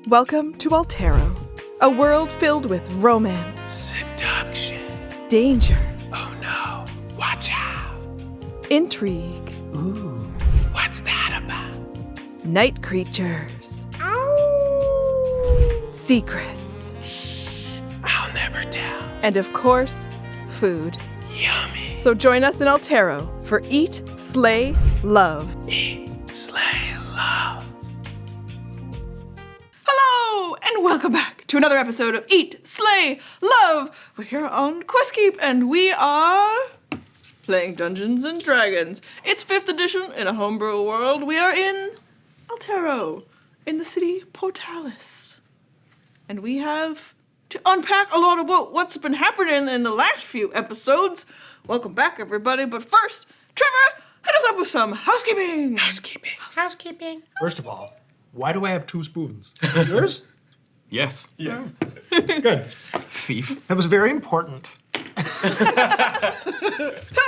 Welcome to Altero, a world filled with romance, seduction, danger, oh no, watch out, intrigue, ooh, what's that about? night creatures, ow, secrets, Shh, I'll never tell, and of course, food. Yummy. So join us in Altero for Eat, Slay, Love. Eat, slay, love. Hello, and welcome back to another episode of Eat, Slay, Love. We're here on Questkeep, and we are playing Dungeons and Dragons. It's 5th edition in a homebrew world. We are in Altero, in the city Portalis. And we have to unpack a lot of what's been happening in the last few episodes. Welcome back, everybody. But first, Trevor, hit us up with some housekeeping. Housekeeping. First of all, why do I have 2 spoons? Yours? Yes. Yes. Good. Thief. That was very important. Tell us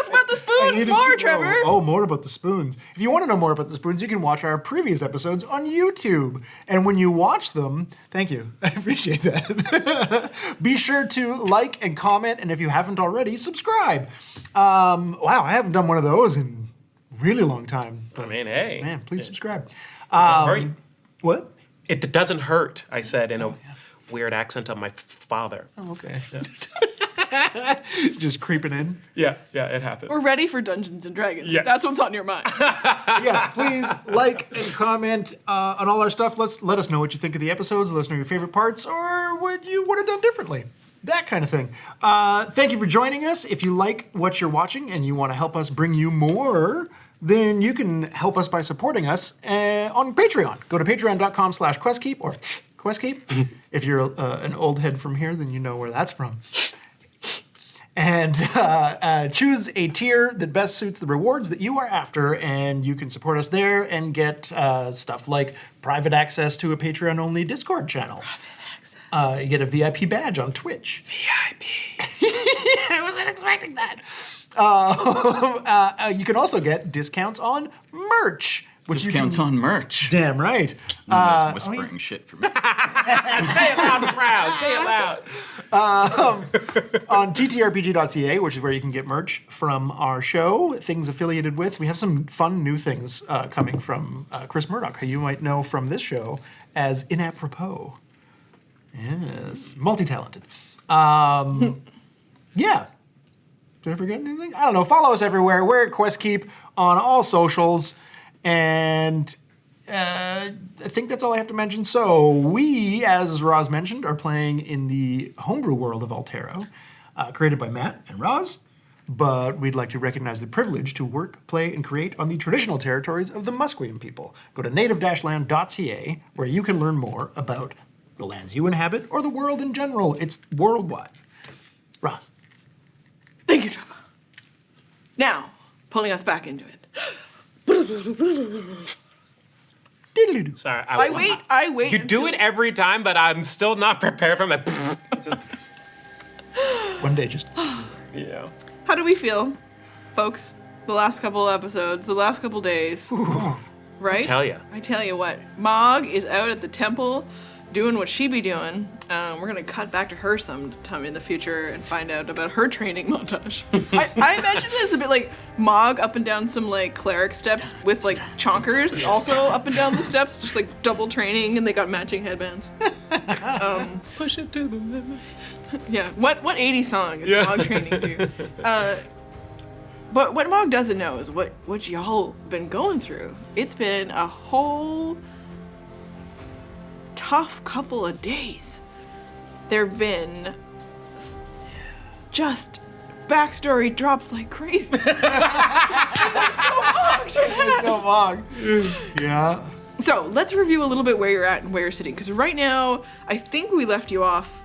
about the spoons more, Trevor. Oh, more about the spoons. If you want to know more about the spoons, you can watch our previous episodes on YouTube. And when you watch them, thank you. I appreciate that. Be sure to like and comment, and if you haven't already, subscribe. Wow, I haven't done one of those in a really long time. I mean, hey. Man, please subscribe. Hurry. What? It doesn't hurt, I said in a weird accent of my father. Oh, okay. Just creeping in. Yeah, it happened. We're ready for Dungeons and Dragons. Yeah. That's what's on your mind. Yes, please like and comment on all our stuff. Let us know what you think of the episodes. Let us know your favorite parts or what you would have done differently. That kind of thing. Thank you for joining us. If you like what you're watching and you want to help us bring you more, then you can help us by supporting us on Patreon. Go to patreon.com/questkeep or questkeep. If you're an old head from here, then you know where that's from. And choose a tier that best suits the rewards that you are after, and you can support us there and get stuff like private access to a Patreon-only Discord channel. You get a VIP badge on Twitch. VIP. I wasn't expecting that. You can also get discounts on merch. Discounts on merch. Damn right. That's whispering shit for me. Say it loud and proud. Say it loud. On ttrpg.ca, which is where you can get merch from our show, things affiliated with. We have some fun new things coming from Chris Murdoch, who you might know from this show as Inapropos. Yes, multi-talented. Yeah. Did I forget anything? I don't know. Follow us everywhere. We're at Questkeep on all socials. And I think that's all I have to mention. So we, as Roz mentioned, are playing in the homebrew world of Altero, created by Matt and Roz. But we'd like to recognize the privilege to work, play, and create on the traditional territories of the Musqueam people. Go to native-land.ca, where you can learn more about the lands you inhabit or the world in general. It's worldwide. Roz. Thank you, Trevor. Now, pulling us back into it. Diddly-doo. Sorry. I wait. You do it every time, but I'm still not prepared for my. One day, just... Yeah. How do we feel, folks? The last couple episodes, the last couple days. Right? I tell you what. Mog is out at the temple doing what she be doing. We're going to cut back to her sometime in the future and find out about her training montage. I imagine this a bit like Mog up and down some like cleric steps with like chonkers also up and down the steps, just like double training, and they got matching headbands. Push it to the limit. Yeah, what 80s song is Mog training to? But what Mog doesn't know is what y'all been going through. It's been a whole tough couple of days. There've been just backstory drops like crazy. No Mog. Yeah. So let's review a little bit where you're at and where you're sitting. Because right now, I think we left you off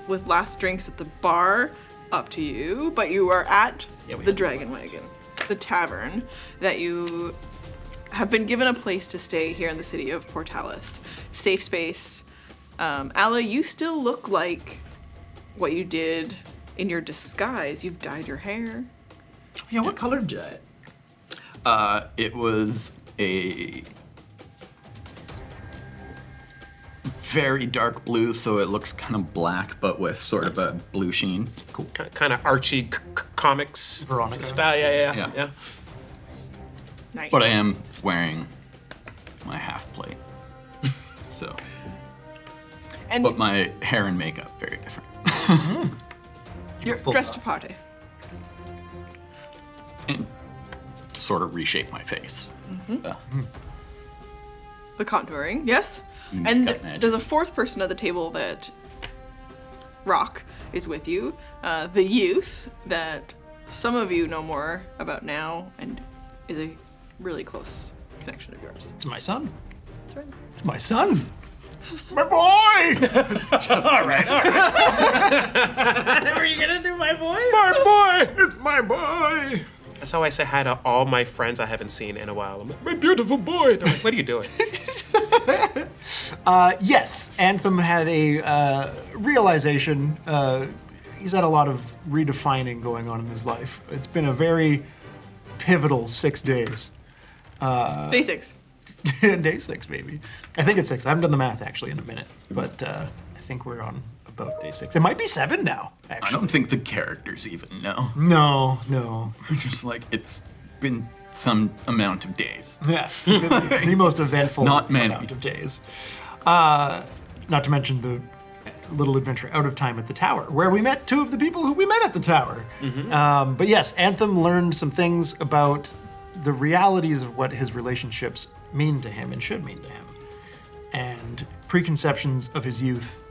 with last drinks at the bar, up to you, but you are at the Dragon Wagon, the tavern that you have been given a place to stay here in the city of Portalis. Safe space. Alla, you still look like what you did in your disguise. You've dyed your hair. Yeah, what color did you? It was a very dark blue, so it looks kind of black, but with sort of a blue sheen. Cool. Kind of Archie comics Veronica. style. Yeah. Yeah. Nice. But I am wearing my half plate. So, and but my hair and makeup very different. you're full dressed up. to party. And to sort of reshape my face. The contouring, yes. Mm, And got magic. there's a fourth person at the table that Rock is with you. The youth that some of you know more about now and is a really close connection of yours. It's my son. That's right. It's my son. My boy! All right. Are you gonna do my voice? My boy! It's my boy! That's how I say hi to all my friends I haven't seen in a while. I'm like, my beautiful boy. They're like, what are you doing? Yes, Anthem had a realization. He's had a lot of redefining going on in his life. It's been a very pivotal 6 days. Day 6. Day 6, maybe. I think it's 6. I haven't done the math actually in a minute, but I think we're on about day 6. It might be 7 now, I actually. don't think the characters even know. No. We're just like, it's been some amount of days. Yeah, it's been the most eventful Not many. amount of days. Not to mention the little adventure out of time at the tower, where we met 2 of the people who we met at the tower. But yes, Anthem learned some things about the realities of what his relationships mean to him and should mean to him, and preconceptions of his youth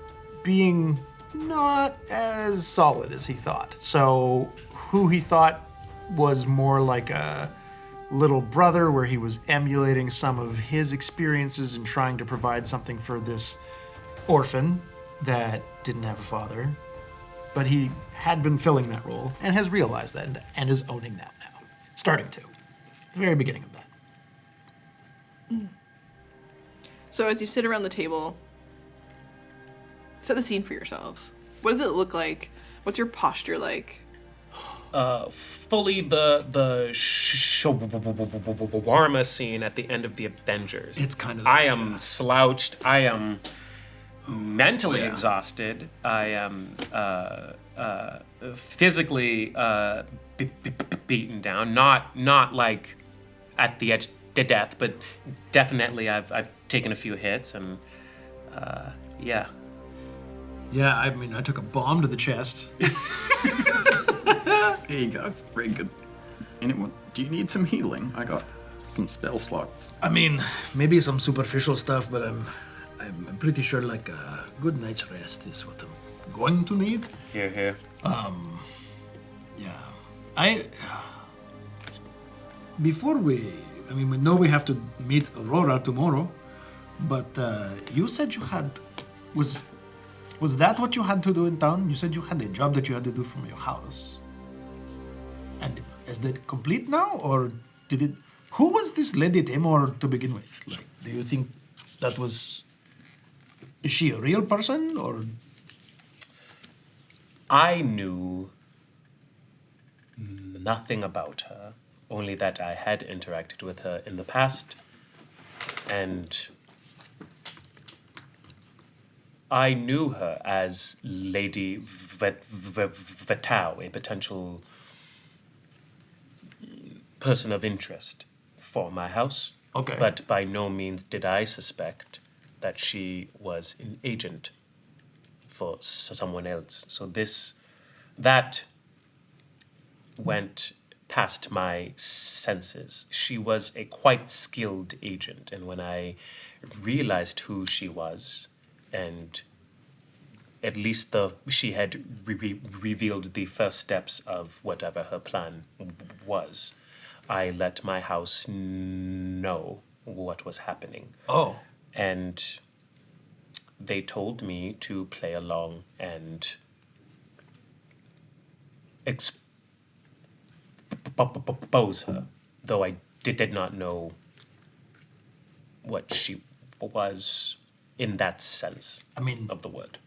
being not as solid as he thought. So who he thought was more like a little brother, where he was emulating some of his experiences and trying to provide something for this orphan that didn't have a father. But he had been filling that role and has realized that and is owning that now. Starting to. At the very beginning of that. So as you sit around the table, set the scene for yourselves. What does it look like? What's your posture like? Fully the shawarma scene at the end of the Avengers. It's kind of I that, am slouched. I am mentally yeah. exhausted. I am physically beaten down. Not like at the edge to death, but definitely I've taken a few hits and yeah. Yeah, I mean, I took a bomb to the chest. Hey, you guys, very good. Anyone, do you need some healing? I got some spell slots. I mean, maybe some superficial stuff, but I'm pretty sure like a good night's rest is what I'm going to need. Here. Yeah. Before we know we have to meet Aurora tomorrow, but you said you had, was that what you had to do in town? You said you had a job that you had to do from your house. And is that complete now, or did it? Who was this Lady Tamor to begin with? Like, do you think that was? Is she a real person, or? I knew nothing about her, only that I had interacted with her in the past, and I knew her as Lady Vetau, a potential person of interest for my house. Okay. But by no means did I suspect that she was an agent for someone else. So that went past my senses. She was a quite skilled agent, and when I realized who she was, and at least she had revealed the first steps of whatever her plan was, I let my house know what was happening. Oh. And they told me to play along and expose her, though I did not know what she was in that sense I mean, of the word.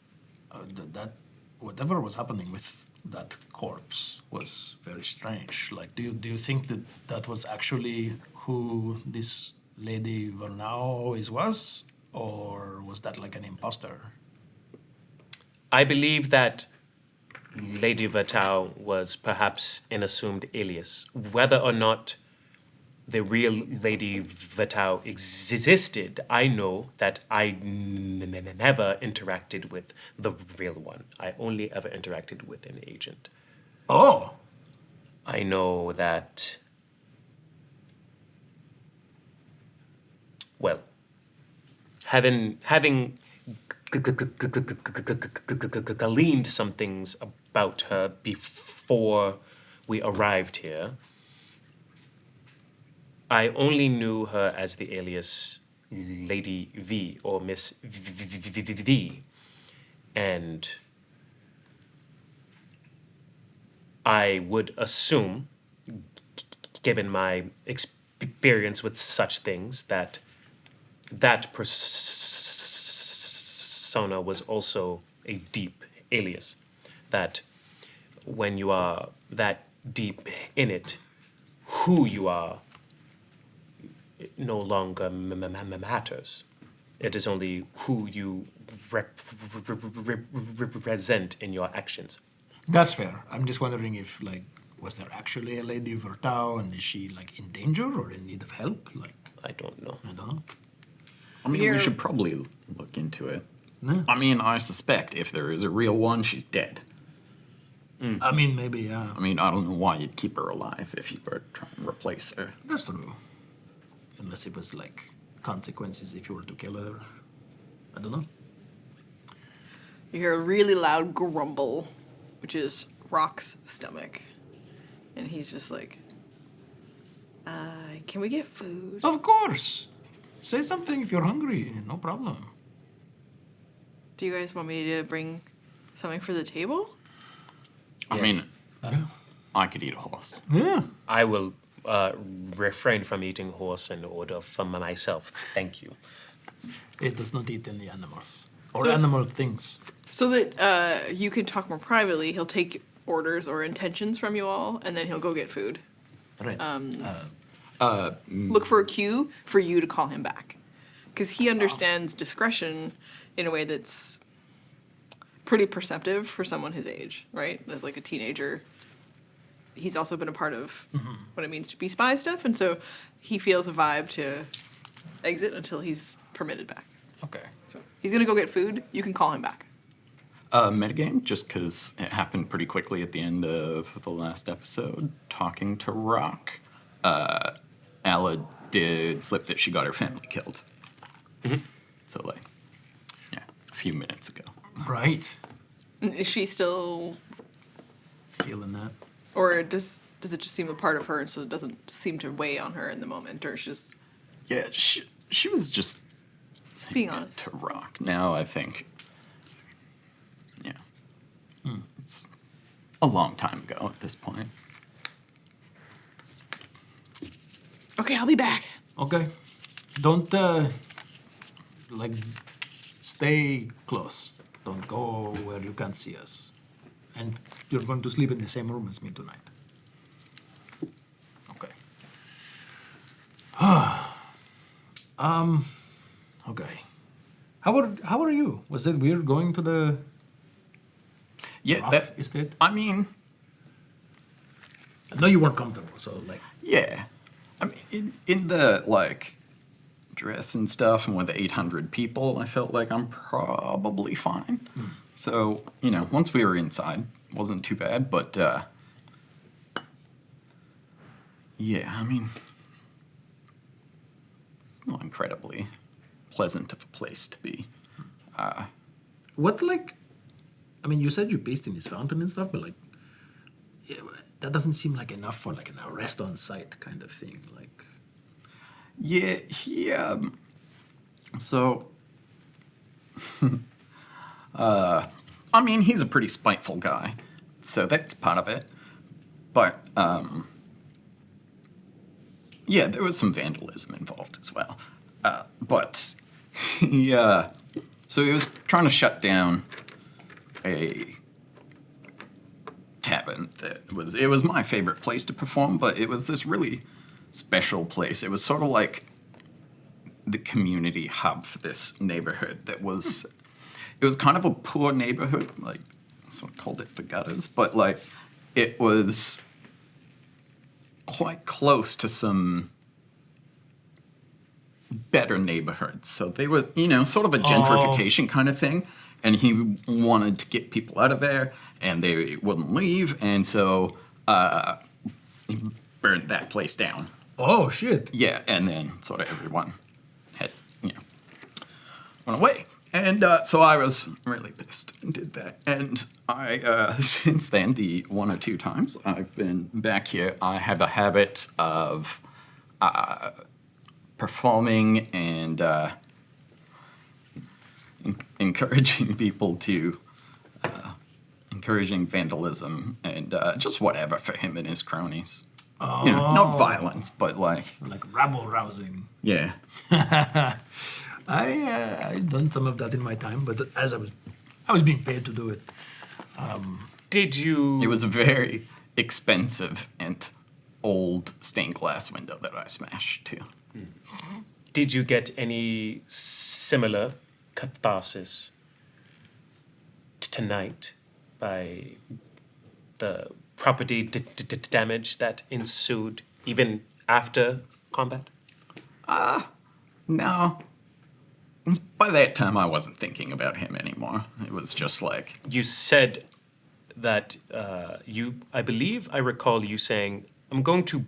that whatever was happening with that corpse was very strange. Like, do you think that was actually who this Lady Vernau always was, Or was that like an imposter? I believe that Lady Vatau was perhaps an assumed alias. Whether or not the real Lady Vatau existed, I know that I never interacted with the real one. I only ever interacted with an agent. Oh! I know that, well, having gleaned some things about her before we arrived here, I only knew her as the alias Lady V or Miss V. And I would assume, given my experience with such things, that that persona was also a deep alias. That when you are that deep in it, who you are no longer matters. It is only who you represent in your actions. That's fair. I'm just wondering if, like, was there actually a Lady Vertau and is she, like, in danger or in need of help? Like, I don't know. I don't know. I mean, Here- we should probably look into it. No. I mean, I suspect if there is a real one, she's dead. I mean, maybe, yeah. I mean, I don't know why you'd keep her alive if you were trying to replace her. That's true. Unless it was, like, consequences if you were to kill her. I don't know. You hear a really loud grumble, which is Rock's stomach. And he's just like, can we get food? Of course! Say something if you're hungry. No problem. Do you guys want me to bring something for the table? I Yes. mean, I could eat a horse. Yeah. I will refrain from eating horse and order for myself. Thank you. It does not eat any animals. Or So- animal things. So that you can talk more privately, he'll take orders or intentions from you all, and then he'll go get food. Right. Look for a cue for you to call him back. Because he understands discretion in a way that's pretty perceptive for someone his age, right? As like a teenager. He's also been a part of what it means to be spy stuff, and so he feels a vibe to exit until he's permitted back. Okay. So he's gonna go get food, you can call him back. Metagame, just because it happened pretty quickly at the end of the last episode, talking to Rock, Alla did slip that she got her family killed. So, like, yeah, a few minutes ago. Right. Is she still, Feeling that. or does it just seem a part of her, and so it doesn't seem to weigh on her in the moment, or it's just Yeah, she was just saying Being it honest. to Rock. Now I think, yeah, it's a long time ago at this point. okay, I'll be back. Okay. Don't, like, stay close. Don't go where you can't see us. And you're going to sleep in the same room as me tonight. Okay. Okay. How are you? Was it weird going to the Yeah, rough that estate? I mean, I know you weren't comfortable, so, like, yeah. I mean, in the, like, dress and stuff and with the 800 people, I felt like I'm probably fine. So, you know, once we were inside, wasn't too bad, but, yeah, I mean, it's not incredibly pleasant of a place to be. what, like, I mean, you said you paced in this fountain and stuff, but, like, yeah, that doesn't seem like enough for, like, an arrest on site kind of thing. Like, Yeah, he, so, I mean, he's a pretty spiteful guy, so that's part of it. But, yeah, there was some vandalism involved as well. But he, so he was trying to shut down a tavern that was, it was my favorite place to perform, but it was this really special place. It was sort of like the community hub for this neighborhood that was, it was kind of a poor neighborhood, like, sort of called it the gutters, but like, it was quite close to some better neighborhoods. So they was, sort of a gentrification kind of thing. And he wanted to get people out of there, and they wouldn't leave, and so he burned that place down. Oh, shit. Yeah, and then sort of everyone had, went away. And so I was really pissed and did that. And I, since then, the one or two times I've been back here, I have a habit of performing and encouraging people to, encouraging vandalism and just whatever for him and his cronies. Not violence, but like rabble rousing. Yeah. I done some of that in my time, but as I was being paid to do it. Did you? It was a very expensive and old stained glass window that I smashed too. Did you get any similar catharsis tonight by the property damage that ensued even after combat? No. By that time, I wasn't thinking about him anymore. It was just like... You said that I believe I recall you saying, I'm going to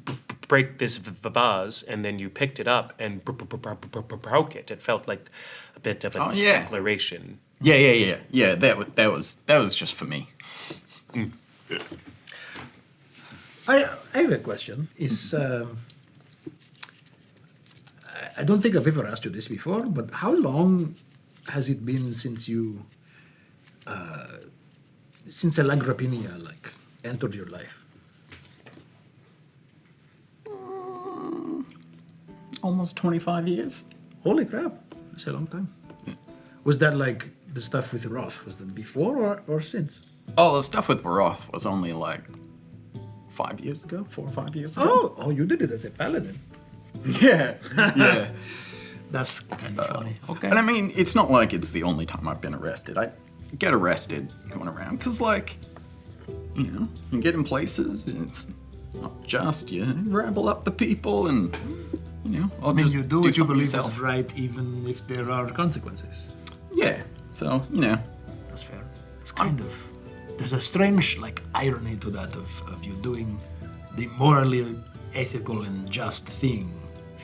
break this vase, and then you picked it up and broke it. It felt like a bit of a declaration. Yeah. That was just for me. I have a question. I don't think I've ever asked you this before, but how long has it been since you, since Alagrapinia, entered your life? Almost 25 years. Holy crap, that's a long time. Was that the stuff with Roth? Was that before or since? Oh, the stuff with Roth was only 4 or 5 years ago. Oh, you did it as a paladin. Yeah. That's kind of funny. Okay. And I mean, it's not like it's the only time I've been arrested. I get arrested going around because, you get in places and it's not just you ramble up the people and, just you do what you something believe yourself. is right, even if there are consequences. Yeah. So, That's fair. It's there's a strange, irony to that of you doing the morally ethical and just thing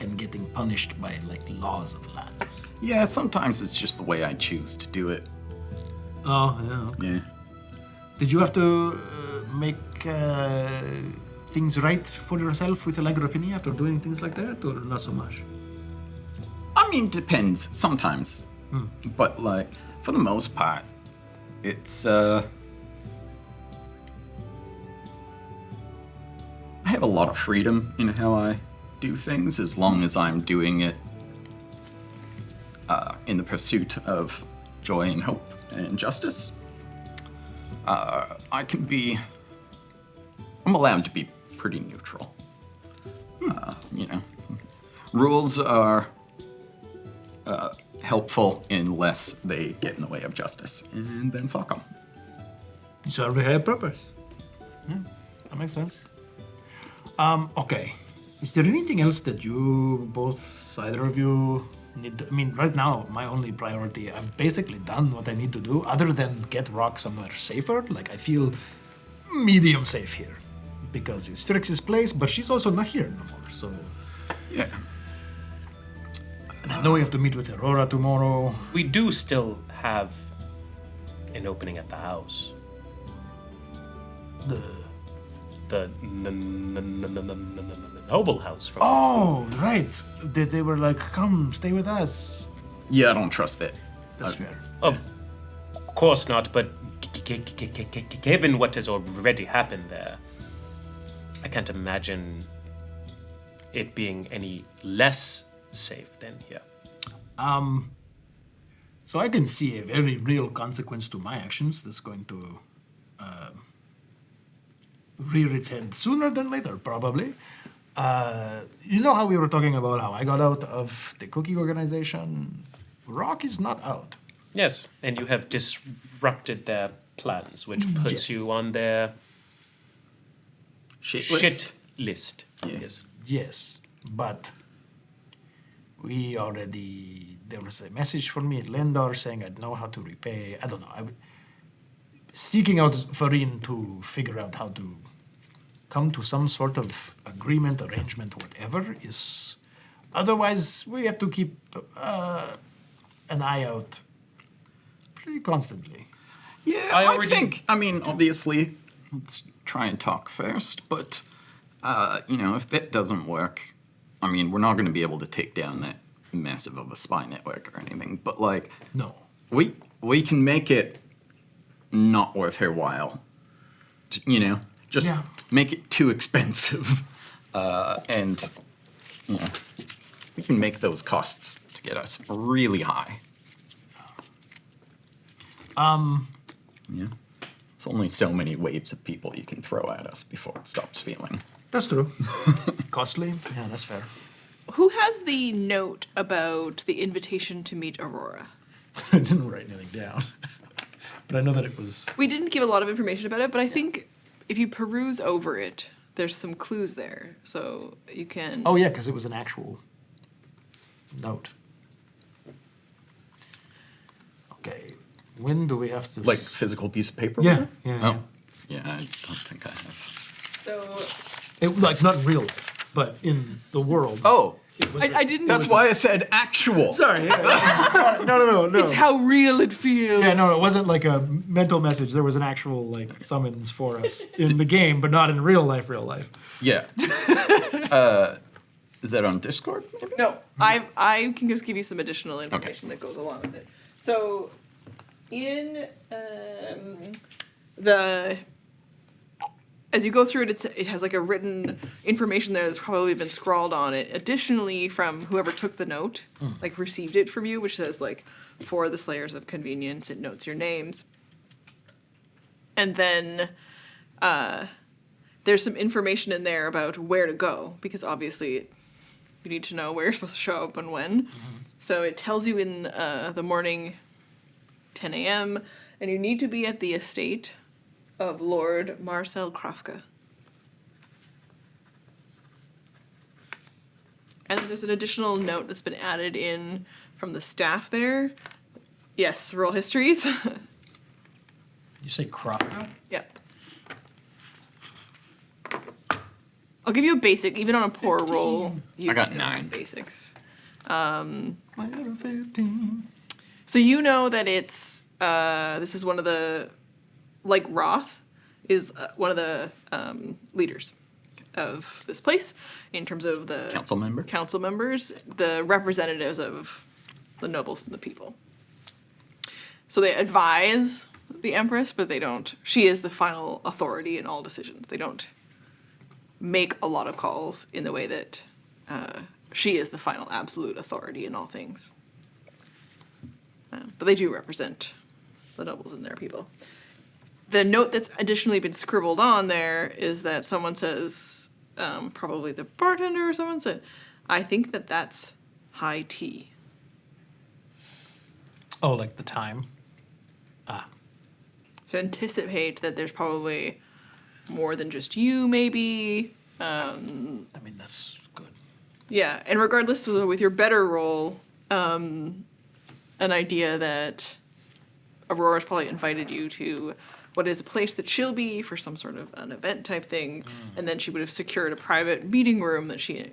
and getting punished by, laws of lands. Yeah, sometimes it's just the way I choose to do it. Oh, yeah. Okay. Yeah. Did you have to make things right for yourself with Alagrapinia after doing things like that, or not so much? I mean, depends. Sometimes. But, for the most part, it's, I have a lot of freedom in how I do things, as long as I'm doing it in the pursuit of joy and hope and justice. I'm allowed to be pretty neutral. Rules are helpful unless they get in the way of justice, and then fuck them. You serve a higher purpose. Yeah, that makes sense. Okay. Is there anything else that either of you need to, right now, my only priority, I've basically done what I need to do, other than get Rock somewhere safer. I feel medium safe here, because it's Strix's place, but she's also not here no more, so... Yeah. And I know we have to meet with Aurora tomorrow. We do still have an opening at the house. The noble house from Oh, right. They were like, come, stay with us. Yeah, I don't trust that. That's fair. Of course not, but given what has already happened there, I can't imagine it being any less safe than here. So I can see a very real consequence to my actions that's going to rear its head sooner than later, probably. You know how we were talking about how I got out of the cookie organization? Rock is not out. Yes, and you have disrupted their plans, which puts Yes. you on their Shit shit list. Yeah. Yes. Yes, but we already, there was a message for me at Lendor saying I'd know how to repay. I don't know. Seeking out Farin to figure out how to come to some sort of agreement, arrangement, whatever is. Otherwise, we have to keep an eye out pretty constantly. Yeah, I I already- think. I mean, obviously, let's try and talk first. But if that doesn't work, I mean, we're not going to be able to take down that massive of a spy network or anything. But like, No. we can make it not worth her while. Just Yeah. make it too expensive, and we can make those costs to get us really high. Yeah. It's only so many waves of people you can throw at us before it stops feeling. That's true. Costly? Yeah, that's fair. Who has the note about the invitation to meet Aurora? I didn't write anything down. But I know that it was. We didn't give a lot of information about it, but I think if you peruse over it, there's some clues there. So you can... Oh, yeah, because it was an actual note. Okay. When do we have to. Like physical piece of paper? Yeah, with it? yeah, Oh, yeah, I don't think I have. So It's not in real life, but in the world. Oh, I didn't... that's why I said actual. Sorry. Yeah. no. It's how real it feels. Yeah, no, it wasn't like a mental message. There was an actual like summons for us in the game, but not in real life. Yeah. Is that on Discord? Maybe? No, I can just give you some additional information that goes along with it. So, in as you go through it, it has like a written information there that's probably been scrawled on it. Additionally, from whoever took the note, like received it from you, which says like, for the Slayers of Convenience, it notes your names. And then there's some information in there about where to go, because obviously you need to know where you're supposed to show up and when. So it tells you in the morning, 10 a.m., and you need to be at the estate of Lord Marcel Krafka. And then there's an additional note that's been added in from the staff there. Yes, roll histories. You say Krafka? Yep. I'll give you a basic, even on a poor roll. You I got know some 9. basics. My other 15. So you know that it's, this is one of the, like Roth, is one of the leaders of this place in terms of the council members, the representatives of the nobles and the people. So they advise the Empress, but they don't, she is the final authority in all decisions. They don't make a lot of calls in the way that she is the final absolute authority in all things. But they do represent the nobles and their people. The note that's additionally been scribbled on there is that someone says, probably the bartender or someone said, I think that that's high tea. Oh, like the time? So anticipate that there's probably more than just you, maybe. I mean, that's good. Yeah, and regardless, so with your better roll, an idea that Aurora's probably invited you to what is a place that she'll be for some sort of an event type thing, and then she would have secured a private meeting room that she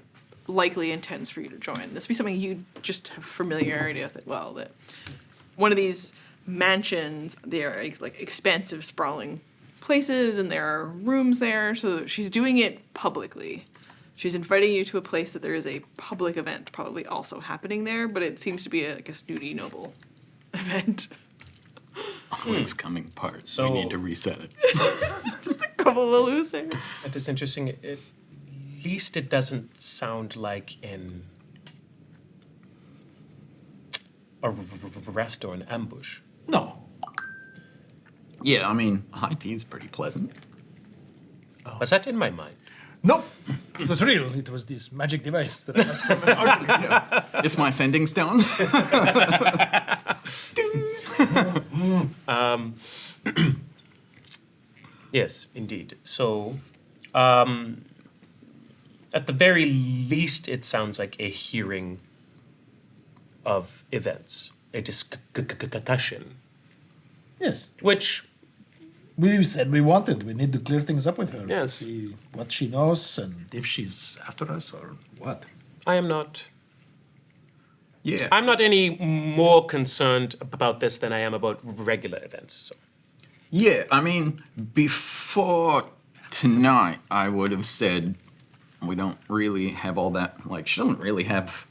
likely intends for you to join. This would be something you just have familiarity with it well, that one of these mansions, they are like expansive, sprawling places, and there are rooms there, so she's doing it publicly. She's inviting you to a place that there is a public event probably also happening there, but it seems to be like a snooty noble event. Oh, it's coming apart. So So- we need to reset it. Just a couple of loose things. That is interesting. At least it doesn't sound like an arrest or an ambush. No. Yeah, I mean, high tea is pretty pleasant. Was that in my mind? Nope. It was real. It was this magic device that I got from an art dealer. Is my sending stone? Yes, indeed. So, at the very least, it sounds like a hearing of events, a discussion, Yes. which We said we wanted. We need to clear things up with her. Yes. To see what she knows and if she's after us or what. I am not. Yeah. I'm not any more concerned about this than I am about regular events. So. Yeah, I mean, before tonight, I would have said we don't really have all that. Like, she doesn't really have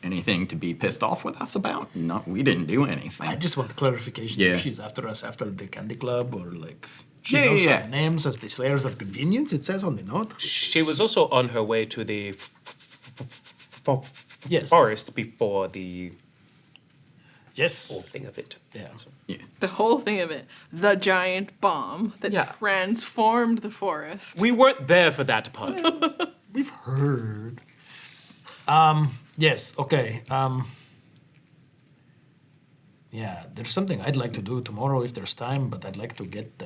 anything to be pissed off with us about. No, we didn't do anything. I just want clarification Yeah. if she's after us after the candy club or like she Yeah, knows yeah. our names as the Slayers of Convenience. It says on the note. She was also on her way to the Yes. forest before the Yes. whole thing of it. Yeah. So, Yeah. The whole thing of it. The giant bomb that Yeah. transformed the forest. we weren't there for that part. We've heard. Yes, okay. Yeah, there's something I'd like to do tomorrow if there's time, but I'd like to get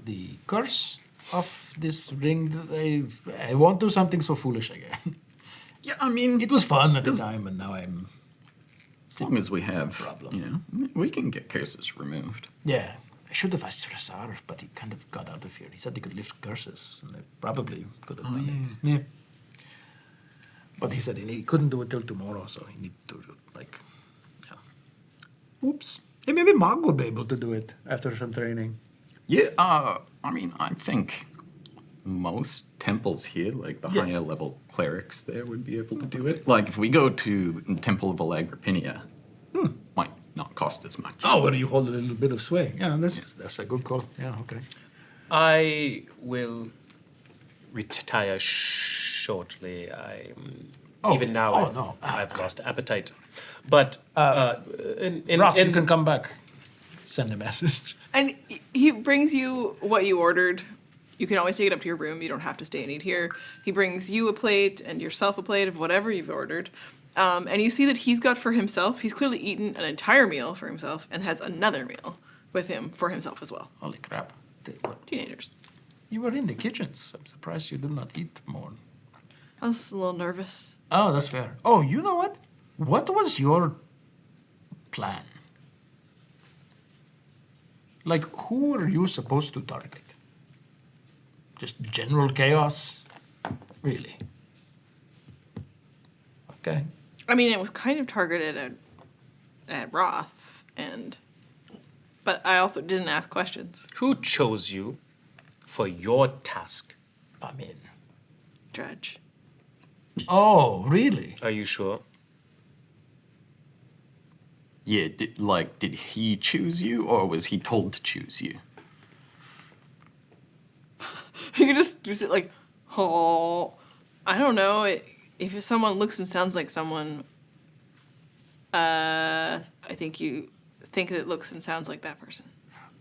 the curse off this ring. I won't do something so foolish again. Yeah, I mean, It was fun at the time, and now I'm. as long as we have, Problem. you know, we can get curses removed. Yeah, I should have asked Resar, but he kind of got out of here. He said he could lift curses, and I probably could have done it. Yeah. But he said he couldn't do it till tomorrow, so he needed to, like, yeah. Oops. Hey, maybe Mog will be able to do it after some training. Yeah, I mean, I think most temples here, like the Yeah. higher level clerics there, would be able to do it. Like, if we go to the Temple of Alagripinia, might not cost as much. Oh, where you hold a little bit of sway. Yeah, that's a good call. Yeah, okay. I will retire shortly. Even now, I've lost appetite. But Rock, you can come back. Send a message. And he brings you what you ordered. You can always take it up to your room. You don't have to stay and eat here. He brings you a plate and yourself a plate of whatever you've ordered. And you see that he's got for himself, he's clearly eaten an entire meal for himself and has another meal with him for himself as well. Holy crap. Teenagers. You were in the kitchens. I'm surprised you did not eat more. I was a little nervous. Oh, that's fair. Oh, you know what? What was your plan? Like, who were you supposed to target? Just general chaos? Really? Okay. I mean, it was kind of targeted at Roth, but I also didn't ask questions. who chose you for your task? I mean, Judge. oh, really? Are you sure? Yeah, did he choose you, or was he told to choose you? You could just sit like, oh, I don't know. If someone looks and sounds like someone, I think you think that it looks and sounds like that person.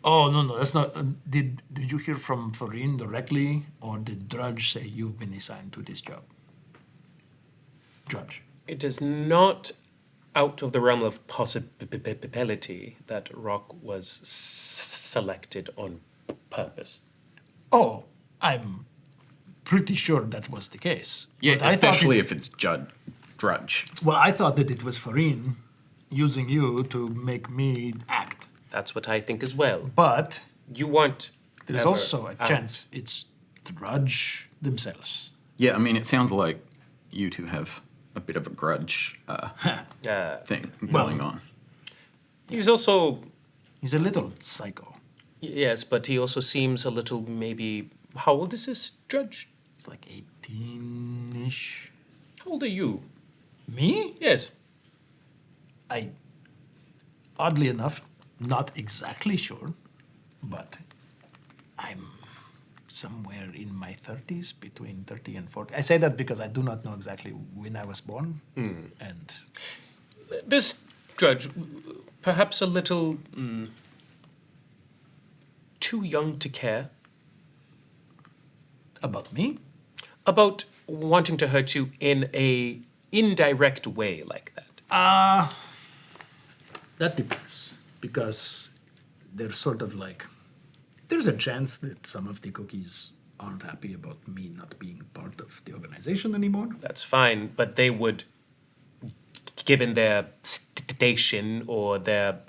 Oh, no, that's not. Did you hear from Farine directly, or did Drudge say you've been assigned to this job? Drudge. It is not out of the realm of possibility that Rock was selected on purpose. Oh, I'm pretty sure that was the case. Yeah, But I thought especially it- if it's Drudge. Well, I thought that it was Farine using you to make me act. That's what I think as well. But You weren't. there's ever also a out. chance it's Drudge themselves. Yeah, I mean, it sounds like you two have a bit of a grudge thing going on. He's also, He's a little psycho. yes, but he also seems a little maybe. How old is this judge? It's like 18-ish. How old are you? Me? Yes. Oddly enough, not exactly sure, but I'm somewhere in my 30s, between 30 and 40. I say that because I do not know exactly when I was born. And This judge, perhaps a little too young to care. about me? about wanting to hurt you in a indirect way like that? That depends, because they're sort of like, there's a chance that some of the cookies aren't happy about me not being part of the organization anymore. That's fine, but they would, given their station or their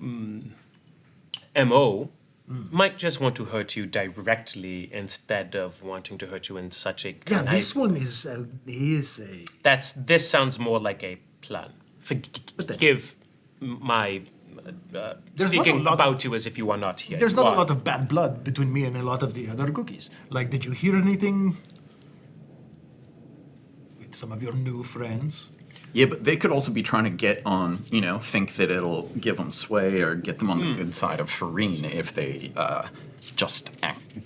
MO, might just want to hurt you directly instead of wanting to hurt you in such a Yeah, this one is a. This sounds more like a plan. Forgive my speaking not a lot about you as if you are not here. There's You not a are. lot of bad blood between me and a lot of the other cookies. Like, did you hear anything with some of your new friends? Yeah, but they could also be trying to get on, think that it'll give them sway or get them on the good side of Farine if they just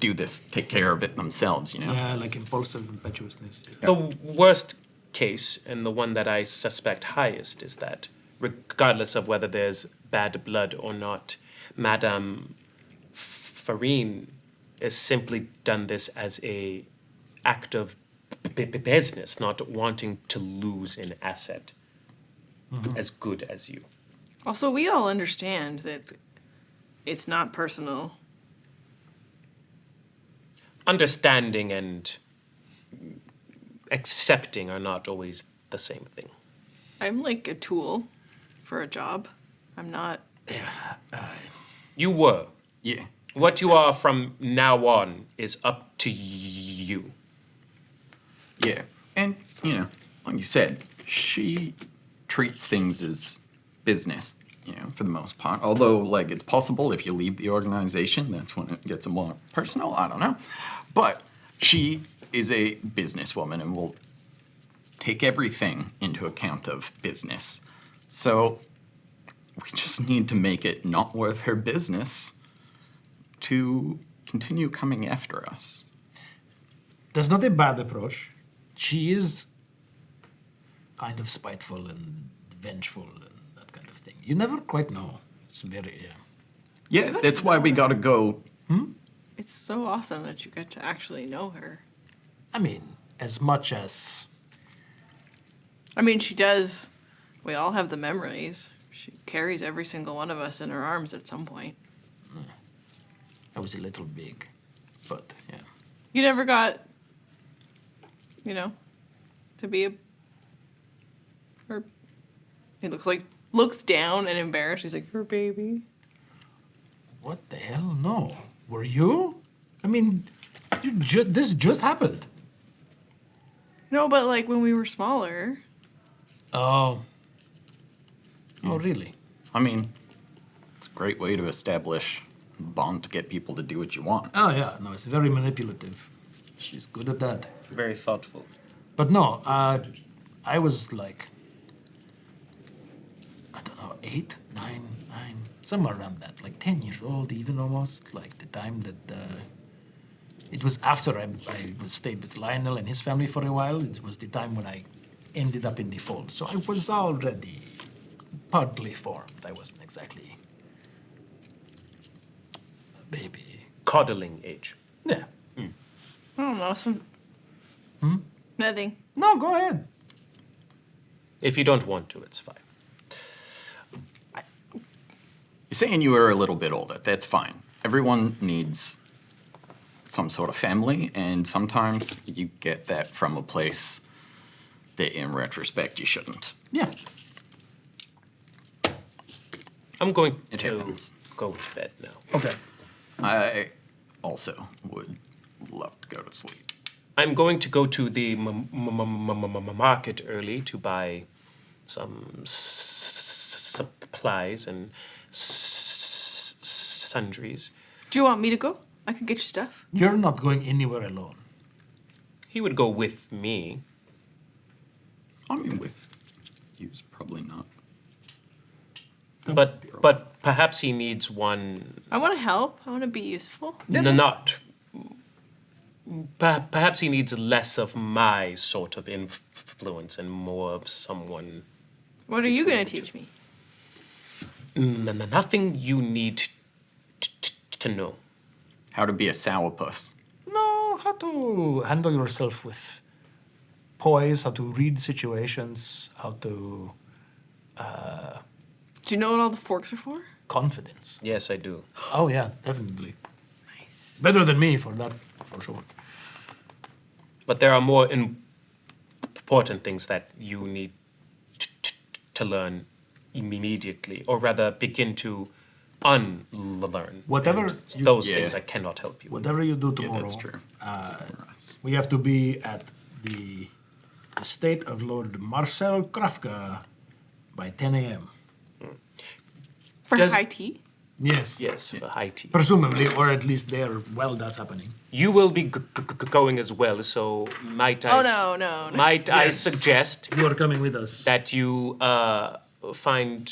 do this, take care of it themselves, Yeah, like impulsive impetuousness. The worst case, and the one that I suspect highest, is that regardless of whether there's bad blood or not, Madame Farine has simply done this as a act of business, not wanting to lose an asset as good as you. Also, we all understand that it's not personal. Understanding and accepting are not always the same thing. I'm like a tool for a job. I'm not. You were. Yeah. What you are from now on is up to you. Yeah. And, like you said, she treats things as business, for the most part. Although, it's possible if you leave the organization, that's when it gets more personal. I don't know. But she is a businesswoman and will take everything into account of business. So we just need to make it not worth her business to continue coming after us. That's not a bad approach. She is kind of spiteful and vengeful and that kind of thing. You never quite know. It's very, Yeah, that's why we gotta go. It's so awesome that you get to actually know her. I mean, as much as... I mean, she does. We all have the memories. She carries every single one of us in her arms at some point. I was a little big, but yeah. You never got, to be a. Or he looks down and embarrassed. He's like, her baby. What the hell? No. Were you? I mean, this just happened. No, but when we were smaller. Oh. Oh, really? I mean, it's a great way to establish a bond to get people to do what you want. Oh, yeah. No, it's very manipulative. She's good at that. Very thoughtful. But no, I was like, I don't know, 8, 9, somewhere around that. 10 years old, even almost. The time that... it was after I stayed with Lionel and his family for a while. It was the time when I ended up in the fold. So I was already partly formed. I wasn't exactly a baby. Coddling age. Yeah. I don't know. Nothing. No, go ahead. If you don't want to, it's fine. You're saying you were a little bit older. That's fine. Everyone needs some sort of family, and sometimes you get that from a place that, in retrospect, you shouldn't. Yeah. I'm going It to happens. go to bed now. Okay. I also would love to go to sleep. I'm going to go to the market early to buy some supplies and sundries. Do you want me to go? I can get you stuff. You're not going anywhere alone. He would go with me. I mean, with you's probably not. But perhaps he needs one. I want to help. I want to be useful. Perhaps he needs less of my sort of influence and more of someone. What are you going to teach me? Nothing you need to know. How to be a sourpuss. No, how to handle yourself with poise, how to read situations, how to Do you know what all the forks are for? confidence. Yes, I do. Oh yeah, definitely. Nice. Better than me for that, for sure. But there are more important things that you need to learn immediately, or rather begin to unlearn. Whatever And you- those Yeah. things I cannot help you with. Whatever you do Yeah, tomorrow, that's true. For us. we have to be at the estate of Lord Marcel Krafka by 10 a.m. For Does- high tea? Yes. Yes, for high tea. Presumably, or at least there while that's happening. You will be going as well, so might I? Oh, no. Might I Yes. suggest You are coming with us. that you find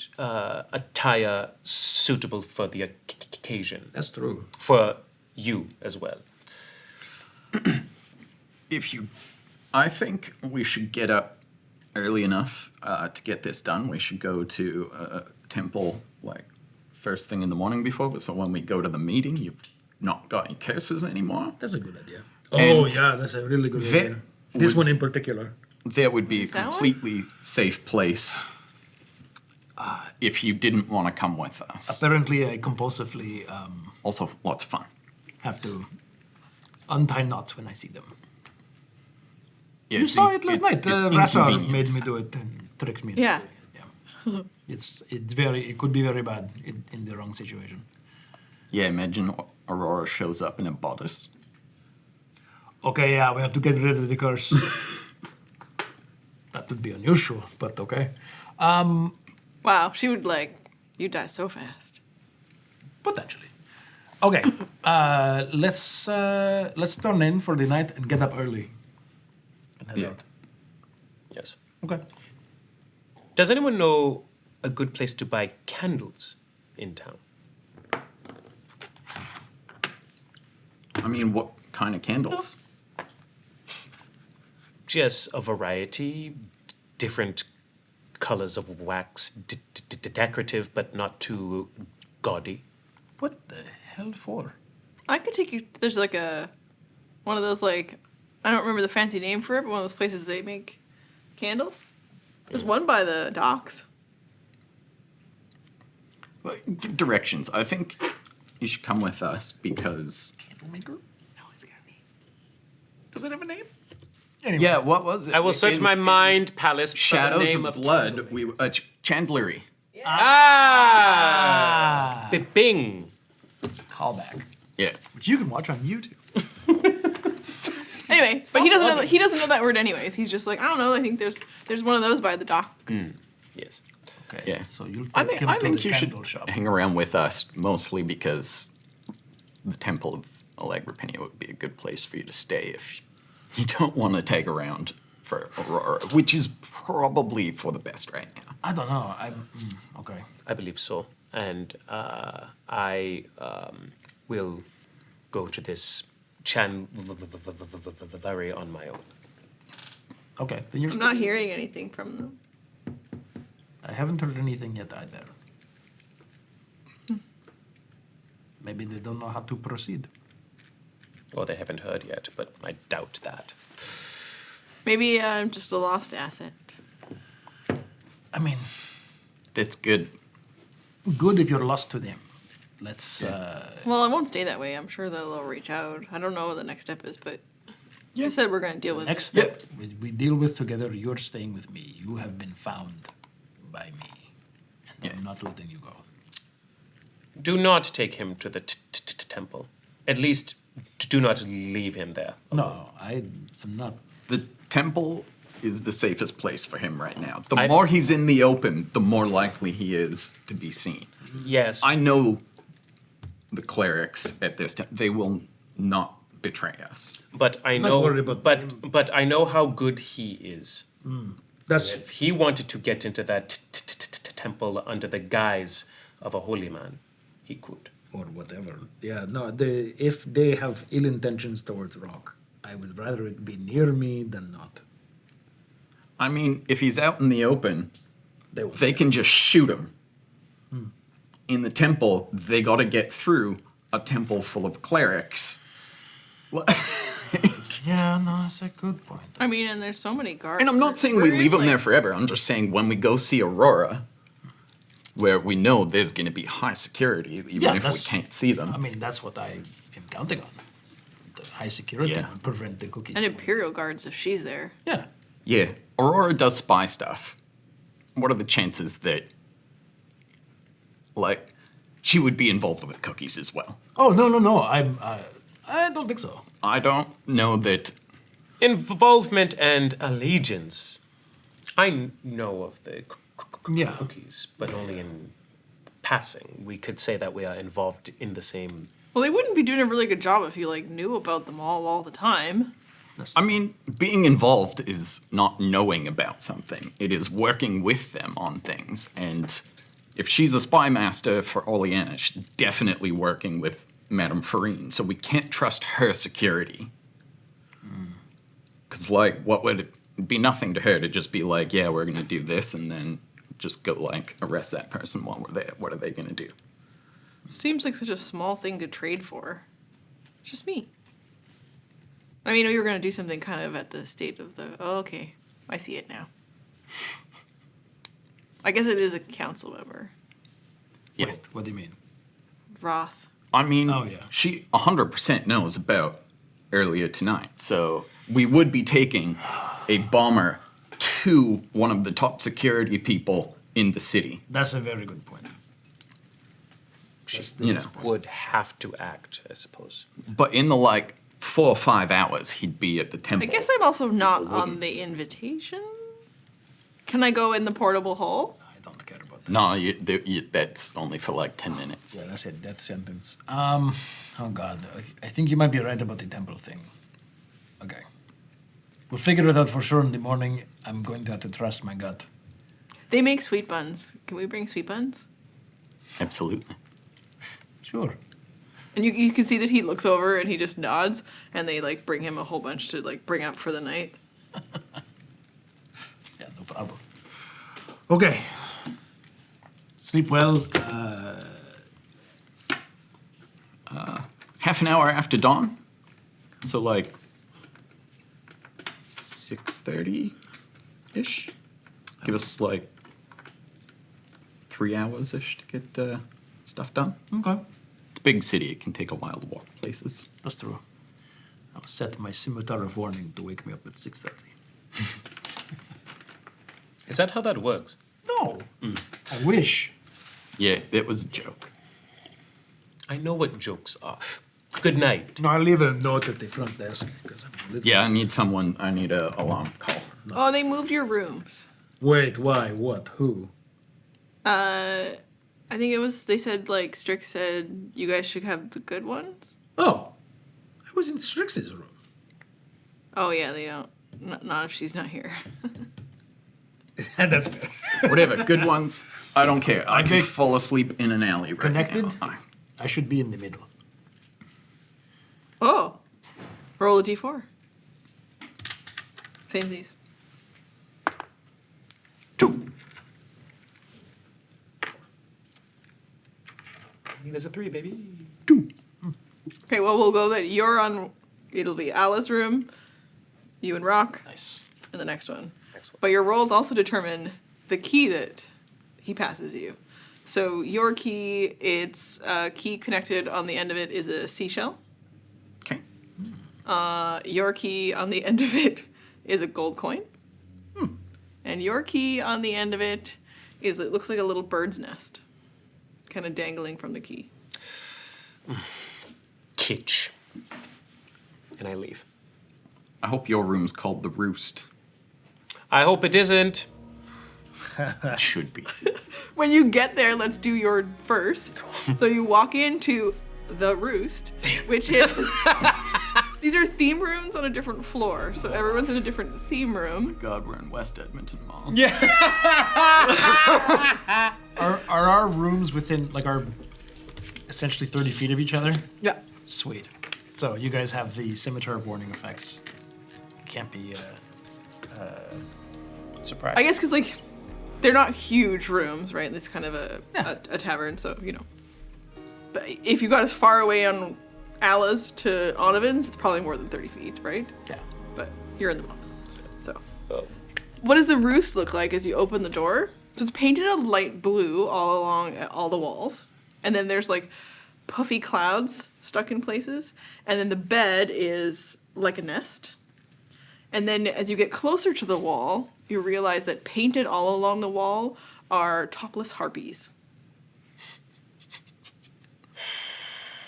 attire suitable for the occasion That's true. for you as well? I think we should get up early enough to get this done. We should go to a temple like first thing in the morning before, so when we go to the meeting, you've not got any curses anymore. That's a good idea. And Oh, yeah, that's a really good idea. This one in particular. There would be a Is that one? completely safe place if you didn't want to come with us. Apparently, I compulsively Also, lots of fun. have to untie knots when I see them. Yeah, You it's saw in- it last it's- night. it's Rasar inconvenient. made me do it and tricked me. into Yeah. doing it, yeah. It could be very bad in the wrong situation. Yeah, imagine Aurora shows up in a bodice. Okay, yeah, we have to get rid of the curse. That would be unusual, but okay. Wow, she would you die so fast. Potentially. Okay, let's turn in for the night and get up early. And head Yeah. out. Yes. Okay. Does anyone know a good place to buy candles in town? I mean, what kind of candles? Just a variety, different colors of wax, decorative but not too gaudy. What the hell for? I could take you. There's one of those I don't remember the fancy name for it, but one of those places they make candles. There's one by the docks. Well, directions. I think you should come with us because. Candlemaker? No, it's gotta be. Does it have a name? Anyway. Yeah, what was it? I will search my mind palace for the Shadows name of of Blood. Chandlery. Ah! Bing! Callback. Yeah. Which you can watch on YouTube. Anyway, but he doesn't know. He doesn't know that word anyways. He's just like, I don't know. I think there's one of those by the dock. Yes. Okay. Yeah. So you'll I take think, him I to think the you should candle shop. hang around with us mostly because the Temple of Allegra Penny would be a good place for you to stay if you don't want to take around for Aurora, which is probably for the best right now. I don't know. Okay. I believe so. And I will go to this Chandlery on my own. Okay. Then you're I'm not hearing anything from them. I haven't heard anything yet either. Maybe they don't know how to proceed. Or they haven't heard yet, but I doubt that. Maybe I'm just a lost asset. I mean, That's good. good if you're lost to them. Let's. Well, I won't stay that way. I'm sure they'll reach out. I don't know what the next step is, but you said we're going to deal with Next it. step, we deal with together. You're staying with me. You have been found by me. And I'm not letting you go. Do not take him to the temple. At least do not leave him there. No, I am not. The temple is the safest place for him right now. The I- more he's in the open, the more likely he is to be seen. Yes. I know the clerics at this time. They will not betray us. But I Not know worried about but I know how good he is. That's If he wanted to get into that temple under the guise of a holy man, he could. or whatever. Yeah, no. If they have ill intentions towards Rock, I would rather it be near me than not. I mean, if he's out in the open, They will. they can just shoot him. In the temple, they got to get through a temple full of clerics. Yeah, no, that's a good point. I mean, and there's so many guards. And I'm not saying we leave them there forever. I'm just saying when we go see Aurora, where we know there's going to be high security, even if we can't see them. I mean, that's what I am counting on. The high security Yeah. will prevent the cookies. And Imperial guards if she's there. Yeah. Yeah, Aurora does spy stuff. What are the chances that, like, she would be involved with cookies as well? Oh, no. I don't think so. I don't know that. Involvement and allegiance. I know of the Yeah. cookies, but only in passing. We could say that we are involved in the same. Well, they wouldn't be doing a really good job if you like knew about them all the time. I mean, being involved is not knowing about something. It is working with them on things. And if she's a spy master for Orleana, she's definitely working with Madame Farine. So we can't trust her security. Because, like, what would it be nothing to her to just be like, yeah, we're going to do this, and then just go, like, arrest that person while we're there. What are they going to do? Seems like such a small thing to trade for. It's just me. I mean, you were going to do something kind of at the state of the... Oh, okay. I see it now. I guess it is a council member. Yeah. Wait, what do you mean? Roth. I mean, Oh, yeah. she 100% knows about earlier tonight. So we would be taking a bomber to one of the top security people in the city. That's a very good point. You know, Would have to act, I suppose. but in the, like, 4 or 5 hours, he'd be at the I temple. guess I'm also not on the invitation. Can I go in the portable hole? I don't care about that. No, that's only for, like, 10 minutes. Yeah, that's a death sentence. Oh God, I think you might be right about the temple thing. Okay. We'll figure it out for sure in the morning. I'm going to have to trust my gut. They make sweet buns. Can we bring sweet buns? Absolutely. Sure. And you can see that he looks over and he just nods, and they like bring him a whole bunch to like bring up for the night. Yeah, no problem. Okay. Sleep well. Half an hour after dawn. So, like, 6:30-ish. Give us, like, 3 hours-ish to get stuff done. Okay. It's a big city. It can take a while to walk places. That's true. I'll set my scimitar of warning to wake me up at 6:30. Is that how that works? No. I wish. Yeah, it was a joke. I know what jokes are. Good night. No, I'll leave a note at the front desk because I'm a little... Yeah, I need a alarm call. Oh, they moved your rooms. Wait, why? What? Who? I think it was. They said like Strix said you guys should have the good ones. Oh. I was in Strix's room. Oh yeah, they don't. Not if she's not here. That's fair. Whatever, good ones. I don't care. I Okay. could fall asleep in an alley right Connected? now. I should be in the middle. Oh, roll a d4. Samesies. 2. Nina's a 3, baby. Okay, well we'll go that you're on. It'll be Alice's room, you and Rock, Nice. and the next one. Excellent. But your rolls also determine the key that he passes you. So your key, it's a key connected on the end of it is a seashell. Okay. Your key on the end of it is a gold coin. And your key on the end of it is, it looks like a little bird's nest, kind of dangling from the key. Kitsch. And I leave. I hope your room's called the Roost. I hope it isn't. It should be. When you get there, let's do your first. So you walk into the Roost, which is... These are theme rooms on a different floor, so everyone's in a different theme room. God, we're in West Edmonton Mall. Yeah. Are our rooms within, like, are essentially 30 feet of each other? Yeah. Sweet. So you guys have the scimitar of warning effects. Can't be, Surprise. I guess because, like, they're not huge rooms, right? It's kind of a tavern, so, you know. But if you got as far away on Alla's to Onovan's, it's probably more than 30 feet, right? Yeah. But you're in the middle. So, what does the roost look like as you open the door? So it's painted a light blue all along all the walls. And then there's like puffy clouds stuck in places. And then the bed is like a nest. And then as you get closer to the wall, you realize that painted all along the wall are topless harpies.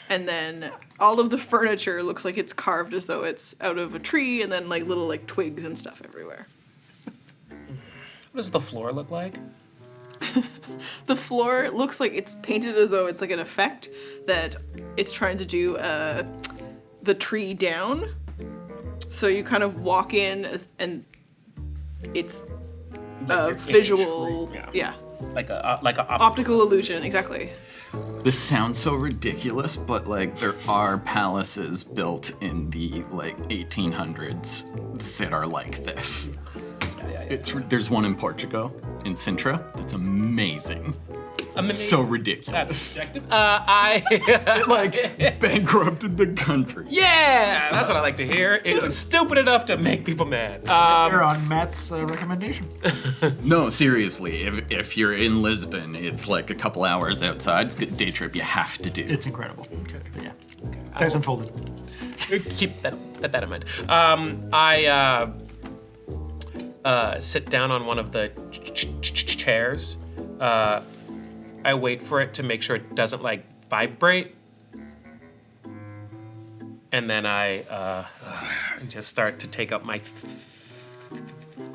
And then all of the furniture looks like it's carved as though it's out of a tree, and then like little like twigs and stuff everywhere. What does the floor look like? The floor looks like it's painted as though it's like an effect that it's trying to do the tree down. So you kind of walk in and it's Like a you're in a visual, tree, yeah, like a optical illusion, exactly. This sounds so ridiculous, but like there are palaces built in the like 1800s that are like this. There's one in Portugal, in Sintra, that's amazing. It's so ridiculous. That's subjective. I It like bankrupted the country. yeah, that's what I like to hear. It was stupid enough to make people mad. You're on Matt's recommendation. No, seriously, if you're in Lisbon, it's like a couple hours outside. It's a good day trip you have to do. It's incredible. But yeah. Dice Unfolded. Keep that in mind. I sit down on one of the chairs. I wait for it to make sure it doesn't like vibrate, and then I just start to take up my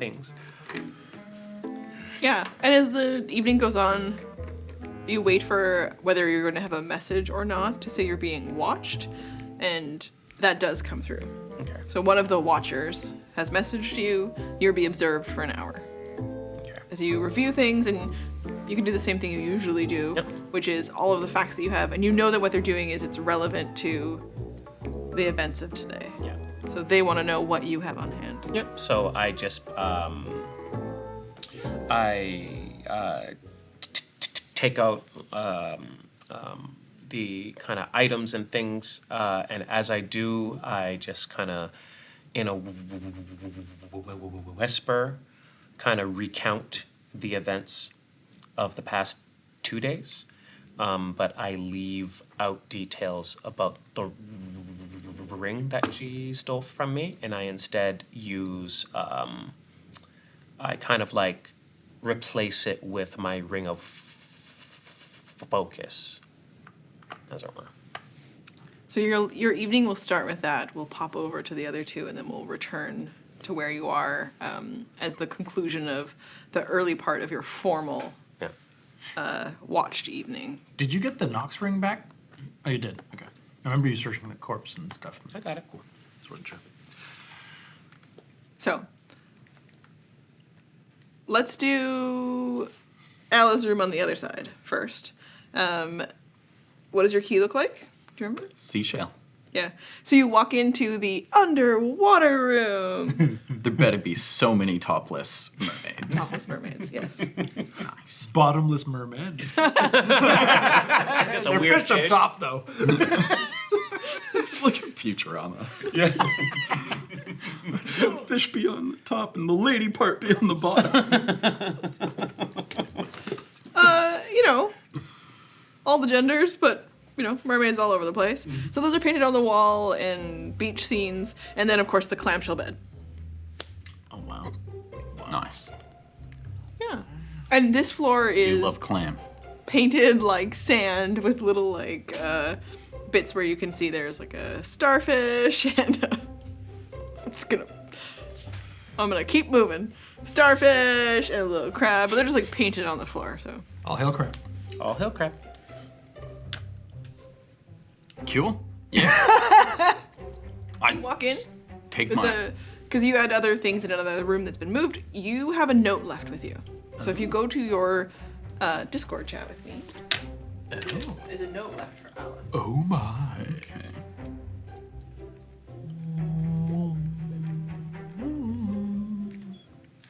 things. Yeah, and as the evening goes on, you wait for whether you're going to have a message or not to say you're being watched, and that does come through. Okay. So one of the watchers has messaged you, you'll be observed for an hour. Okay. As you review things, and you can do the same thing you usually do, Yep. which is all of the facts that you have, and you know that what they're doing is it's relevant to the events of today. Yeah. So they want to know what you have on hand. Yep. So I just take out the kind of items and things, and as I do, I just kind of, in a whisper, kind of recount the events of the past 2 days, but I leave out details about the ring that she stole from me, and I instead use, I kind of like replace it with my ring of focus, as it were. So your evening will start with that. We'll pop over to the other two, and then we'll return to where you are as the conclusion of the early part of your formal Yeah. watched evening. Did you get the Nox ring back? Oh, you did. Okay. I remember you searching the corpse and stuff. I got it. Cool. Just wasn't sure. So let's do Alla's room on the other side first. What does your key look like? Do you remember? Seashell. Yeah. So you walk into the underwater room. There better be so many topless mermaids. Topless mermaids, yes. Nice. Bottomless merman. Just a They're weird fish up fish. top, though. It's like a Futurama. Yeah. Fish be on the top and the lady part be on the bottom. All the genders, but mermaids all over the place. So those are painted on the wall and beach scenes, and then of course the clamshell bed. Oh, wow. Nice. Yeah. And this floor Do is you love clam? painted like sand with little like bits where you can see there's like a starfish and I'm gonna keep moving. Starfish and a little crab, but they're just like painted on the floor. So All hail crap. All hail crap. Cool. Yeah. you walk in. Take There's mine. because you had other things in another room that's been moved. You have a note left with you. So if you go to your Discord chat with me, there's a note left for Alan. Oh my. Okay.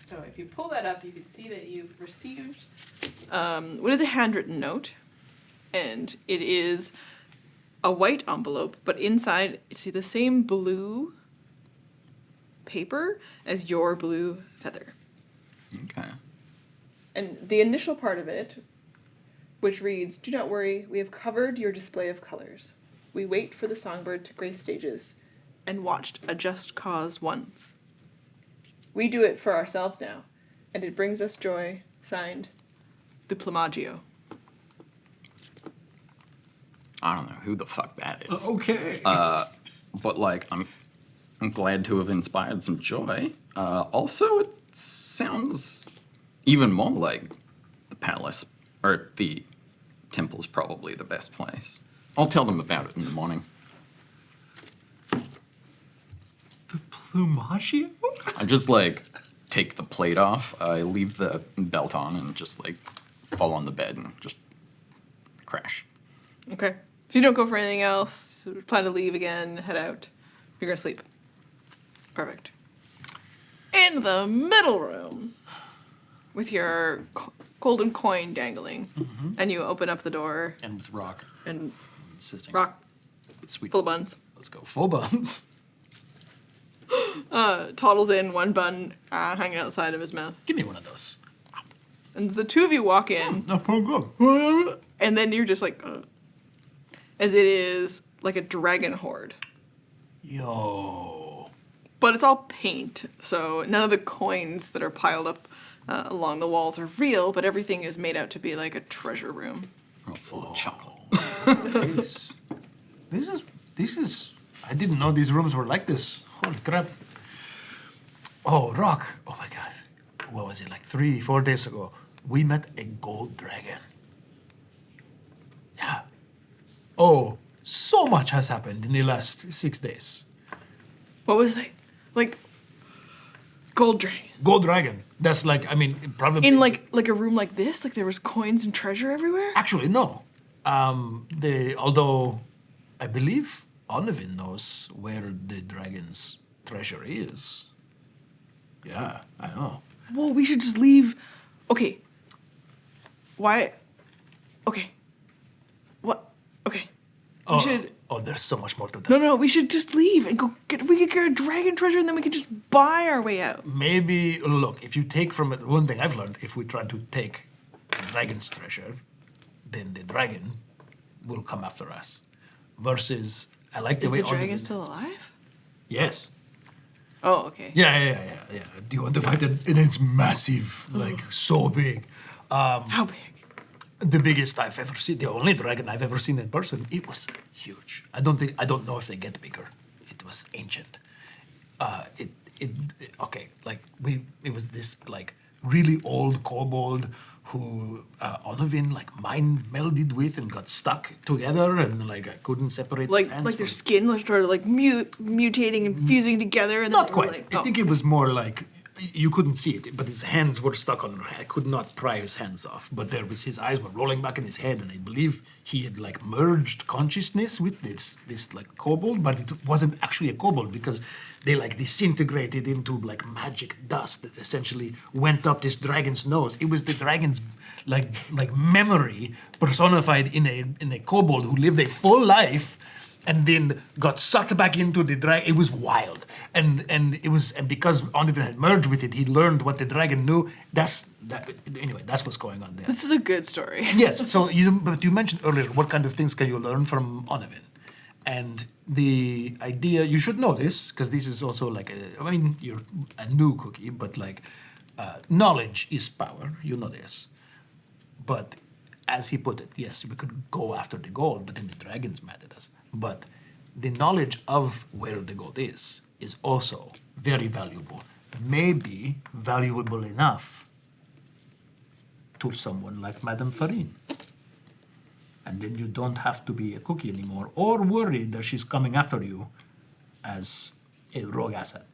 So if you pull that up, you can see that you've received what is a handwritten note, and it is a white envelope, but inside you see the same blue paper as your blue feather. Okay. And the initial part of it, which reads, "Do not worry, we have covered your display of colors. We wait for the songbird to grace stages and watched a just cause once. We do it for ourselves now, and it brings us joy." Signed, the Plumagio. I don't know who the fuck that is. Okay. But like, I'm glad to have inspired some joy. Also, it sounds even more like the palace, or the temple's probably the best place. I'll tell them about it in the morning. The Plumagio? I just like take the plate off. I leave the belt on and just like fall on the bed and just crash. Okay. So you don't go for anything else, plan to leave again, head out. You're gonna sleep. Perfect. In the middle room, with your golden coin dangling, and you open up the door, And with Rock. and Insisting. Rock, Sweet. full of buns, Let's go. Full buns. toddles in, one bun hanging outside of his mouth. Give me one of those. And the two of you walk in, No, good. and then you're just like, as it is like a dragon horde. Yo. But it's all paint, so none of the coins that are piled up along the walls are real, but everything is made out to be like a treasure room. Oh, full of chocolate. Nice. This is. I didn't know these rooms were like this. Holy crap. Oh, Rock. Oh my God. What was it, like 3-4 days ago? We met a gold dragon. Yeah. Oh, so much has happened in the last 6 days. What was it? Like, gold dragon. Gold dragon. That's like, I mean, probably. In like a room like this? Like there was coins and treasure everywhere? Actually, no. Although I believe Onovan knows where the dragon's treasure is. Yeah, I know. Whoa, we should just leave. Okay. Why? Okay. What? Okay. We should. Oh, there's so much more to tell. No, we should just leave and go get. We could get a dragon treasure and then we could just buy our way out. Maybe, look, if you take from it, one thing I've learned, if we try to take the dragon's treasure, then the dragon will come after us. Versus, I like the Is way the dragon Onovan still is. alive? Yes. Oh, okay. Yeah. Do you want to fight it? And it's massive, like so big. How big? The biggest I've ever seen, the only dragon I've ever seen in person. It was huge. I don't know if they get bigger. It was ancient. It was this like really old kobold who Onovan like mind melded with and got stuck together and like I couldn't separate his hands. Like their skin started like mutating and fusing together and Not then they were quite. like, I think it was more like you couldn't see it, but his hands were stuck on. I could not pry his hands off. But his eyes were rolling back in his head, and I believe he had like merged consciousness with this like kobold, but it wasn't actually a kobold because they like disintegrated into like magic dust that essentially went up this dragon's nose. It was the dragon's like memory personified in a kobold who lived a full life. And then got sucked back into the dragon. It was wild, and because Onovan had merged with it, he learned what the dragon knew. Anyway, that's what's going on there. this is a good story. Yes. So but you mentioned earlier what kind of things can you learn from Onovan, and the idea you should know this because this is also like you're a new cookie, but like knowledge is power. You know this, but as he put it, yes, we could go after the gold, but then the dragon's mad at us. But the knowledge of where the gold is also very valuable. Maybe valuable enough to someone like Madame Farine. And then you don't have to be a cookie anymore or worried that she's coming after you as a rogue asset.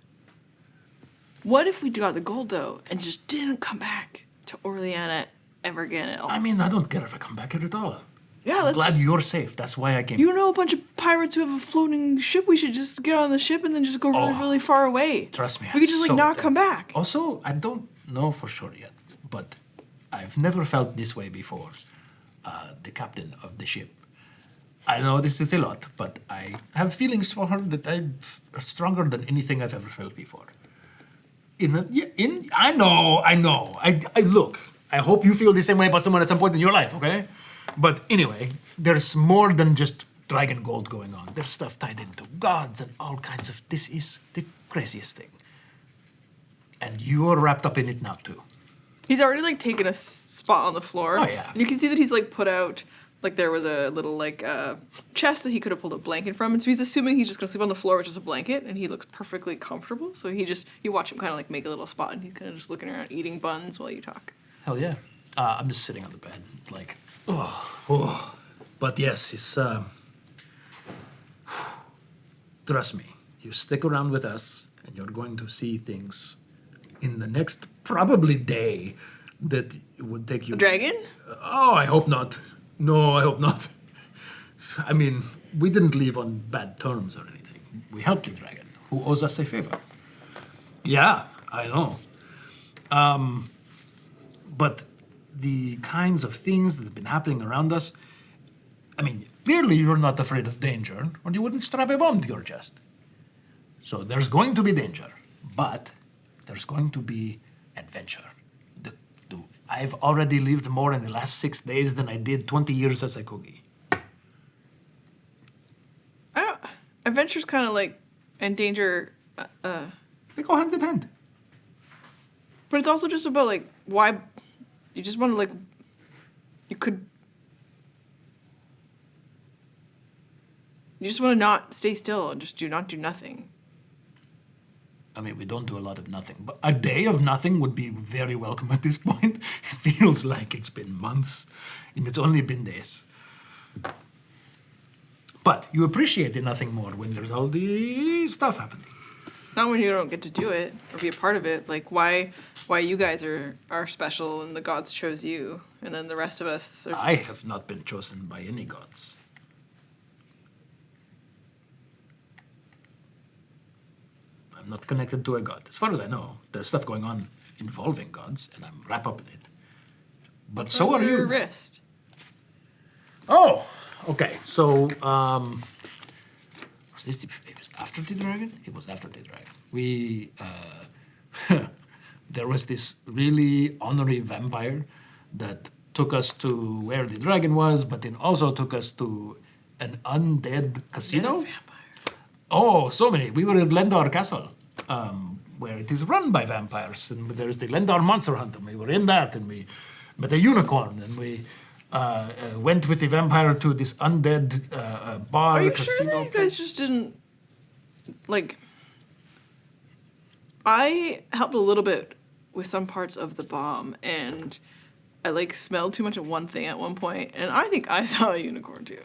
What if we got the gold though and just didn't come back to Orleana ever again at all? I mean, I don't care if I come back here at all. Yeah, I'm let's glad just- you're safe. That's why I came. You know a bunch of pirates who have a floating ship. We should just get on the ship and then just go really, really far away. Trust me. We could just like so not good. come back. Also, I don't know for sure yet, but I've never felt this way before. The captain of the ship I know this is a lot, but I have feelings for her that are stronger than anything I've ever felt before. I know. I look. I hope you feel the same way about someone at some point in your life, okay? But anyway, there's more than just dragon gold going on. There's stuff tied into gods and all kinds of. This is the craziest thing, and you're wrapped up in it now too. He's already like taken a spot on the floor. Oh, yeah. And you can see that he's like put out, like there was a little like chest that he could have pulled a blanket from, and so he's assuming he's just gonna sleep on the floor with just a blanket, and he looks perfectly comfortable. So you watch him kind of like make a little spot, and he's kind of just looking around eating buns while you talk. Hell yeah. I'm just sitting on the bed, like, oh. But yes, it's, trust me, you stick around with us, and you're going to see things in the next probably day that would take you. A dragon? Oh, I hope not. No, I hope not. I mean, we didn't leave on bad terms or anything. We helped the dragon, who owes us a favor. Yeah, I know. But the kinds of things that have been happening around us, I mean, clearly you're not afraid of danger, or you wouldn't strap a bomb to your chest. So there's going to be danger, but there's going to be adventure. I've already lived more in the last 6 days than I did 20 years as a cookie. Adventure's kind of like, and danger, They go hand in hand. but it's also just about like, why, you just want to like, you just want to not stay still and just do nothing. I mean, we don't do a lot of nothing, but a day of nothing would be very welcome at this point. It feels like it's been months, and it's only been days. But you appreciate the nothing more when there's all the stuff happening. Not when you don't get to do it or be a part of it. Like why you guys are special and the gods chose you, and then the rest of us are I have not been chosen by any gods. I'm not connected to a god. As far as I know, there's stuff going on involving gods, and I'm wrapped up in it. But so are your you. wrist. Oh, okay. So, was this? It was after the dragon. It was after the dragon. We, there was this really honorary vampire that took us to where the dragon was, but then also took us to an undead casino. Vampire. Oh, so many. We were at Lendar Castle, where it is run by vampires, and there's the Lendar Monster Hunt, and we were in that, and we met a unicorn, and we went with the vampire to this undead bar Are you casino. sure that you guys just didn't like? I helped a little bit with some parts of the bomb, and I like smelled too much of one thing at one point, and I think I saw a unicorn too.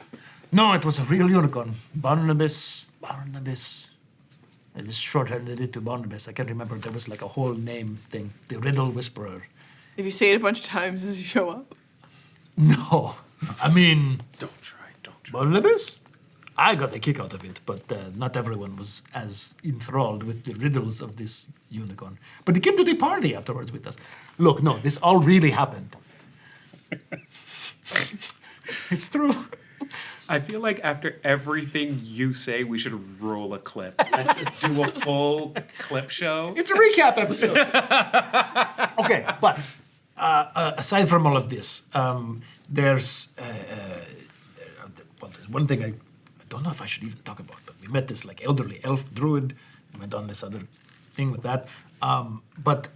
No, it was a real unicorn. Barnabas. I just shorthanded it to Barnabas. I can't remember. There was like a whole name thing. The Riddle Whisperer. If you say it a bunch of times, does he show up? No. I mean, Don't try. Barnabas? I got a kick out of it, but not everyone was as enthralled with the riddles of this unicorn. But he came to the party afterwards with us. Look, no, this all really happened. It's true. I feel like after everything you say, we should roll a clip. Let's just do a full clip show. It's a recap episode. Okay, but aside from all of this, there's one thing I don't know if I should even talk about, but we met this like elderly elf druid. We went on this other thing with that. But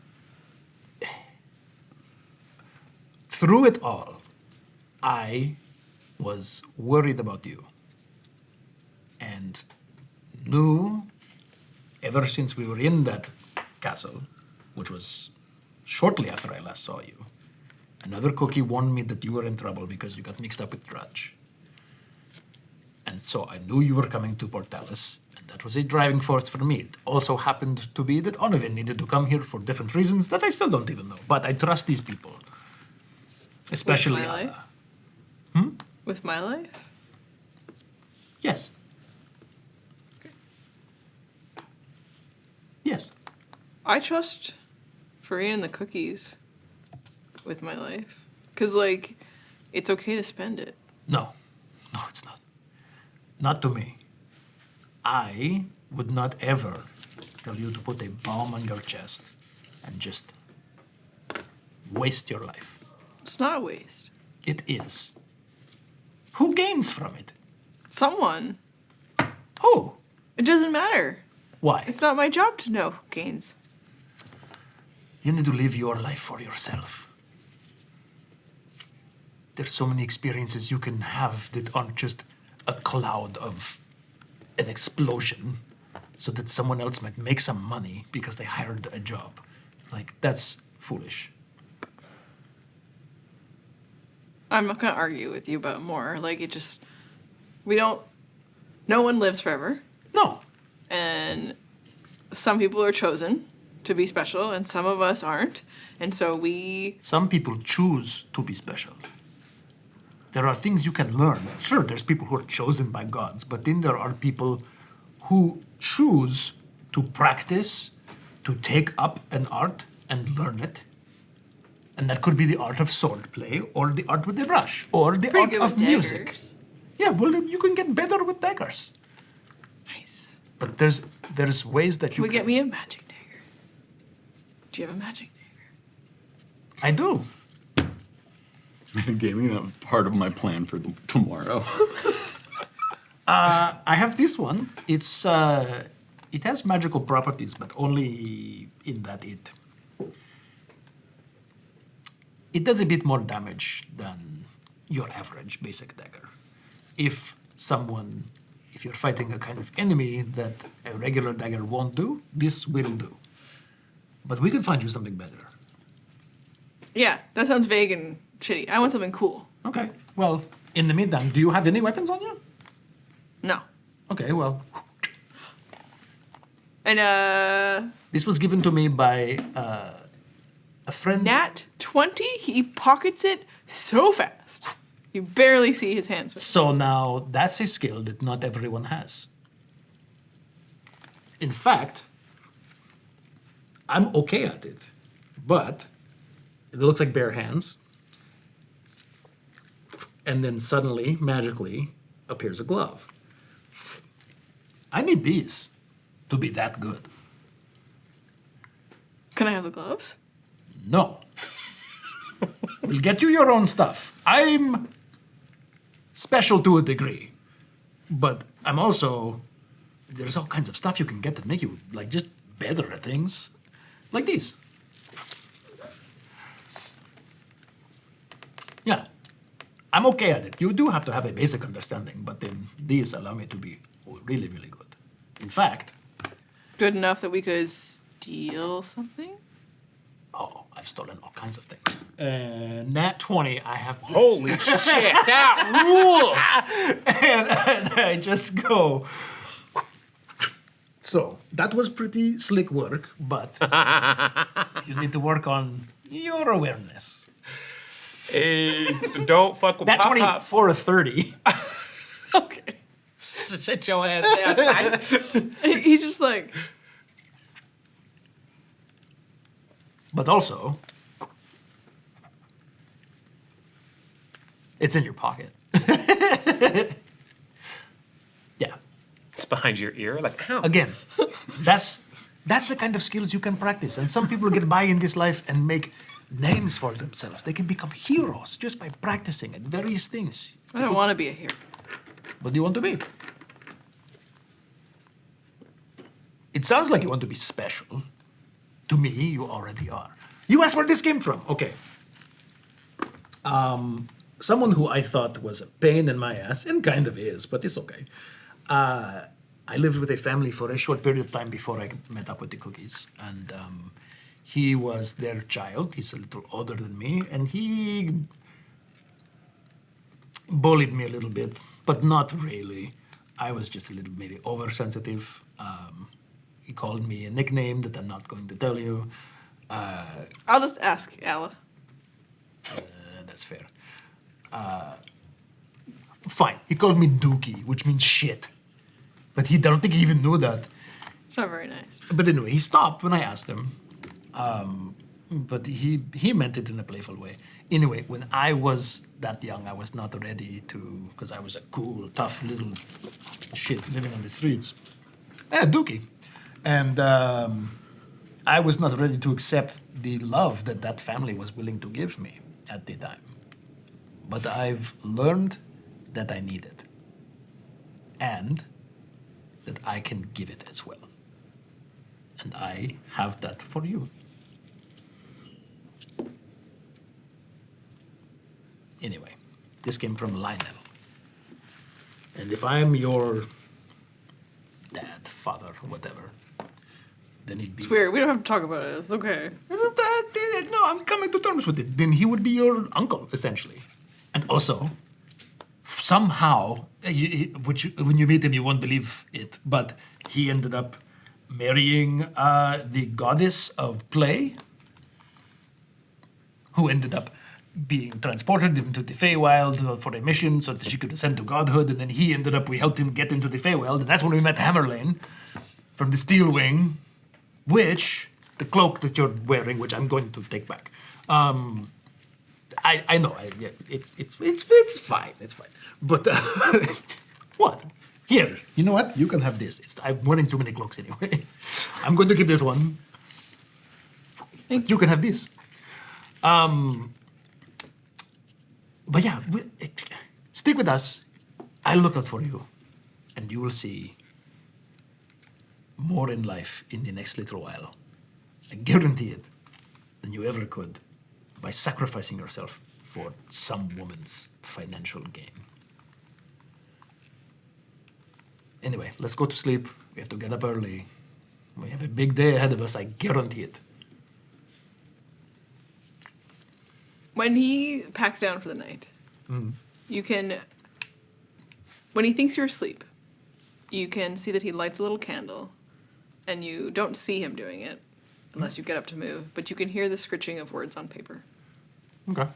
through it all, I was worried about you and knew ever since we were in that castle, which was shortly after I last saw you, another cookie warned me that you were in trouble because you got mixed up with Drudge. And so I knew you were coming to Portalis, and that was a driving force for me. It also happened to be that Onovan needed to come here for different reasons that I still don't even know. But I trust these people. Especially With my Anna. life? With my life? Yes. Yes. I trust Farine and the cookies with my life. Because, like, it's okay to spend it. No. No, it's not. Not to me. I would not ever tell you to put a bomb on your chest and just waste your life. It's not a waste. It is. Who gains from it? Someone. Who? It doesn't matter. Why? It's not my job to know who gains. You need to live your life for yourself. There's so many experiences you can have that aren't just a cloud of an explosion so that someone else might make some money because they hired a job. Like, that's foolish. I'm not going to argue with you about more. Like, it just... No one lives forever. No. And some people are chosen to be special, and some of us aren't. And so Some people choose to be special. There are things you can learn. Sure, there's people who are chosen by gods, but then there are people who choose to practice, to take up an art and learn it. And that could be the art of swordplay, or the art with the brush, or the Pretty art good of with music. daggers. Yeah, well, you can get better with daggers. Nice. But there's ways that you Can we can... get me a magic dagger? Do you have a magic dagger? I do. Gaming, that part of my plan for tomorrow. I have this one. It's it has magical properties, but only in that it does a bit more damage than your average basic dagger. If you're fighting a kind of enemy that a regular dagger won't do, this will do. But we could find you something better. Yeah, that sounds vague and shitty. I want something cool. Okay. Well, in the meantime, do you have any weapons on you? No. Okay, well, And, this was given to me by a friend. Nat 20, he pockets it so fast. You barely see his hands. So now that's a skill that not everyone has. In fact, I'm okay at it, but it looks like bare hands. And then suddenly, magically, appears a glove. I need these to be that good. Can I have the gloves? No. We'll get you your own stuff. I'm special to a degree, but I'm also... There's all kinds of stuff you can get that make you, like, just better at things. Like these. Yeah. I'm okay at it. You do have to have a basic understanding, but then these allow me to be really, really good. In fact... Good enough that we could steal something? Oh, I've stolen all kinds of things. Nat 20, I have... Holy shit, that rules! and I just go... So, that was pretty slick work, but you need to work on your awareness. Hey, don't fuck with Nat 20 Pop-Pop. for a 30. Okay. Sit your ass down, son. He's just like, But also, it's in your pocket. Yeah. It's behind your ear, like, ow. Again, that's the kind of skills you can practice. And some people get by in this life and make names for themselves. They can become heroes just by practicing at various things. I don't want to be a hero. What do you want to be? It sounds like you want to be special. To me, you already are. You asked where this came from. Okay. Someone who I thought was a pain in my ass, and kind of is, but it's okay. I lived with a family for a short period of time before I met up with the cookies. And he was their child. He's a little older than me. And he bullied me a little bit, but not really. I was just a little maybe oversensitive. He called me a nickname that I'm not going to tell you. I'll just ask Ella. That's fair. Fine. He called me Dookie, which means shit. But I don't think he even knew that. It's not very nice. But anyway, he stopped when I asked him. But he meant it in a playful way. Anyway, when I was that young, I was not ready to, because I was a cool, tough little shit living on the streets. Dookie. And I was not ready to accept the love that that family was willing to give me at the time. But I've learned that I need it. And that I can give it as well. And I have that for you. Anyway, this came from Lionel. And if I'm your dad, father, whatever, then he'd be... It's weird. We don't have to talk about it. It's okay. No, I'm coming to terms with it. Then he would be your uncle, essentially. And also, somehow, when you meet him, you won't believe it, but he ended up marrying the goddess of play, who ended up being transported into the Feywild for a mission so that she could ascend to godhood, and then we helped him get into the Feywild, and that's when we met Hammerlane from the Steel Wing, which, the cloak that you're wearing, which I'm going to take back. I know, it's fine, But, what? Here, you know what? You can have this. I'm wearing too many cloaks anyway. I'm going to keep this one. You can have this. But yeah, stick with us. I'll look out for you. And you will see more in life in the next little while. I guarantee it, than you ever could by sacrificing yourself for some woman's financial gain. Anyway, let's go to sleep. We have to get up early. We have a big day ahead of us, I guarantee it. When he packs down for the night, you can, when he thinks you're asleep, you can see that he lights a little candle, and you don't see him doing it unless you get up to move, but you can hear the scritching of words on paper. Okay.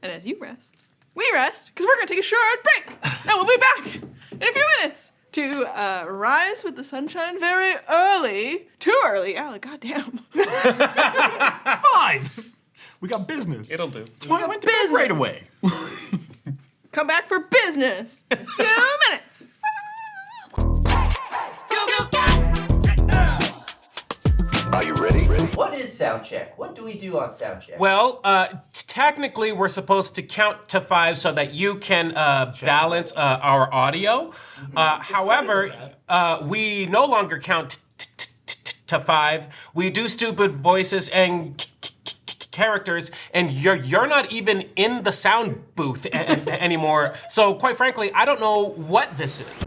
And as you rest, we rest, because we're going to take a short break, and we'll be back in a few minutes to rise with the sunshine very early. Too early, Alec, goddamn. Fine. We got business. It'll do. That's why I went to bed right away. Come back for business in a few minutes. Are you ready? What is sound check? What do we do on sound check? Well, technically, we're supposed to count to 5 so that you can balance our audio. However, we no longer count to 5. We do stupid voices and characters, and you're not even in the sound booth anymore. So, quite frankly, I don't know what this is.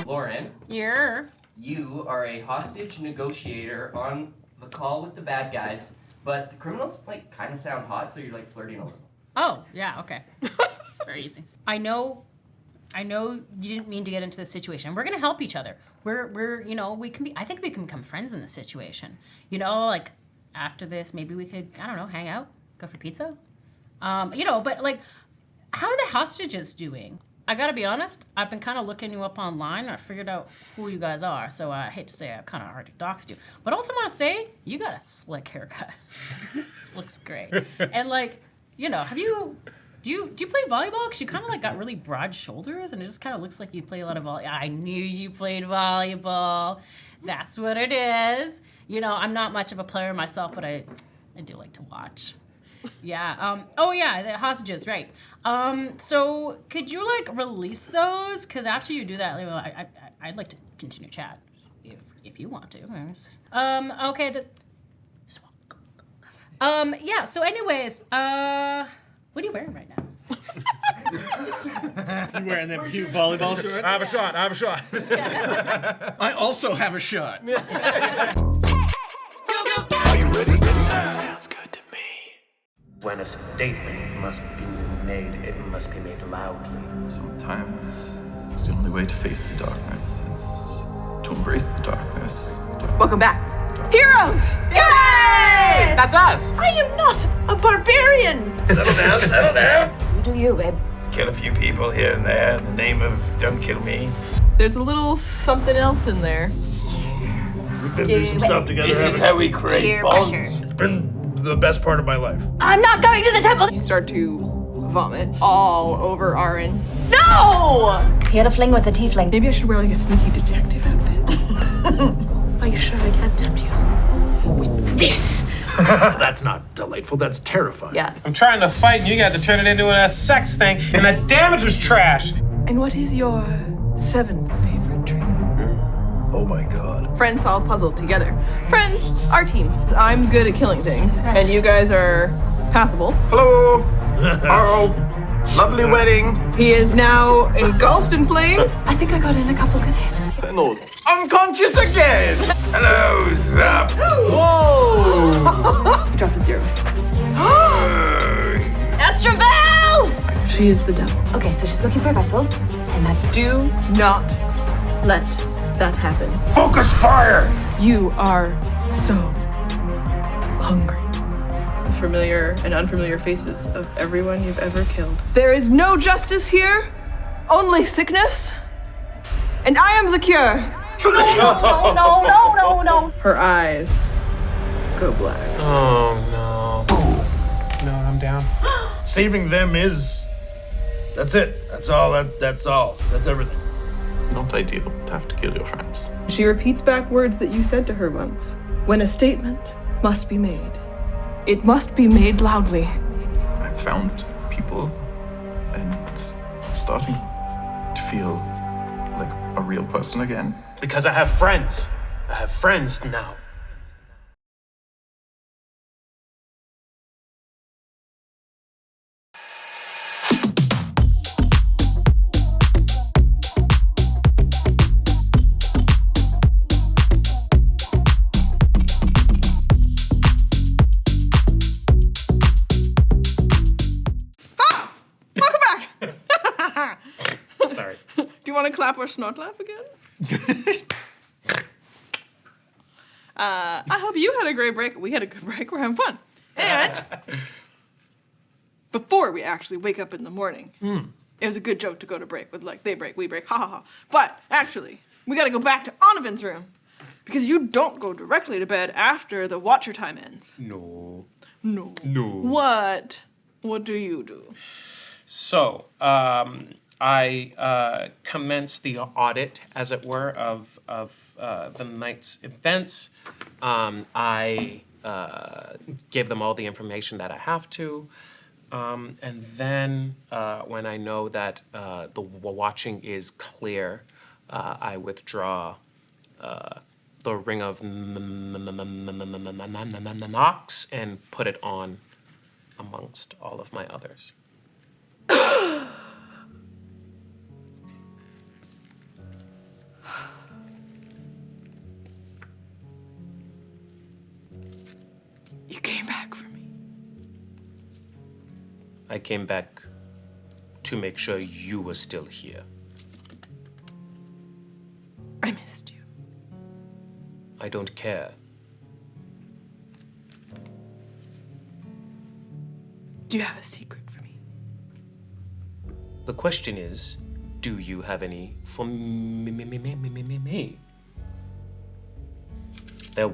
Lauren, Yeah. you are a hostage negotiator on the call with the bad guys, but the criminals kind of sound hot, so you're flirting a little. Oh, yeah, okay. Very easy. I know you didn't mean to get into this situation. We're gonna help each other. We're we can be, I think we can become friends in this situation. After this, maybe we could, I don't know, hang out, go for pizza. But how are the hostages doing? I gotta be honest, I've been kind of looking you up online. I figured out who you guys are, so I hate to say I kind of already doxed you. But I also want to say, you got a slick haircut. Looks great. And have you, do you play volleyball? Because you kind of got really broad shoulders, and it just kind of looks like you play a lot of volleyball. I knew you played volleyball. That's what it is. I'm not much of a player myself, but I do like to watch. Yeah. The hostages, right. So could you release those? Because after you do that, I'd like to continue chat if you want to. Okay. Yeah. So anyways, what are you wearing right now? You wearing them cute volleyball shorts? I have a shot. I also have a shot. Are you ready? Sounds good to me. When a statement must be made, it must be made loudly. Sometimes the only way to face the darkness is to embrace the darkness. Welcome back. Heroes! Yay! That's us! I am not a barbarian! Settle down. You do you, babe. Kill a few people here and there in the name of don't kill me. There's a little something else in there. We've been through some stuff together. This is how we create Peer bonds. pressure. It's been the best part of my life. I'm not going to the temple! You start to vomit all over Arin. No! He had a fling with a tiefling. Maybe I should wear like a sneaky detective outfit. Are you sure I can't tempt you? With this! That's not delightful. That's terrifying. Yeah. I'm trying to fight and you guys to turn it into a sex thing, and the damage was trash. And what is your 7th favorite drink? Oh my god. Friends solve puzzle together. Friends, our team. I'm good at killing things, and you guys are passable. Hello. Oh, lovely wedding. He is now engulfed in flames. I think I got in a couple good hits. Sentinels. Unconscious again. Hello, Zap. Whoa! Drop a 0. Estravel! She is the devil. Okay, so she's looking for a vessel, and that's... Do not let that happen. Focus fire. You are so hungry. The familiar and unfamiliar faces of everyone you've ever killed. There is no justice here, only sickness. And I am the cure. No. Her eyes go black. Oh no. No, I'm down. Saving them is... That's it. That's all. That's all. That's everything. Not ideal to have to kill your friends. She repeats back words that you said to her once. When a statement must be made, it must be made loudly. I've found people and starting to feel like a real person again. Because I have friends. I have friends now. Sorry. Do you want to clap or snort laugh again? I hope you had a great break. We had a good break. We're having fun. And before we actually wake up in the morning, it was a good joke to go to break with like, they break, we break, ha ha ha. But actually, we got to go back to Onovan's room because you don't go directly to bed after the watcher time ends. No. What? What do you do? So, I commenced the audit, as it were, of the night's events. I gave them all the information that I have to. And then when I know that the watching is clear, I withdraw the Ring of Nox and put it on amongst all of my others. You came back for me. I came back to make sure you were still here. I missed you. I don't care. Do you have a secret for me? The question is, do you have any for me? There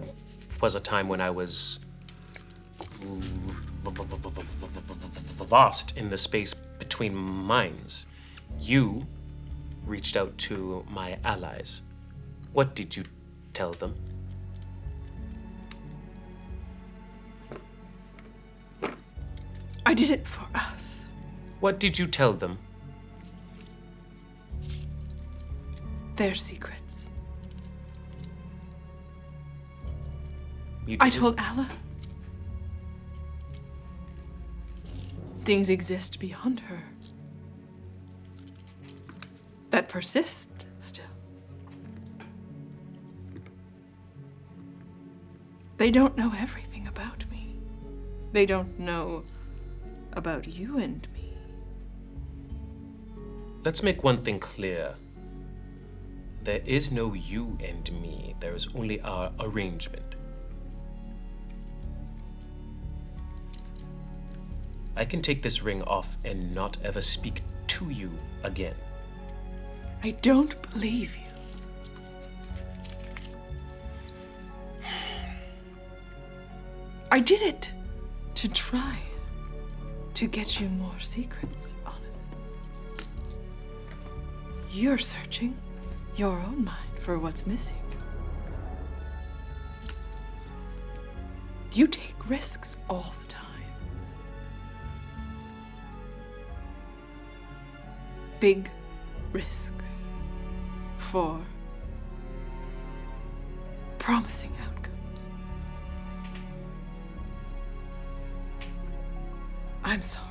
was a time when I was lost in the space between minds. You reached out to my allies. What did you tell them? I did it for us. What did you tell them? Their secrets. You I didn't- told Allah. Things exist beyond her. That persist still. They don't know everything about me. They don't know about you and me. Let's make one thing clear. There is no you and me. There is only our arrangement. I can take this ring off and not ever speak to you again. I don't believe you. I did it to try to get you more secrets, Onovan. You're searching your own mind for what's missing. You take risks all the time. Big risks for promising outcomes. I'm sorry.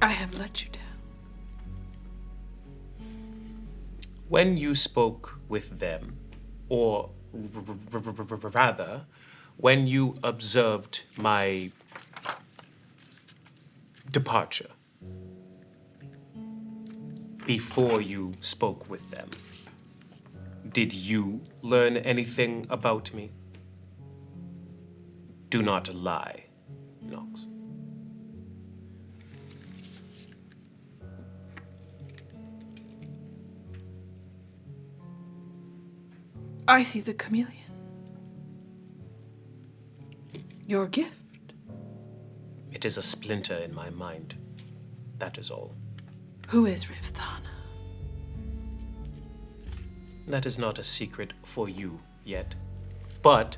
I have let you down. When you spoke with them, or rather, when you observed my departure, before you spoke with them, did you learn anything about me? Do not lie, Nox. I see the chameleon. Your gift. It is a splinter in my mind. That is all. Who is Rivthana? That is not a secret for you yet. But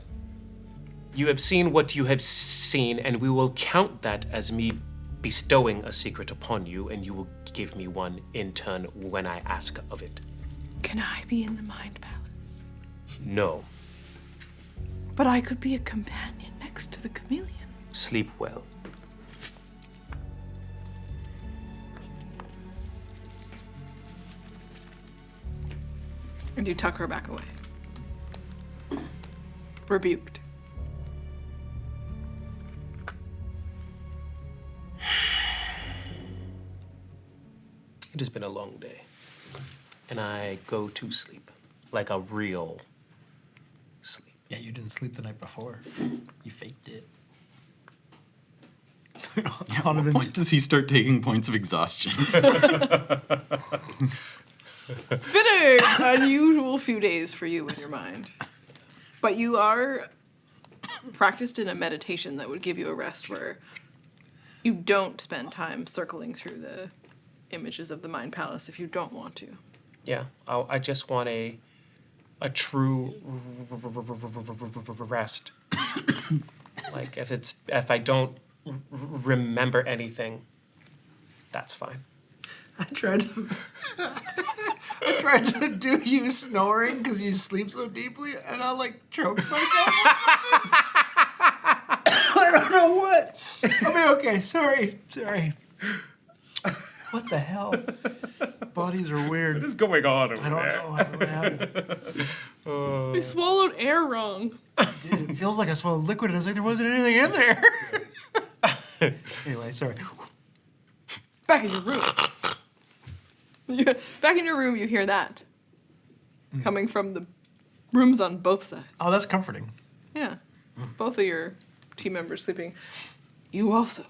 you have seen what you have seen, and we will count that as me bestowing a secret upon you, and you will give me one in turn when I ask of it. Can I be in the Mind Palace? No. But I could be a companion next to the chameleon. Sleep well. And you tuck her back away. Rebuked. It has been a long day, and I go to sleep like a real sleep. Yeah, you didn't sleep the night before. You faked it. At what point does he start taking points of exhaustion? It's been an unusual few days for you in your mind. But you are practiced in a meditation that would give you a rest where you don't spend time circling through the images of the Mind Palace if you don't want to. Yeah, I just want a true rest. Like if I don't remember anything, that's fine. I tried to do you snoring because you sleep so deeply, and I like choked myself. I don't know what. I'll be okay. Sorry. What the hell? Bodies are weird. What is going on over I don't there? know. I don't know what happened. You swallowed air wrong. Dude, it feels like I swallowed liquid and it's like there wasn't anything in there. Anyway, sorry. Back in your room. Back in your room, you hear that. Coming from the rooms on both sides. Oh, that's comforting. Yeah. Both of your team members sleeping. You also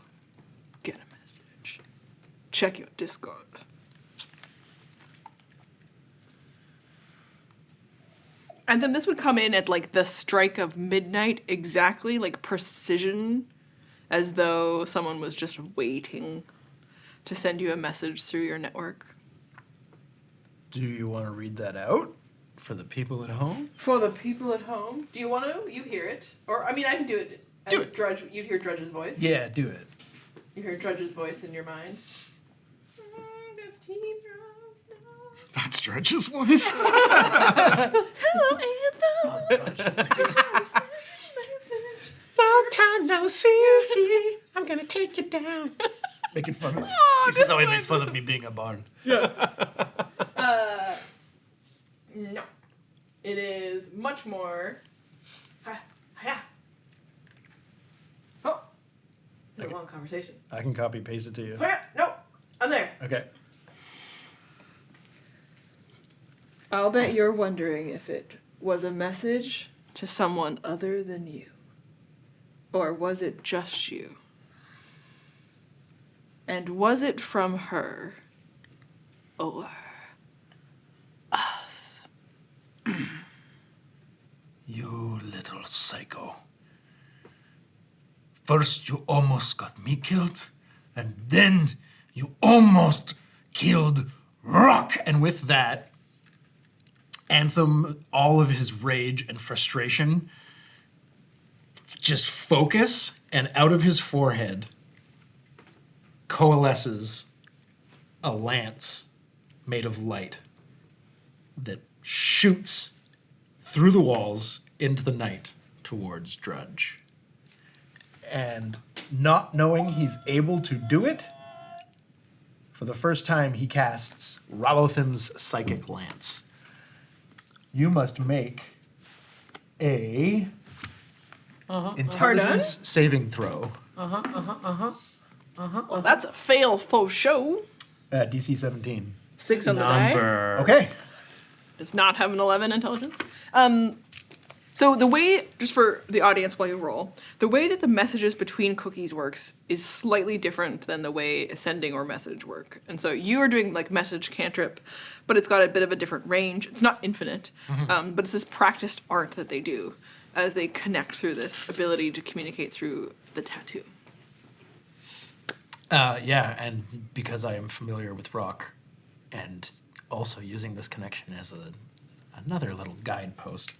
get a message. Check your Discord. And then this would come in at like the strike of midnight exactly, like precision, as though someone was just waiting to send you a message through your network. Do you want to read that out for the people at home? For the people at home? Do you want to? You hear it. Or, I mean, I can do it as Drudge. You'd hear Drudge's voice. Yeah, do it. You hear Drudge's voice in your mind. That's Team Drudge now. That's Dredge's voice. Hello, Anthem. Long time no see. I'm gonna take you down. Making fun of me. Oh, This is how he makes fun of me being a bard. No. It is much more. Oh. It's a long conversation. I can copy paste it to you. No. I'm there. Okay. I'll bet you're wondering if it was a message to someone other than you. Or was it just you? And was it from her? Or us? You little psycho. First, you almost got me killed, and then you almost killed Rock. And with that, Anthem, all of his rage and frustration, just focus, and out of his forehead coalesces a lance made of light that shoots through the walls into the night towards Drudge. And not knowing he's able to do it, for the first time he casts Ralotham's Psychic Lance. You must make a intelligence saving throw. Well, that's a fail faux show. DC 17. 6 on the die. Okay. Does not have an 11 intelligence. So the way, just for the audience while you roll, the way that the messages between cookies works is slightly different than the way ascending or message work. And so you are doing like message cantrip, but it's got a bit of a different range. It's not infinite, but it's this practiced art that they do as they connect through this ability to communicate through the tattoo. Yeah, and because I am familiar with Rock, and also using this connection as another little guidepost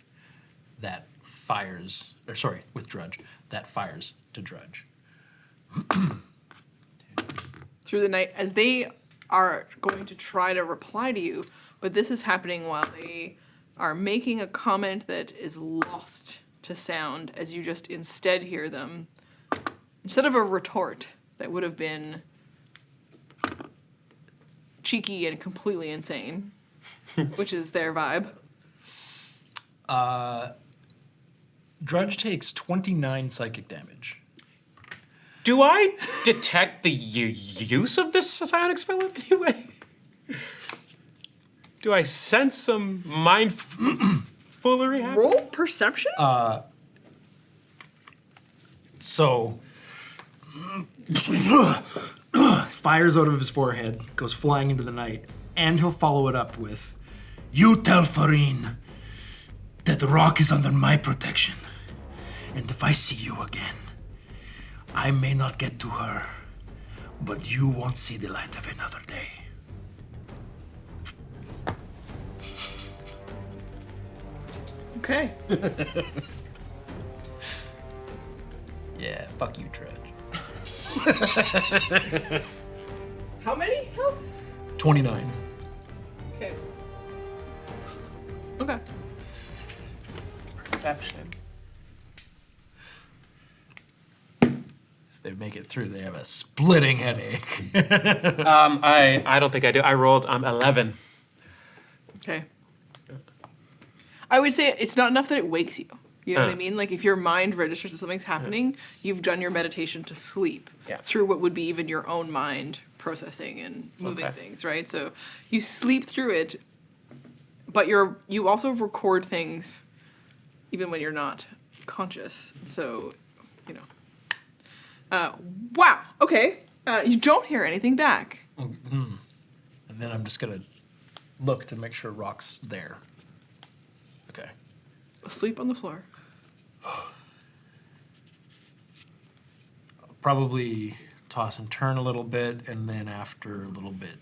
that fires, or sorry, with Drudge, that fires to Drudge. Through the night, as they are going to try to reply to you, but this is happening while they are making a comment that is lost to sound, as you just instead hear them, instead of a retort that would have been cheeky and completely insane, which is their vibe. Drudge takes 29 psychic damage. Do I detect the use of this psionic spell in any way? Do I sense some mind foolery happening? Roll perception? So, fires out of his forehead, goes flying into the night, and he'll follow it up with, You tell Farine that the Rock is under my protection. And if I see you again, I may not get to her, but you won't see the light of another day. Okay. yeah, fuck you, Drudge. How many health? 29. Okay. Okay. Perception. If they make it through, they have a splitting headache. I don't think I do. I rolled 11. Okay. I would say it's not enough that it wakes you. You know what I mean? Like if your mind registers that something's happening, you've done your meditation to sleep through what would be even your own mind processing and moving things, right? So you sleep through it, but you also record things even when you're not conscious. So, you know. Wow. Okay. You don't hear anything back. And then I'm just gonna look to make sure Rock's there. Okay. Asleep on the floor. Probably toss and turn a little bit, and then after a little bit,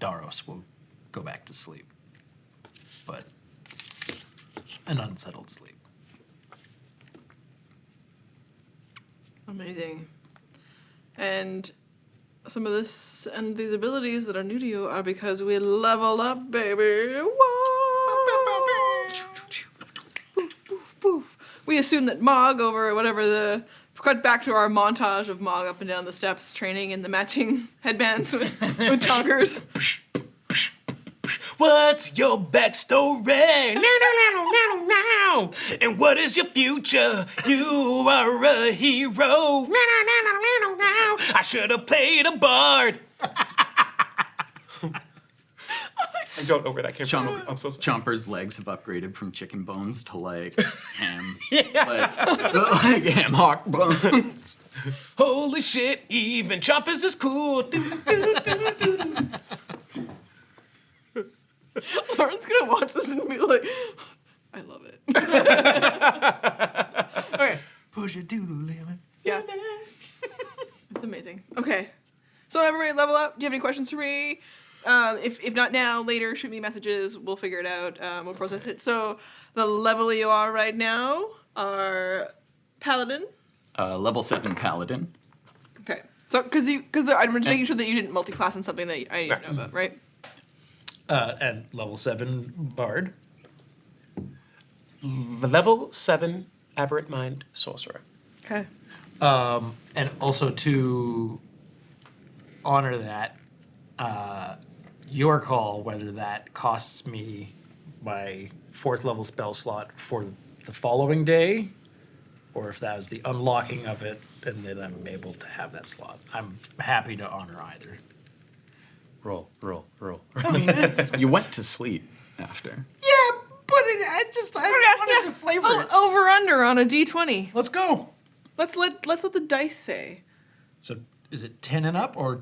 Daros will go back to sleep. But an unsettled sleep. Amazing. And some of this and these abilities that are new to you are because we level up, baby. We assume that Mog over whatever cut back to our montage of Mog up and down the steps training in the matching headbands with tonkers. What's your backstory? Now. And what is your future? You are a hero. I should have played a bard. I don't know where that came from. I'm so sorry. Chomper's legs have upgraded from chicken bones to like ham, like ham hock bones. Holy shit, even Chompers is cool. Lauren's gonna watch this and be like, I love it. Okay. Push it to the limit. Yeah. It's amazing. Okay. So everybody level up. Do you have any questions for me? If not now, later, shoot me messages. We'll figure it out. We'll process it. So the level you are right now are Paladin. Level 7 Paladin. Okay. So I'm just making sure that you didn't multi-class in something that I didn't know about, right? And level 7 Bard. Level 7 Aberrant Mind Sorcerer. Okay. And also to honor that, your call whether that costs me my 4th level spell slot for the following day, or if that was the unlocking of it, and then I'm able to have that slot. I'm happy to honor either. Roll. I mean, you went to sleep after. Yeah, but I wanted to flavor it. Over under on a D20. Let's go. Let's let the dice say. So is it 10 and up or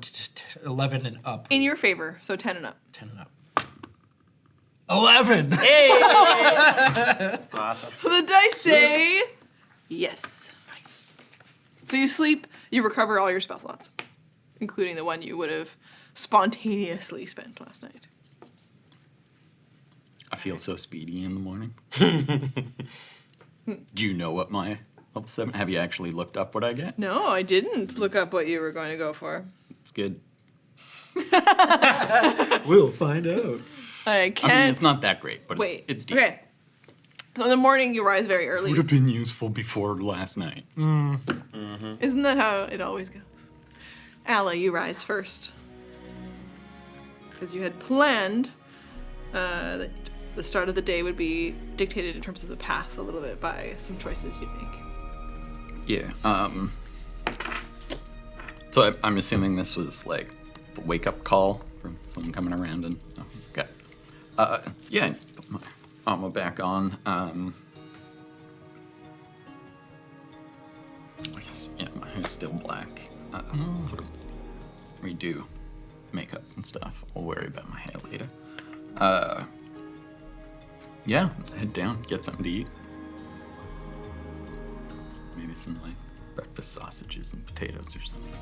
11 and up? In your favor, so 10 and up. 10 and up. 11. Hey! Awesome. The dice say yes. Nice. So you sleep, you recover all your spell slots, including the one you would have spontaneously spent last night. I feel so speedy in the morning. Do you know what my level 7? Have you actually looked up what I get? No, I didn't look up what you were going to go for. It's good. We'll find out. I can't. I mean, it's not that great, but Wait. it's deep. Okay. So in the morning, you rise very early. Would have been useful before last night. Isn't that how it always goes? Alla, you rise first. Because you had planned that the start of the day would be dictated in terms of the path a little bit by some choices you'd make. Yeah. So I'm assuming this was like the wake-up call from someone coming around and... Oh, okay. Yeah, put my armor back on. I guess, yeah, my hair's still black. Sort of redo makeup and stuff. I'll worry about my hair later. Yeah, head down, get something to eat. Maybe some like breakfast sausages and potatoes or something.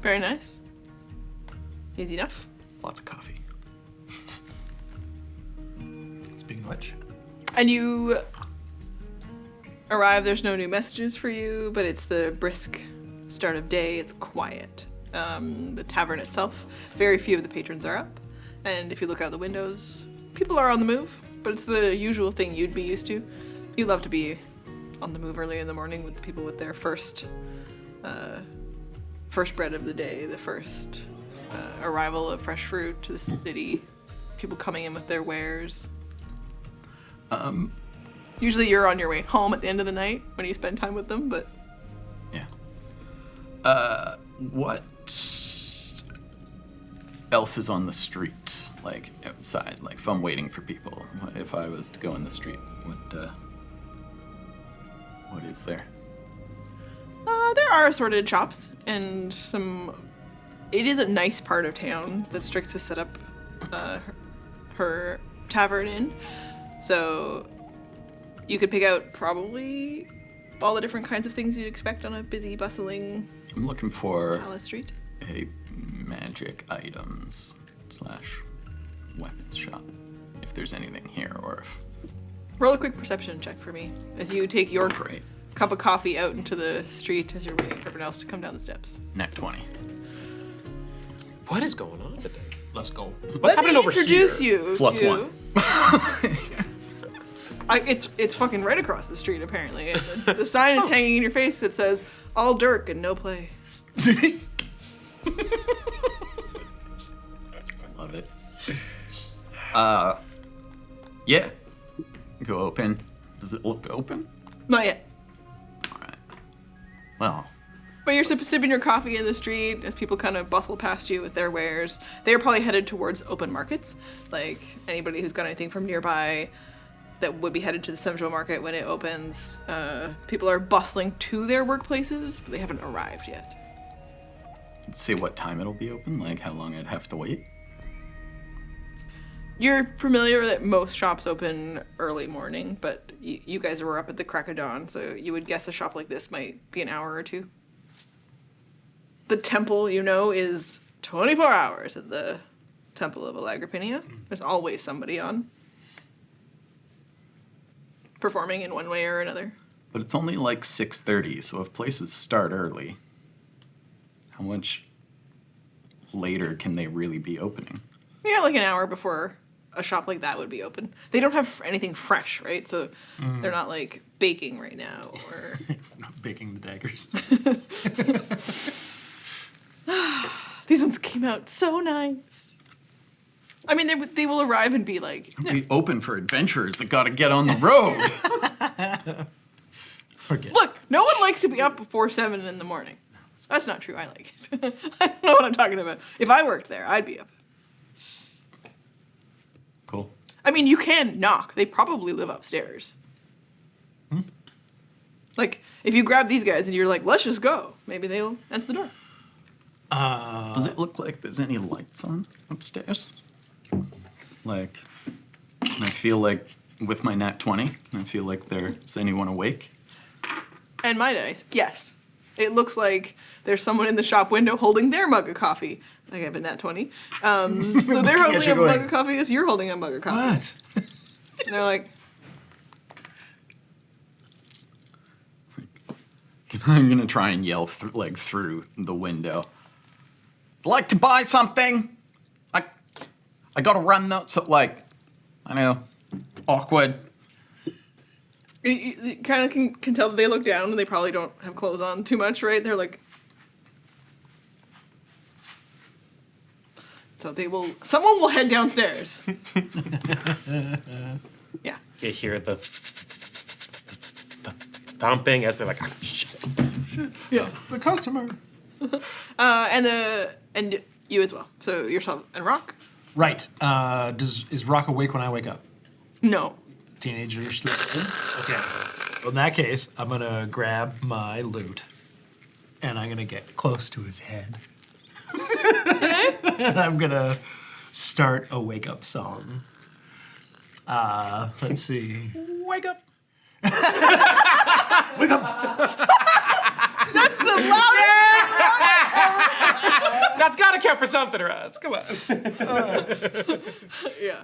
Very nice. Easy enough. Lots of coffee. Speaking of which. And you arrive, there's no new messages for you, but it's the brisk start of day, it's quiet. The tavern itself, very few of the patrons are up. And if you look out the windows, people are on the move, but it's the usual thing you'd be used to. You love to be on the move early in the morning with the people with their first bread of the day, the first arrival of fresh fruit to the city, people coming in with their wares. Usually you're on your way home at the end of the night when you spend time with them, but... Yeah. What else is on the street, like outside? Like if I'm waiting for people, if I was to go in the street, what is there? There are assorted shops and some... It is a nice part of town that Strix has set up her tavern in. So you could pick out probably all the different kinds of things you'd expect on a busy, bustling I'm looking for Palace Street. a magic items / weapons shop, if there's anything here, or if... Roll a quick perception check for me as you take your Great. cup of coffee out into the street as you're waiting for everyone else to come down the steps. Nat 20. What is going on today? Let's go. What's happening over here? Introduce you Plus to... 1. It's fucking right across the street, apparently. And the sign is hanging in your face that says, all Dirk and no play. Love it. Yeah. Go open. Does it look open? Not yet. Alright. Well, But you're sipping your coffee in the street as people kind of bustle past you with their wares. They're probably headed towards open markets. Like anybody who's got anything from nearby that would be headed to the Central Market when it opens. People are bustling to their workplaces, but they haven't arrived yet. let's see what time it'll be open, like how long I'd have to wait. You're familiar that most shops open early morning, but you guys were up at the crack of dawn, so you would guess a shop like this might be an hour or two. The temple, is 24 hours at the Temple of Alagrapinia. There's always somebody on. Performing in one way or another. But it's only like 6:30, so if places start early, how much later can they really be opening? Yeah, like an hour before a shop like that would be open. They don't have anything fresh, right? So they're not like baking right now or Not baking the daggers. These ones came out so nice. I mean, they will arrive and be like, Be open for adventurers that gotta get on the road. look, no one likes to be up before 7 in the morning. That's not true. I like it. I don't know what I'm talking about. If I worked there, I'd be up. Cool. I mean, you can knock. They probably live upstairs. Like, if you grab these guys and you're like, let's just go, maybe they'll answer the door. Does it look like there's any lights on upstairs? Like, can I feel like, with my nat 20, can I feel like there's anyone awake? And my dice, yes. It looks like there's someone in the shop window holding their mug of coffee. Like I have a nat 20. So they're holding a mug of coffee as you're holding a mug of coffee. What? And they're like, I'm gonna try and yell through the window. Like to buy something? I gotta run though, so I know, it's awkward. you kind of can tell that they look down and they probably don't have clothes on too much, right? They're like, so someone will head downstairs. Yeah. You hear the thumping as they're like, oh, shit. Yeah, the customer. And you as well. So yourself and Rock? Right. Is Rock awake when I wake up? No. Teenager sleeping? Okay. Well, in that case, I'm going to grab my loot, and I'm going to get close to his head. And I'm going to start a wake-up song. Let's see. Wake up. Wake up! That's the loudest That's gotta count for something, Russ. Come on. Yeah.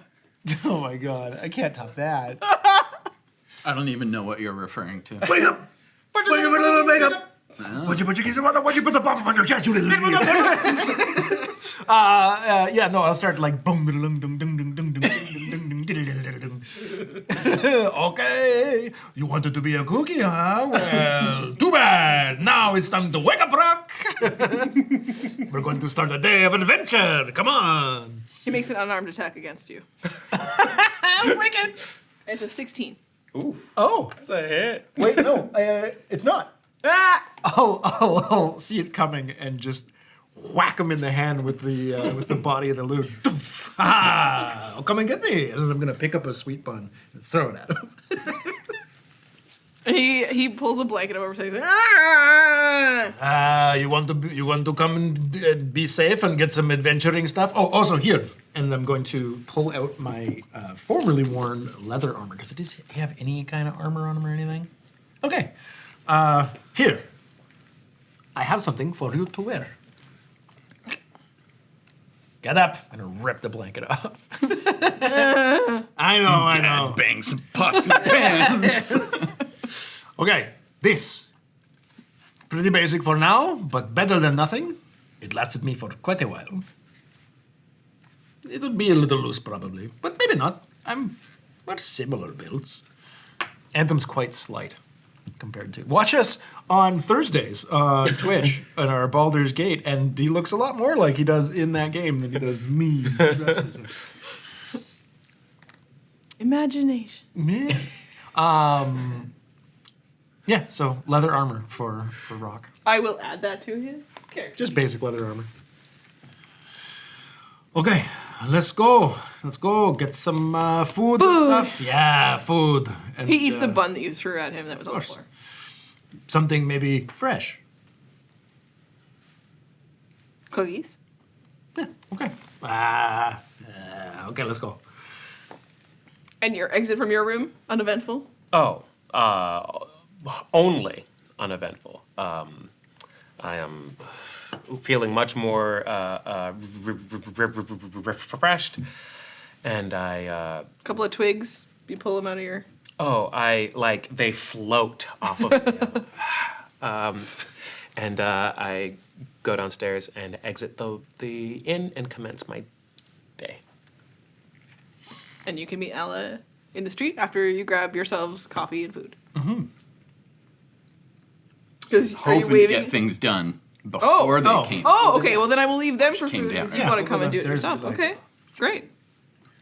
Oh my god, I can't top that. I don't even know what you're referring to. Wake up! Wake up! Wake up! Why'd you put your keys in water? Why'd you put the bottom on your chest, you little idiot? Yeah, no, I'll start like boom, dum, dum, dum, dum, dum, dum, dum, dum. Okay, you wanted to be a cookie, huh? Well, too bad. Now it's time to wake up, Rock. We're going to start a day of adventure. Come on. He makes an unarmed attack against you. Wicked. It's a 16. Ooh. Oh. That's a hit. Wait, no, it's not. Ah! I'll see it coming and just whack him in the hand with the body of the loot. Ha! Oh, come and get me! And then I'm gonna pick up a sweet bun and throw it at him. And he pulls the blanket over his head. He's like, ah! You want to come and be safe and get some adventuring stuff? Oh, also here. And I'm going to pull out my formerly worn leather armor. Does it have any kind of armor on him or anything? Okay. Here. I have something for you to wear. Get up. I'm gonna rip the blanket off. I know. Bang some pots and pans. Okay, this. Pretty basic for now, but better than nothing. It lasted me for quite a while. It'll be a little loose probably, but maybe not. We're similar builds. Anthem's quite slight compared to. Watch us on Thursdays on Twitch on our Baldur's Gate, and he looks a lot more like he does in that game than he does me. Imagination. Yeah, so leather armor for Rock. I will add that to his character. Just basic leather armor. Okay, let's go. Let's go get some food and stuff. Yeah, food. And, He eats the bun that you threw at him that was on the floor. Something maybe fresh. Cookies? Yeah, okay. Okay, let's go. And your exit from your room, uneventful? Oh, only uneventful. I am feeling much more refreshed, and I. Couple of twigs, you pull them out of your. Oh, they float off of me. And I go downstairs and exit the inn and commence my day. And you can meet Ella in the street after you grab yourselves coffee and food. Because are you Hoping to waving? get things done before they came. Oh, okay. Well, then I will leave them for Came food down. because you Yeah, want to we'll come go and do it downstairs and yourself. be like- Okay, great.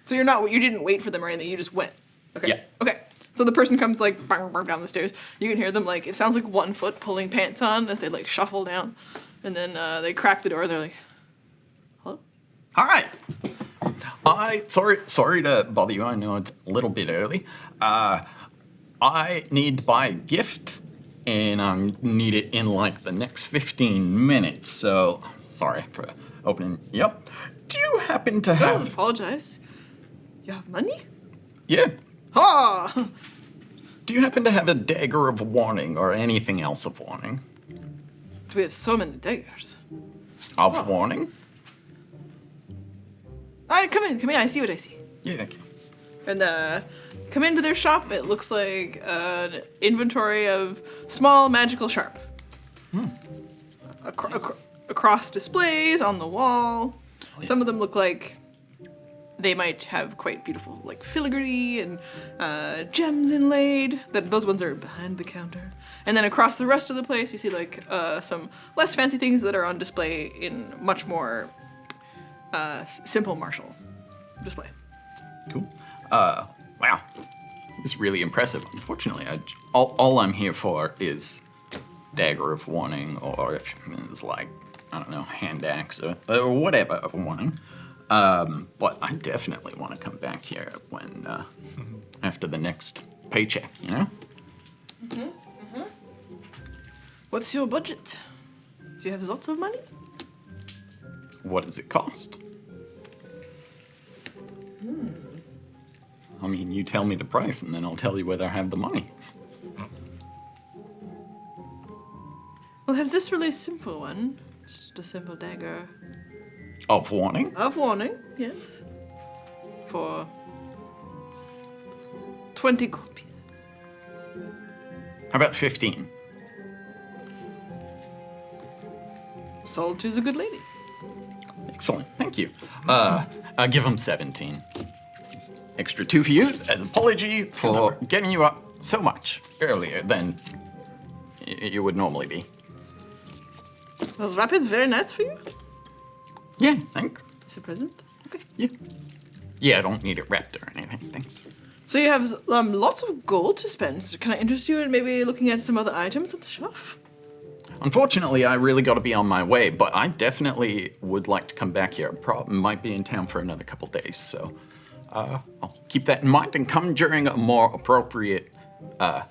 So you didn't wait for them or anything. You just went. Okay. Yeah. Okay. So the person comes like bang, bang, down the stairs. You can hear them like it sounds like 1 foot pulling pants on as they like shuffle down, and then they crack the door. They're like, "Hello." Hi. Sorry to bother you. I know it's a little bit early. I need to buy a gift, and I need it in like the next 15 minutes. So sorry for opening. Yep. Do you happen to Don't have? apologize. You have money? Yeah. Ha! Do you happen to have a dagger of warning or anything else of warning? We have so many daggers. Of warning? All right, come in. I see what I see. Yeah. Okay. And come into their shop. It looks like an inventory of small magical sharp. Across displays on the wall. Some of them look like they might have quite beautiful, like filigree and gems inlaid. Those ones are behind the counter. And then across the rest of the place, you see like some less fancy things that are on display in much more simple martial display. Cool. Wow. It's really impressive. Unfortunately, all I'm here for is dagger of warning, or if it's like, I don't know, hand axe or whatever of warning. But I definitely want to come back here when after the next paycheck, you know? What's your budget? Do you have lots of money? What does it cost? I mean, you tell me the price, and then I'll tell you whether I have the money. Well, have this really simple one. It's just a simple dagger. Of warning? Of warning, yes. For 20 gold pieces. How about 15? Sold to the good lady. Excellent, thank you. I'll give him 17. Extra 2 for you as an apology for getting you up so much earlier than you would normally be. Was rapid very nice for you? Yeah, thanks. It's a present. Okay. Yeah, I don't need it wrapped or anything, thanks. So you have lots of gold to spend. So can I interest you in maybe looking at some other items at the shelf? Unfortunately, I really got to be on my way, but I definitely would like to come back here. Might be in town for another couple days, so I'll keep that in mind and come during a more appropriate business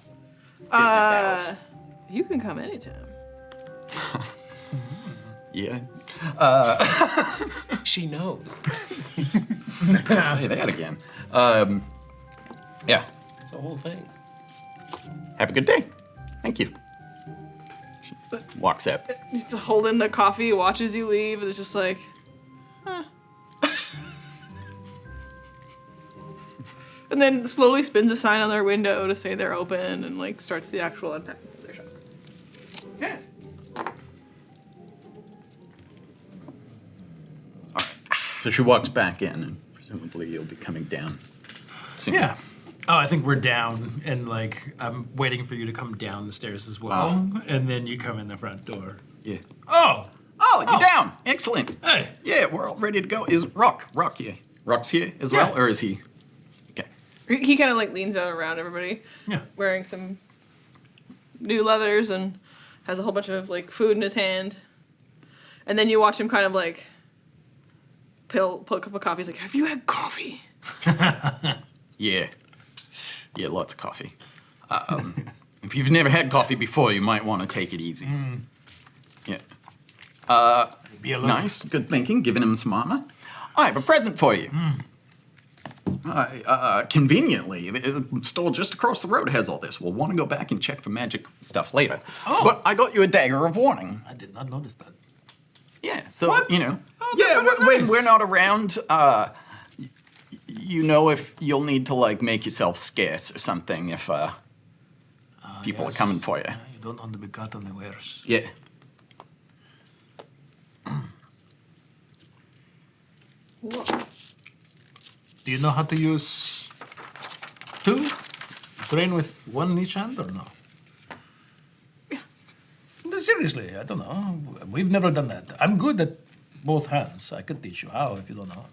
hours. You can come anytime. Yeah. She knows. Can't say that again. Yeah. It's a whole thing. Have a good day. Thank you. She walks out. Just holding the coffee, watches you leave, and it's just like, huh. And then slowly spins a sign on their window to say they're open and like starts the actual unpacking of their shop. Okay. So she walks back in, and presumably you'll be coming down soon. Yeah. Oh, I think we're down, and like I'm waiting for you to come down the stairs as well, and then you come in the front door. Yeah. Oh, you're down. Excellent. Hey. Yeah, we're all ready to go. Is Rock here? Rock's here as well, or is he? Okay. He kind of like leans out around everybody, wearing some new leathers and has a whole bunch of like food in his hand. And then you watch him kind of like pull a cup of coffee. He's like, "Have you had coffee?" Yeah, lots of coffee. If you've never had coffee before, you might want to take it easy. Yeah. Nice, good thinking, giving him some armor. I have a present for you. Conveniently, the store just across the road has all this. We'll want to go back and check for magic stuff later. Oh. But I got you a dagger of warning. I did not notice that. Yeah, so, What? you know. Oh, yeah, that's really when nice. we're not around, you know if you'll need to, like, make yourself scarce or something if people are coming for you. You don't want to be caught unawares. Yeah. Do you know how to use two? Train with one in each hand or no? No, seriously, I don't know. We've never done that. I'm good at both hands. I could teach you how if you don't know.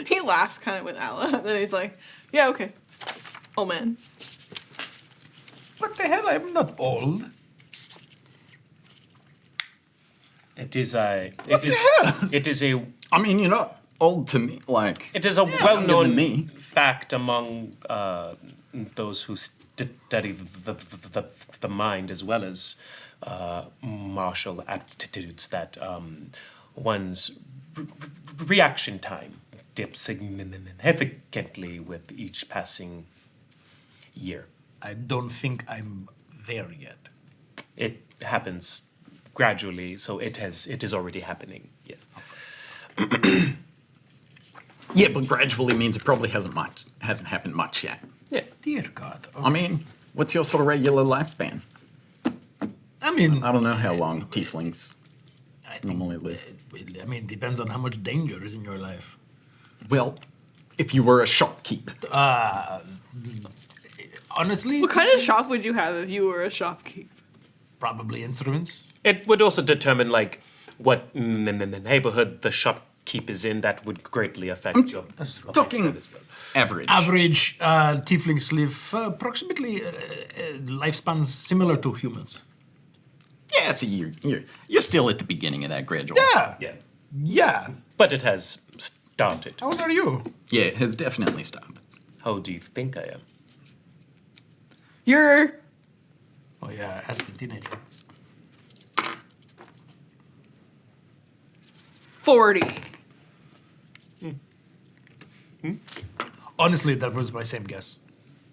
He laughs kind of with Alla, and then he's like, "Yeah, okay, old man." What the hell? I'm not old. It is a I mean, you're not old to me, like... it is a younger well-known than me. fact among those who study the mind as well as martial aptitudes that one's reaction time dips significantly with each passing year. I don't think I'm there yet. It happens gradually, so it is already happening. Yes. Yeah, but gradually means it probably hasn't happened much yet. Yeah. Dear God. I mean, what's your sort of regular lifespan? I mean, I don't know how long tieflings normally live. I mean, depends on how much danger is in your life. Well, if you were a shopkeep. Honestly, What kind of shop would you have if you were a shopkeep? probably instruments. It would also determine like what neighborhood the shopkeep is in. That would greatly affect your Talking average. Average tieflings live approximately lifespans similar to humans. Yeah, so you're still at the beginning of that gradual. Yeah. Yeah. Yeah. But it has started. How old are you? Yeah, it has definitely stopped. How old do you think I am? You're Oh yeah, as a teenager. 40. Honestly, that was my same guess.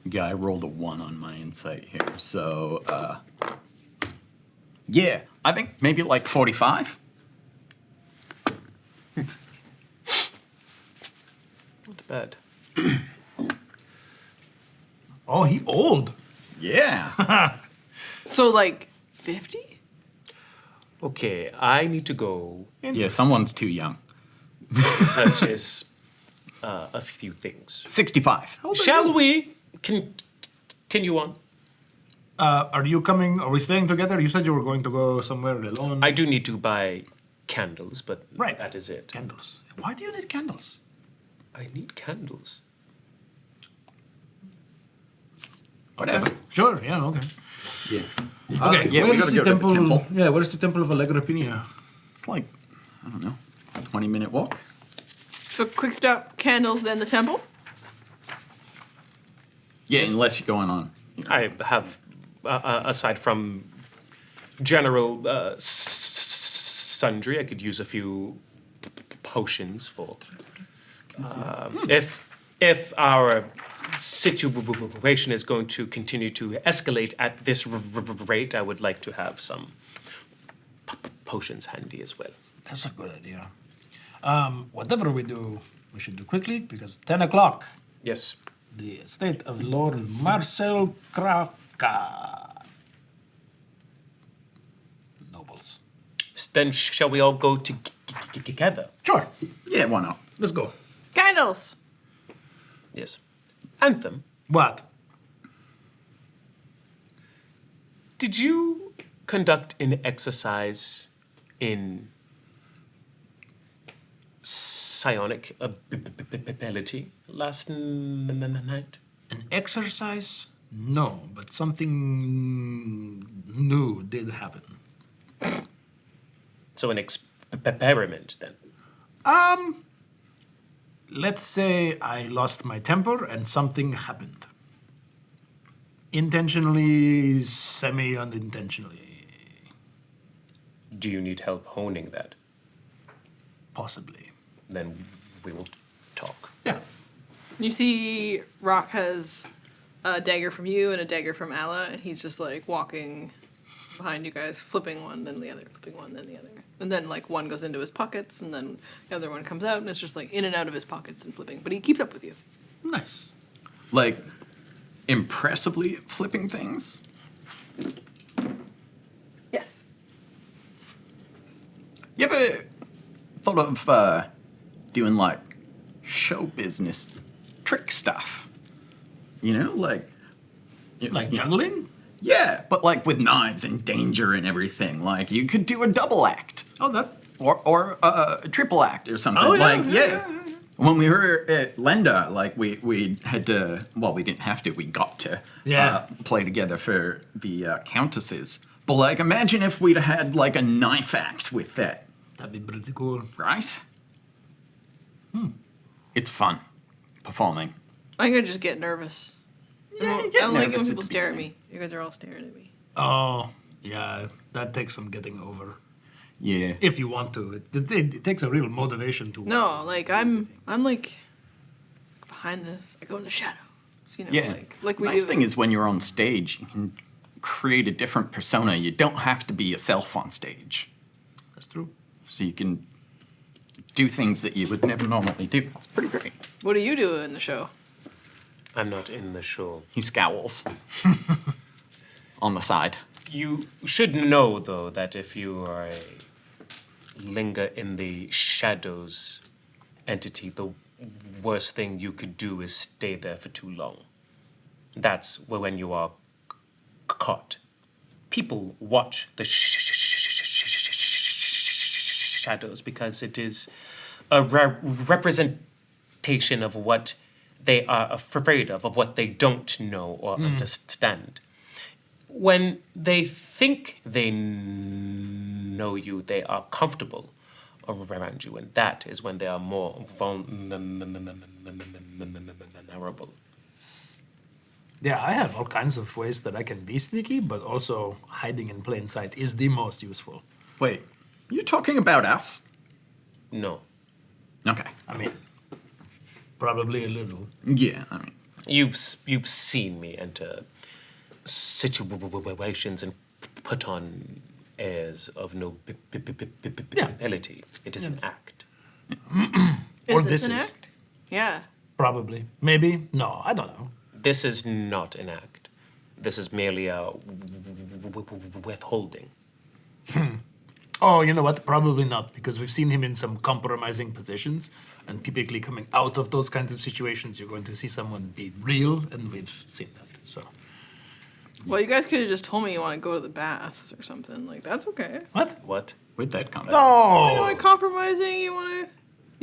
Yeah, I rolled a 1 on my insight here, so, yeah, I think maybe like 45. Not bad. Oh, he old. Yeah. So like 50? Okay, I need to go Yeah, someone's too young. purchase a few things. 65. Shall we continue on? Are you coming? Are we staying together? You said you were going to go somewhere alone. I do need to buy candles, but Right. that is it. Candles. Why do you need candles? I need candles. Whatever. Sure. Yeah. Okay. Yeah. Okay. yeah, we where is gotta the go to the temple? temple. Yeah. Where is the temple of Allegra Pina? It's like, I don't know, a 20-minute walk. So quick stop, candles, then the temple? Yeah, unless you're going on. I have, aside from general sundry, I could use a few potions for. If our situation is going to continue to escalate at this rate, I would like to have some potions handy as well. That's a good idea. Whatever we do, we should do quickly because 10 o'clock. Yes. The estate of Lord Marcel Krafka. Nobles. Then shall we all go together? Sure. Yeah, why not? Let's go. Candles! Yes. Anthem, What? did you conduct an exercise in psionic ability last night? An exercise? No, but something new did happen. So an experiment then? Let's say I lost my temper and something happened. Intentionally, semi-unintentionally. Do you need help honing that? Possibly. then we will talk. Yeah. You see Rock has a dagger from you and a dagger from Alla, and he's just like walking behind you guys, flipping one, then the other, flipping one, then the other. And then like one goes into his pockets, and then the other one comes out, and it's just like in and out of his pockets and flipping. But he keeps up with you. Nice. Like, impressively flipping things? Yes. You ever thought of doing like show business trick stuff? You know, like juggling? Yeah, but like with knives and danger and everything. Like you could do a double act. Oh, that. Or a triple act or something. Oh, yeah, like yeah. When we were at Lenda, like we had to. Well, we didn't have to. We got to. Play together for the countesses. But like, imagine if we'd had like a knife act with that. That'd be pretty cool, right? It's fun performing. I think I just get nervous. I don't like it when people stare at me. You guys are all staring at me. Oh, yeah. That takes some getting over. Yeah. If you want to. It takes a real motivation to. No, like I'm like behind this. I go in the shadows. You know, Yeah. like we nice do. thing is when you're on stage, you can create a different persona. You don't have to be yourself on stage. That's true. So you can do things that you would never normally do. It's pretty great. What do you do in the show? I'm not in the show. He scowls on the side. You should know, though, that if you are a linger in the shadows entity, the worst thing you could do is stay there for too long. That's when you are caught. People watch the shadows because it is a representation of what they are afraid of what they don't know or understand. When they think they know you, they are comfortable around you, and that is when they are more vulnerable. Yeah, I have all kinds of ways that I can be sneaky, but also hiding in plain sight is the most useful. Wait, you talking about us? No. Okay. I mean, probably a little. Yeah, I mean. You've seen me enter situations and put on airs of nobility. It is an act. Is this an act? Yeah. Probably. Maybe. No, I don't know. This is not an act. This is merely a withholding. Oh, you know what? Probably not, because we've seen him in some compromising positions, and typically coming out of those kinds of situations, you're going to see someone be real, and we've seen that, so. Well, you guys could have just told me you want to go to the baths or something. Like, that's okay. What? What? Where'd that come You know, like compromising, you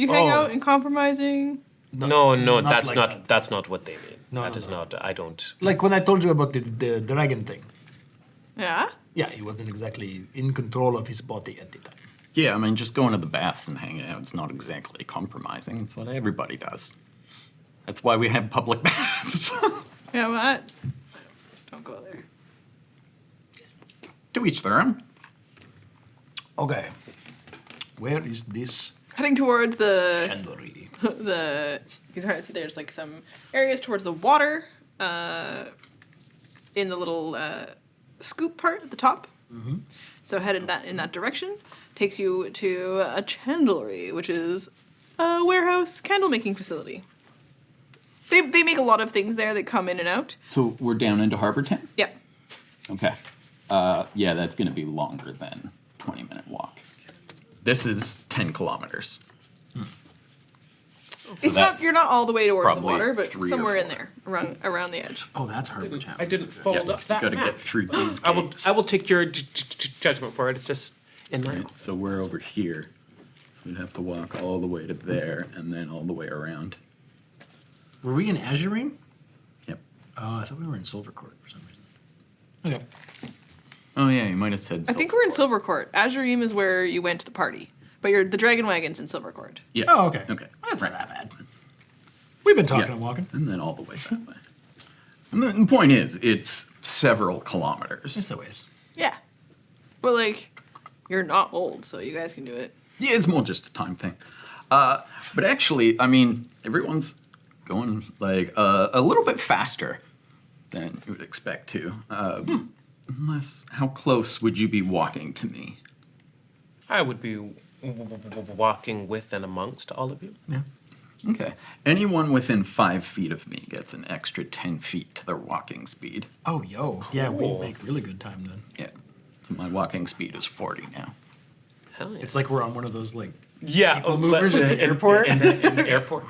hang out and compromising. No, not that's like not that. that's not what they mean. No, That no, is no. not. I don't. Like when I told you about the dragon thing. Yeah? Yeah, he wasn't exactly in control of his body at the time. Yeah, I mean, just going to the baths and hanging out, it's not exactly compromising. It's what everybody does. That's why we have public baths. Yeah, what? Don't go there. To each their own. Okay. Where is this Heading towards the chandelier? you can kind of see there's like some areas towards the water, in the little scoop part at the top. Mm-hmm. So head in that direction. Takes you to a chandlery, which is a warehouse candle making facility. They make a lot of things there that come in and out. So we're down into Harbor Town? Yeah. Okay. Yeah, that's going to be longer than 20-minute walk. This is 10 kilometers. So It's not you're not all the way towards the probably water, but 3 or somewhere in 4. there, around the edge. Oh, that's Harbor Town. I didn't fold Yeah, up you've that got to map. get through these I gates. will take your judgment for it. It's just in my. Right, so we're over here. So we'd have to walk all the way to there and then all the way around. Were we in Azurine? Yep. Oh, I thought we were in Silvercourt for some reason. Okay. Oh, yeah, you might have said so. I think we're in Silvercourt. Azurim is where you went to the party, but the Dragon Wagon's in Silvercourt. Yeah. Oh, okay. Okay. That's not that bad. We've been talking Yeah. and walking. And then all the way that way. And the point is, it's several kilometers. It's a ways. Yeah, but like, you're not old, so you guys can do it. Yeah, it's more just a time thing. But actually, I mean, everyone's going like a little bit faster than you would expect to. Unless, how close would you be walking to me? I would be walking with and amongst all of you. Yeah. Okay. Anyone within 5 feet of me gets an extra 10 feet to their walking speed. Oh, yo. Yeah, we make really good time then. Yeah. So my walking speed is 40 now. Hell yeah. It's like we're on one of those, like, Yeah, people movers at the airport. In the airport.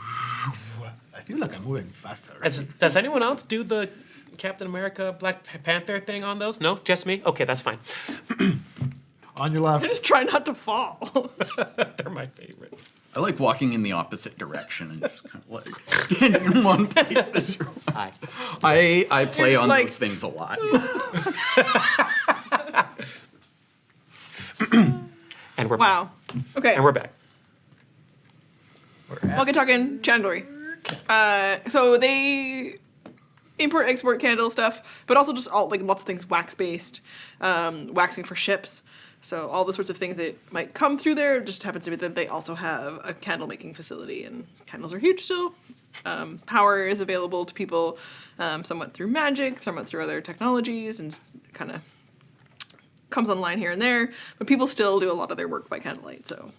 I feel like I'm moving faster. Does anyone else do the Captain America Black Panther thing on those? No, just me? Okay, that's fine. On your left. I just try not to fall. They're my favorite. I like walking in the opposite direction and just kind of like standing in one place as you're Hi. I play You're on like- those things a lot. And we're Wow. Okay. And we're back. Walkie-talking chandlery. So they import, export candle stuff, but also just all like lots of things wax-based, waxing for ships. So all the sorts of things that might come through there. It just happens to be that they also have a candle making facility, and candles are huge still. Power is available to people somewhat through magic, somewhat through other technologies, and kind of comes online here and there. But people still do a lot of their work by candlelight, so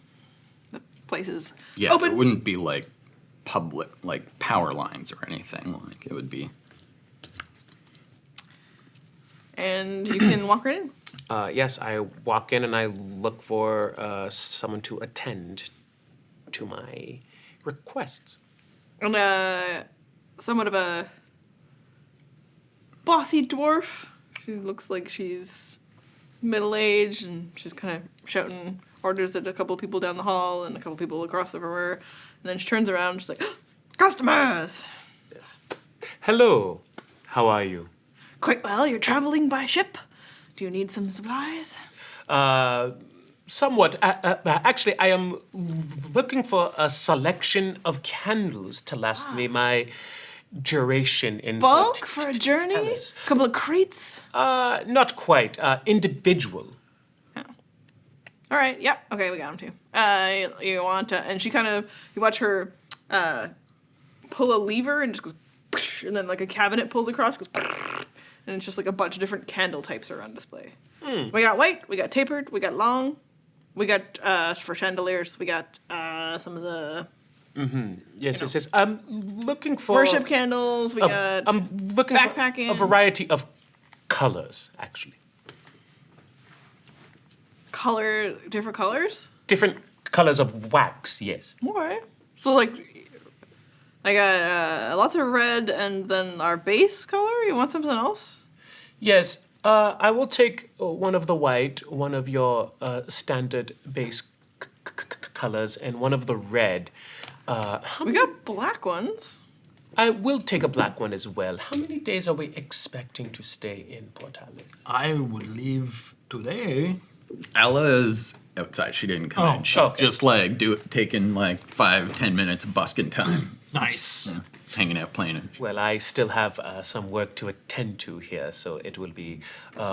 the place is Yeah, open. it wouldn't be like public, like power lines or anything. Like it would be. And you can walk right in. Yes, I walk in and I look for someone to attend to my requests. And somewhat of a bossy dwarf. She looks like she's middle-aged, and she's kind of shouting orders at a couple people down the hall and a couple people across the river. And then she turns around and she's like, customers! Yes. Hello. How are you? Quite well. You're traveling by ship. Do you need some supplies? Somewhat. Actually, I am looking for a selection of candles to last me my duration in Bulk for a journey? A couple of crates? Not quite. Individual. All right. Yep. Okay, we got him too. You want to, and she kind of, you watch her pull a lever and just goes, and then like a cabinet pulls across, goes, and it's just like a bunch of different candle types are on display. We got white, we got tapered, we got long, we got for chandeliers, we got some of the Yes. I'm looking for worship candles. We got I'm looking backpacking. for a variety of colors, actually. Different colors. Different colors of wax. Yes. All right. So like, I got lots of red, and then our base color. You want something else? Yes. I will take one of the white, one of your standard base colors, and one of the red. We got black ones. I will take a black one as well. How many days are we expecting to stay in Portales? I would leave today. Ella is outside. She didn't come in. She's just like taking like 5-10 minutes of busking time. Nice. Yeah, hanging out playing it. Well, I still have some work to attend to here, so it will be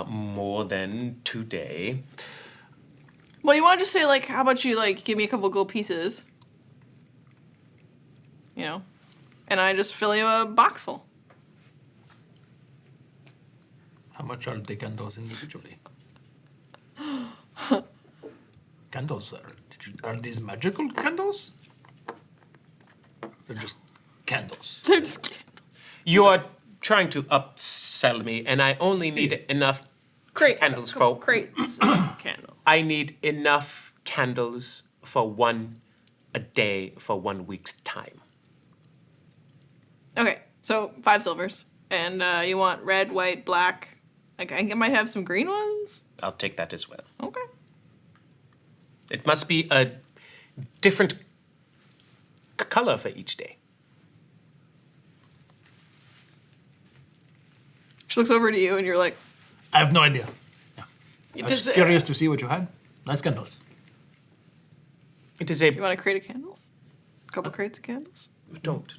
more than today. Well, you want to just say like, how about you like give me a couple gold pieces? You know, and I just fill you a box full. How much are the candles individually? Candles are these magical candles? They're just candles. They're just candles. You are trying to upsell me, and I only need enough candles for crates of candles. I need enough candles for one a day for 1 week's time. Okay, so 5 silvers, and you want red, white, black. Like I might have some green ones. I'll take that as well. Okay. It must be a different color for each day. She looks over to you, and you're like, I have no idea. Yeah. I It was is curious to see what you had. Nice candles. It is a you want a crate of candles? A couple crates of candles? don't.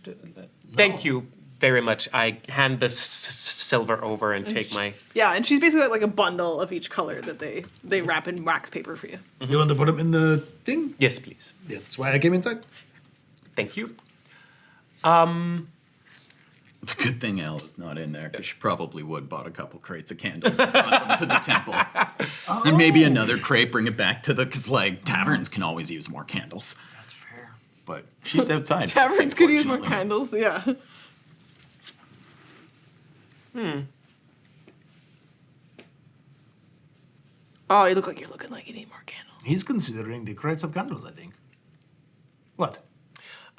Thank you very much. I hand the silver over and take my. Yeah, and she's basically like a bundle of each color that they wrap in wax paper for you. You want to put them in the thing? Yes, please. Yeah, that's why I came inside. Thank you. It's a good thing Ella's not in there, because she probably would bought a couple crates of candles and brought them to the temple. And maybe another crate, bring it back to the, because like taverns can always use more candles. That's fair. But she's outside. Taverns could use more unfortunately. candles, yeah. Oh, you look like you're looking like you need more candles. He's considering the crates of candles, I think. What?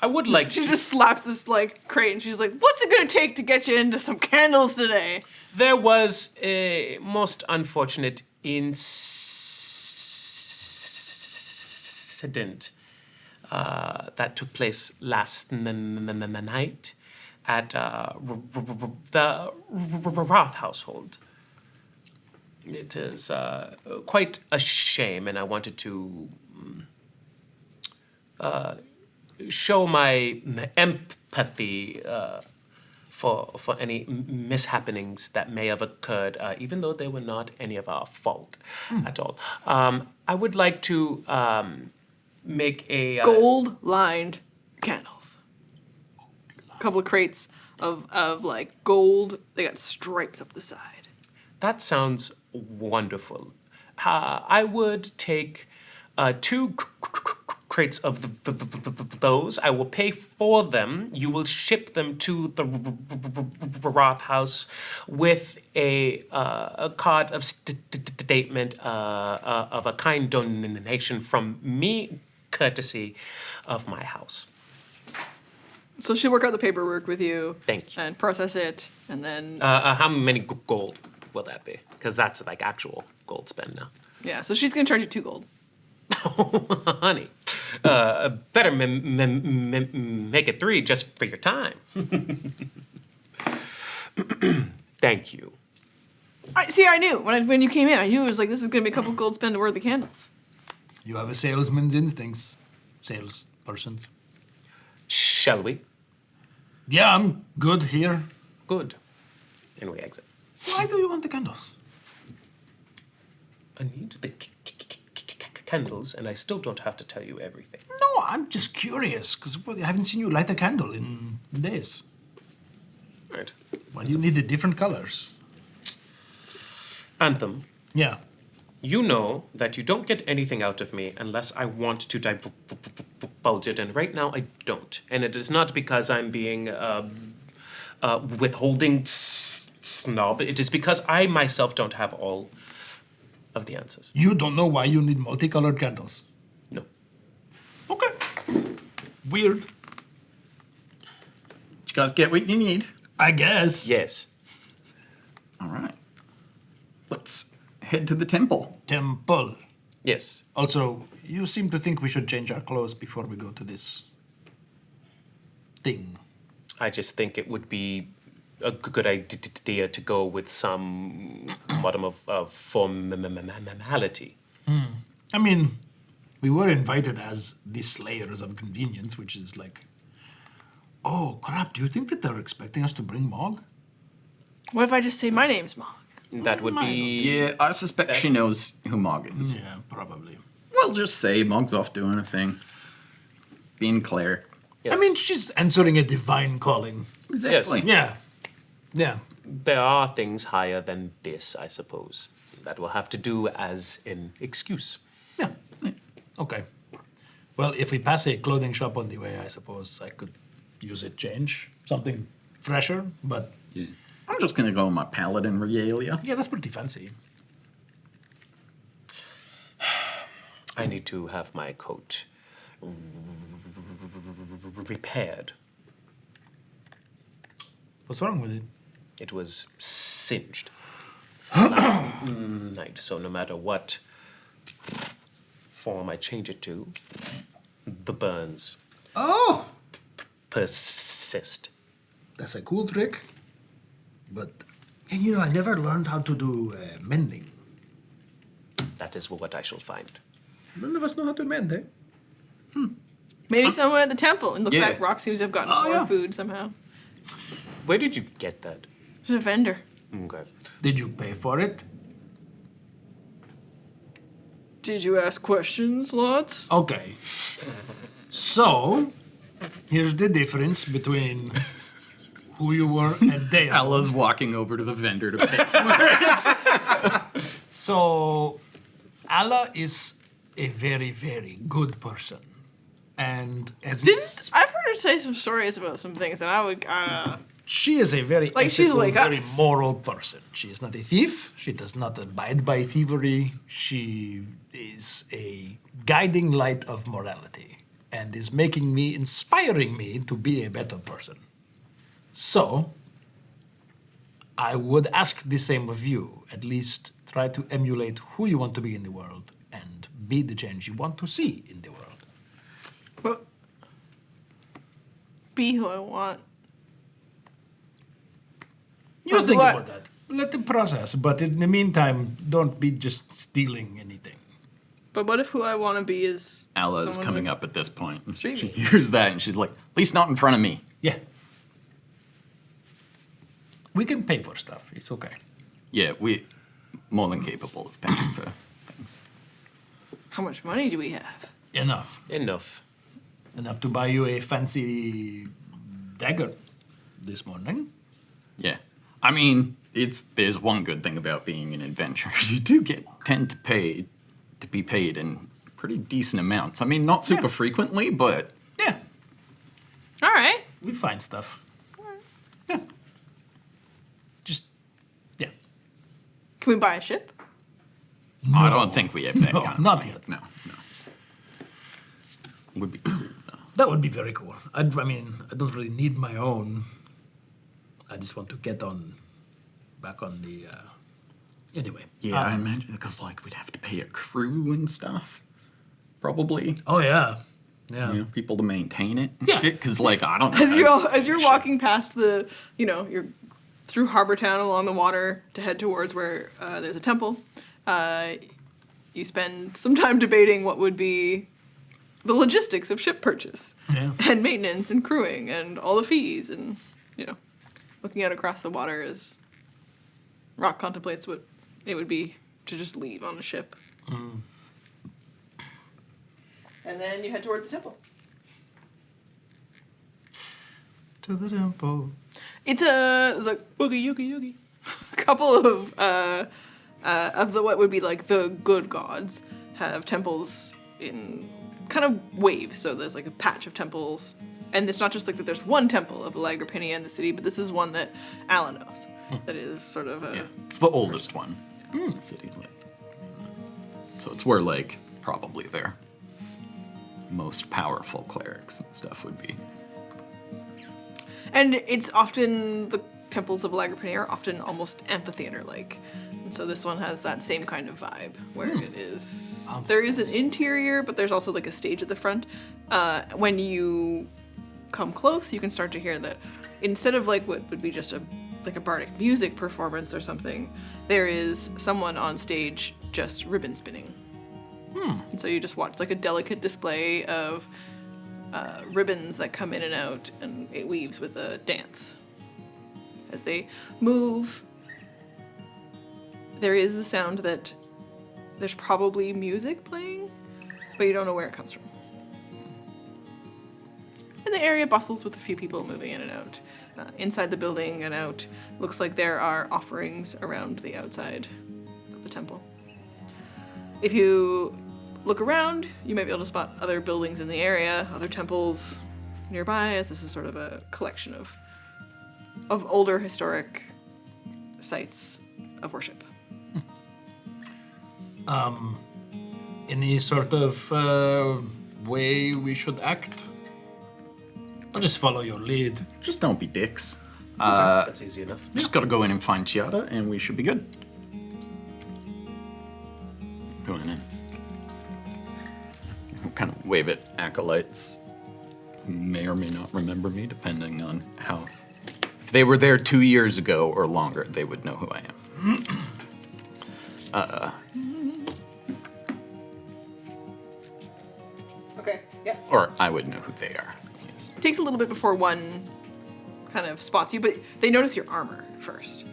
I would like She to. just slaps this like crate and she's like, "What's it gonna take to get you into some candles today?" There was a most unfortunate incident that took place last night at the Roth household. It is quite a shame, and I wanted to show my empathy for any mishappenings that may have occurred, even though they were not any of our fault at all. I would like to make a Gold-lined candles. A couple of crates of like gold. They got stripes up the side. That sounds wonderful. I would take 2 crates of those. I will pay for them. You will ship them to the Roth house with a card of statement of a kind donation from me, courtesy of my house. So she'll work out the paperwork with you. Thank you. And process it, and then How many gold will that be? Because that's like actual gold spend now. yeah. So she's gonna charge you 2 gold. Honey, better make it 3 just for your time. Thank you. I knew when you came in. I knew it was like this is gonna be a couple gold spend worth of candles. You have a salesman's instincts, salespersons. Shall we? Yeah, I'm good here. Good. And we exit. Why do you want the candles? I need the candles, and I still don't have to tell you everything. No, I'm just curious, because I haven't seen you light a candle in days. Right. Why do you need the different colors? Anthem. Yeah. You know that you don't get anything out of me unless I want to divulge it, and right now I don't. And it is not because I'm being withholding snob. It is because I myself don't have all of the answers. You don't know why you need multicolored candles? No. Okay. Weird. You guys get what you need? I guess. Yes. All right. Let's head to the temple. Temple. Yes. Also, you seem to think we should change our clothes before we go to this thing. I just think it would be a good idea to go with some modicum of formality. I mean, we were invited as the Slayers of Convenience, which is like, oh crap, do you think that they're expecting us to bring Mog? What if I just say my name's Mog? That would be... Yeah, I suspect she knows who Mog is. Yeah, probably. We'll just say Mog's off doing a thing. Being cleric. Yes. I mean, she's answering a divine calling. Exactly. Yeah. Yeah. There are things higher than this, I suppose. That will have to do as an excuse. Yeah. Okay. Well, if we pass a clothing shop on the way, I suppose I could use a change. Something fresher, but... Yeah. I'm just gonna go with my paladin regalia. Yeah, that's pretty fancy. I need to have my coat repaired. What's wrong with it? It was singed last night, so no matter what form I change it to, the burns Oh! persist. That's a cool trick. But, and you know, I never learned how to do mending. That is what I shall find. None of us know how to mend, eh? Maybe someone at the temple. And look Yeah. back, Rock seems to have gotten Oh, more yeah. food somehow. Where did you get that? It's a vendor. Okay. Did you pay for it? Did you ask questions, lots? Okay. So, here's the difference between who you were and they are. Ella's walking over to the vendor to pay for it. So, Allah is a very, very good person. And as I've heard her say some stories about some things, and I would she is a very Like, she's ethical, like very us. moral person. She is not a thief. She does not abide by thievery. She is a guiding light of morality and is inspiring me to be a better person. So, I would ask the same of you. At least try to emulate who you want to be in the world and be the change you want to see in the world. well, be who I want. You But think what? about that. Let the process, but in the meantime, don't be just stealing anything. But what if who I want to be is Ella's someone coming with- up at this point. And Street she meat. hears that and she's like, at least not in front of me. Yeah. We can pay for stuff. It's okay. Yeah, we more than capable of paying for things. How much money do we have? Enough. Enough. Enough to buy you a fancy dagger this morning. Yeah. I mean, there's one good thing about being an adventurer. You do tend to be paid in pretty decent amounts. I mean, not super frequently, but Yeah, All right. we find stuff. Yeah. Just, yeah. Can we buy a ship? I don't think we have that No, kind of not money. yet. No. Would be cool, though. That would be very cool. I mean, I don't really need my own. I just want to get back on the, anyway. Yeah, I imagine, because, we'd have to pay a crew and stuff. Probably. Oh, yeah. Yeah. You know, people to maintain it and Yeah. shit, because, I don't know. As you're walking past you're through Harbor Town along the water to head towards where there's a temple, you spend some time debating what would be the logistics of ship purchase Yeah. and maintenance and crewing and all the fees and, looking out across the water as Rock contemplates what it would be to just leave on a ship. And then you head towards the temple. To the temple. It's a oogie oogie oogie. A couple of the what would be like the good gods have temples in kind of waves. So there's like a patch of temples, and it's not just like that. There's one temple of Alagrapinia in the city, but this is one that Alan knows. That is sort of a It's the oldest one in the city. So it's where, probably their most powerful clerics and stuff would be. And it's often, the temples of Alagrapinia are often almost amphitheater-like. And so this one has that same kind of vibe, where it is, there is an interior, but there's also a stage at the front. When you come close, you can start to hear that instead of what would be just a bardic music performance or something, there is someone on stage just ribbon spinning. And so you just watch a delicate display of ribbons that come in and out, and it weaves with a dance. As they move, there is the sound that there's probably music playing, but you don't know where it comes from. And the area bustles with a few people moving in and out. Inside the building and out, looks like there are offerings around the outside of the temple. If you look around, you might be able to spot other buildings in the area, other temples nearby, as this is sort of a collection of older historic sites of worship. Any sort of way we should act? I'll just follow your lead. Just don't be dicks. That's easy enough. Just gotta go in and find Chiara, and we should be good. Going in. We'll kind of wave at acolytes. Who may or may not remember me, depending on how. If they were there 2 years ago or longer, they would know who I am. Okay, yeah. Or I would know who they are. It takes a little bit before one kind of spots you, but they notice your armor first.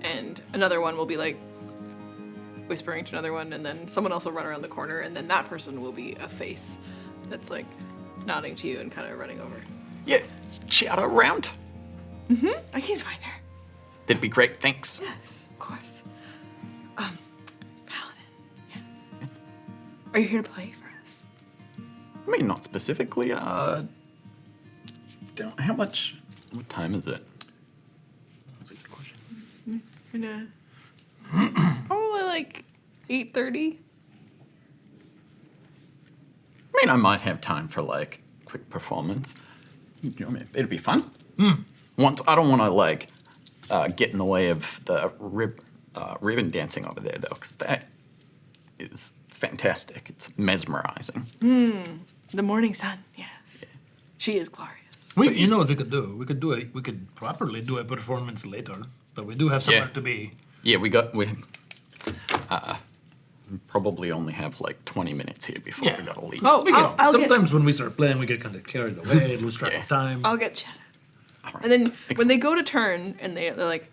And another one will be like whispering to another one, and then someone else will run around the corner, and then that person will be a face that's like nodding to you and kind of running over. Yeah, is Chiara around? I can find her. That'd be great, thanks. Yes, of course. Paladin. Yeah. Are you here to play for us? I mean, not specifically. How much? What time is it? That's a good question. Probably like 8:30. I mean, I might have time for like quick performance. You know, it'd be fun. Once I don't want to like get in the way of the ribbon dancing over there though, because that is fantastic. It's mesmerizing. The morning sun. Yes. Yeah. She is glorious. You know what we could do? We could properly do a performance later, but we do have somewhere to be. Yeah, we probably only have like 20 minutes here before we gotta leave. Oh, sometimes when we start playing, we get kind of carried away, lose track of time. I'll get Cheddar. Right. And then when they go to turn, and they're like,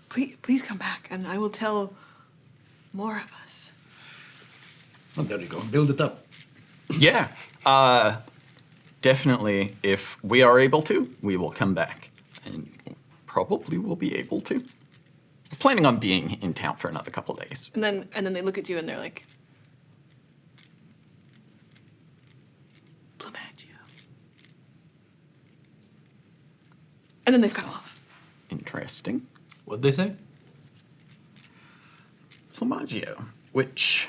please come back, and I will tell more of us. Oh, there you go. Build it up. Yeah. Definitely, if we are able to, we will come back. And probably will be able to. We're planning on being in town for another couple days. And then they look at you and they're like, Plumaggio. And then they scuttle off. Interesting. What'd they say? Plumaggio, which,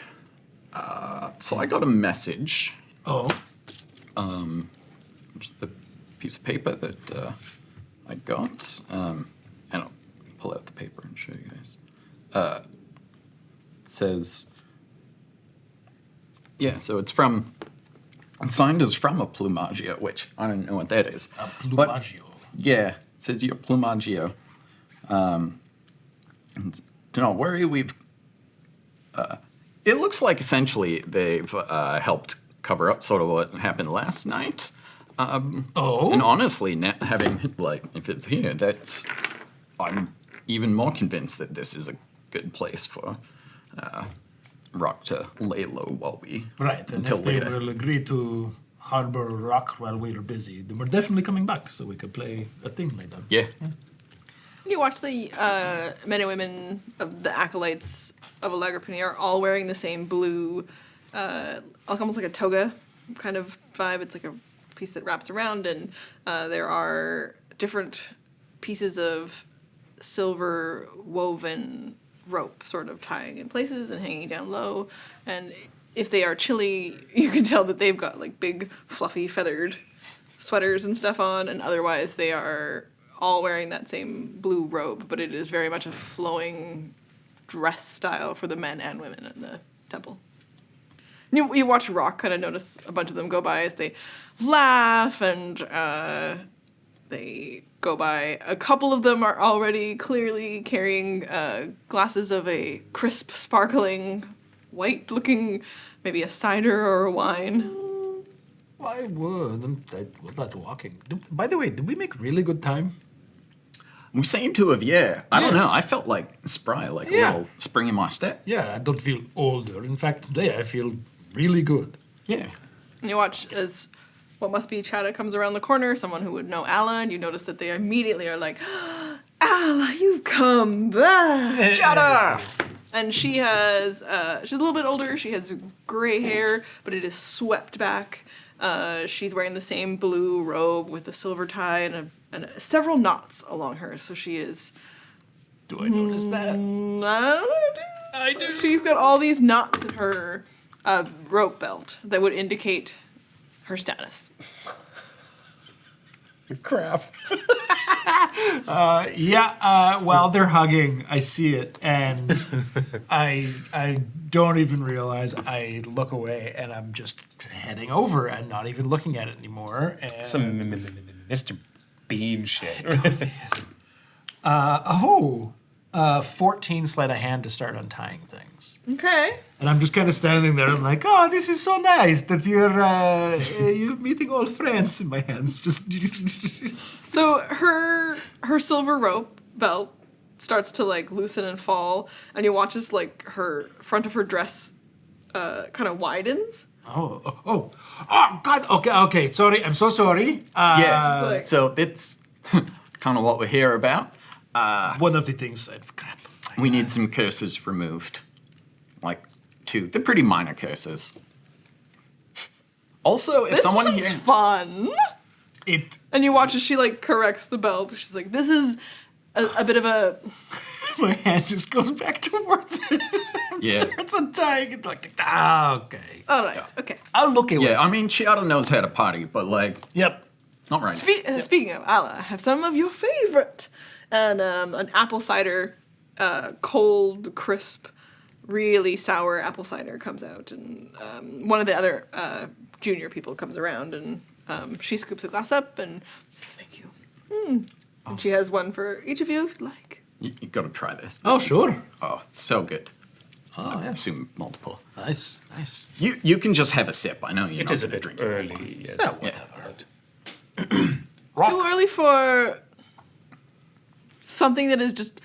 so I got a message. Oh. Just a piece of paper that I got. And I'll pull out the paper and show you guys. It says, yeah, so it's signed as from a Plumaggio, which I don't know what that is. A Plumaggio. Yeah, it says you're Plumaggio. And don't worry, it looks like essentially they've helped cover up sort of what happened last night. And honestly, having, like, if it's here, I'm even more convinced that this is a good place for Rock to lay low while we... Right, and until if they later. will agree to harbor Rock while we're busy, then we're definitely coming back so we could play a thing later. Yeah. You watch the men and women of the acolytes of Allegra are all wearing the same blue, almost like a toga kind of vibe. It's like a piece that wraps around, and there are different pieces of silver woven rope sort of tying in places and hanging down low. And if they are chilly, you can tell that they've got like big, fluffy, feathered sweaters and stuff on, and otherwise they are all wearing that same blue robe, but it is very much a flowing dress style for the men and women in the temple. You watch Rock kind of notice a bunch of them go by as they laugh, and they go by. A couple of them are already clearly carrying glasses of a crisp, sparkling, white-looking, maybe a cider or a wine. I would. That walking. By the way, did we make really good time? We seem to have, yeah. I don't know. I felt like spry, like a little spring in my step. Yeah, I don't feel older. In fact, today I feel really good. Yeah. And you watch as what must be Chada comes around the corner, someone who would know Alla, and you notice that they immediately are like, Alla, you've come back. Chada! And she has, she's a little bit older, she has gray hair, but it is swept back. She's wearing the same blue robe with a silver tie and several knots along her, so she is... Do I notice that? I do. She's got all these knots in her rope belt that would indicate her status. Crap. While they're hugging, I see it, and I don't even realize. I look away, and I'm just heading over and not even looking at it anymore. And Some Mr. Bean shit. 14 sleight of hand to start untying things. Okay. And I'm just kind of standing there. I'm like, oh, this is so nice that you're meeting old friends in my hands. Just So her silver rope belt starts to like loosen and fall, and you watch as like her front of her dress kind of widens. Oh, God. Okay. Sorry. I'm so sorry. Yeah. So it's kind of what we're here about. One of the things I've crap. We need some curses removed. Like, two. They're pretty minor curses. Also, if This someone one's here... fun. It. And you watch as she like corrects the belt. She's like, this is a bit of a... My hand just goes back towards it. Yeah. Starts untying it like, okay. All right, okay. I'll look at it. Yeah, I mean, Chiara knows how to party, but like... Yep. Not right now. Speaking of Allah, I have some of your favorite. And an apple cider, cold, crisp, really sour apple cider comes out. And one of the other junior people comes around and she scoops a glass up and says, thank you. And she has one for each of you if you'd like. You got to try this. Oh, This is- sure. Oh, it's so good. Oh, I yeah. assume multiple. Nice. You can just have a sip. I know you're It not is a gonna bit drink early, yes. Yeah, whatever. Too early for something that is just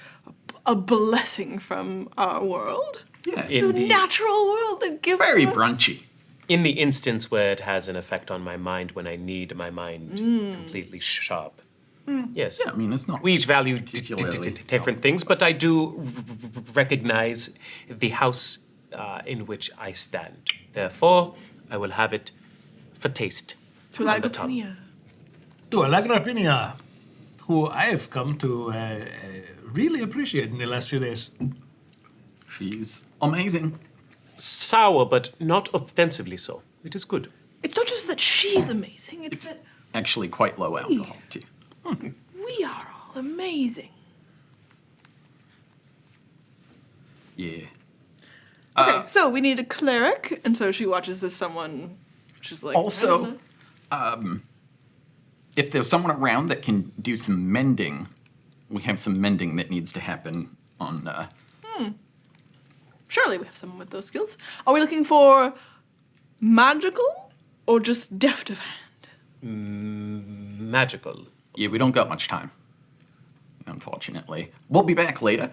a blessing from our world. Yeah. The natural world that gives Very us... brunchy. In the instance where it has an effect on my mind when I need my mind completely sharp. Yes. Yeah, I mean, it's not... We each value particularly different things, but I do recognize the house in which I stand. Therefore, I will have it for taste. To on the tongue. Lagopenia. To Alagrapinia, who I have come to really appreciate in the last few days. She's amazing. Sour, but not offensively so. It is good. It's not just that she's amazing, it's that Actually quite low alcohol, too. we are all amazing. Yeah. Okay, so we need a cleric, and so she watches as someone. She's like. Also, if there's someone around that can do some mending, we have some mending that needs to happen on... Surely we have someone with those skills. Are we looking for magical or just deft of hand? Magical. Yeah, we don't got much time, unfortunately. We'll be back later,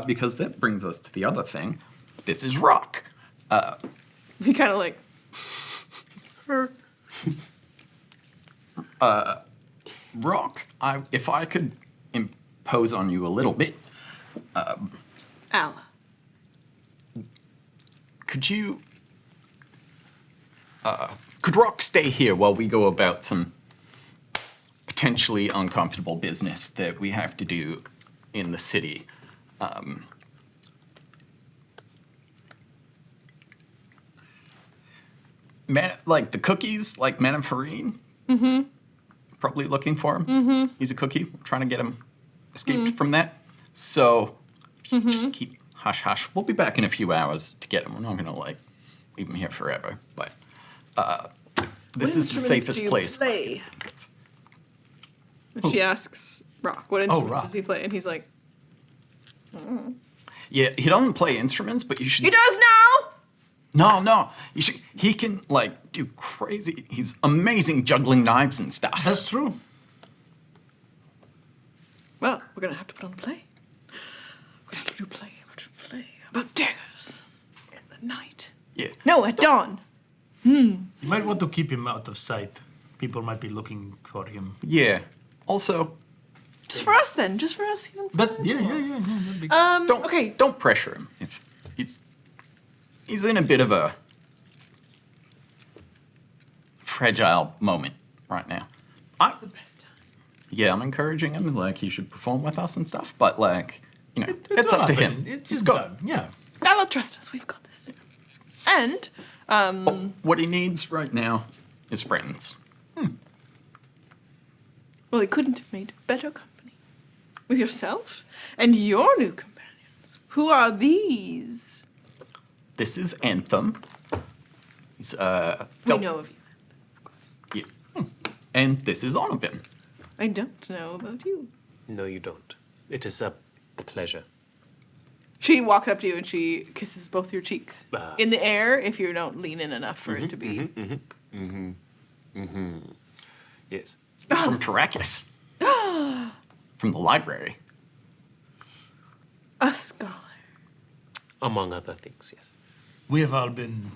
because that brings us to the other thing. This is Rock. He kind of like. Rock, if I could impose on you a little bit, Al. could you... could Rock stay here while we go about some potentially uncomfortable business that we have to do in the city? Like the cookies, like Man and Farine. Mm-hmm. Probably looking for him. Mm-hmm. He's a cookie. We're trying to get him escaped from that. So just keep hush hush. We'll be back in a few hours to get him. We're not gonna like leave him here forever. But this is the safest place. Play? She asks Rock, "What instrument Rock. does he play?" And he's like, Yeah, he doesn't play instruments, but you should. "He does now." No. You should. He can like do crazy. He's amazing juggling knives and stuff. That's true. Well, we're gonna have to put on a play. We're gonna have to do play about daggers in the night. Yeah. No, at dawn. You might want to keep him out of sight. People might be looking for him. Yeah. Also, Just for us, then. Just for us. That's yeah. That'd be don't pressure him. If he's in a bit of a fragile moment right now. the best time. Yeah, I'm encouraging him. Like he should perform with us and stuff. But like, it's up to him. He's got yeah. Now, trust us. We've got this. And What he needs right now is friends. well, he couldn't have made better company with yourself and your new companions. Who are these? This is Anthem. He's We know of you. Yeah. And this is Onovan. I don't know about you. No, you don't. It is a pleasure. She walks up to you and she kisses both your cheeks in the air if you don't lean in enough for it to be. Yes. It's from Tarakis. From the library. A scholar. Among other things, yes. We have all been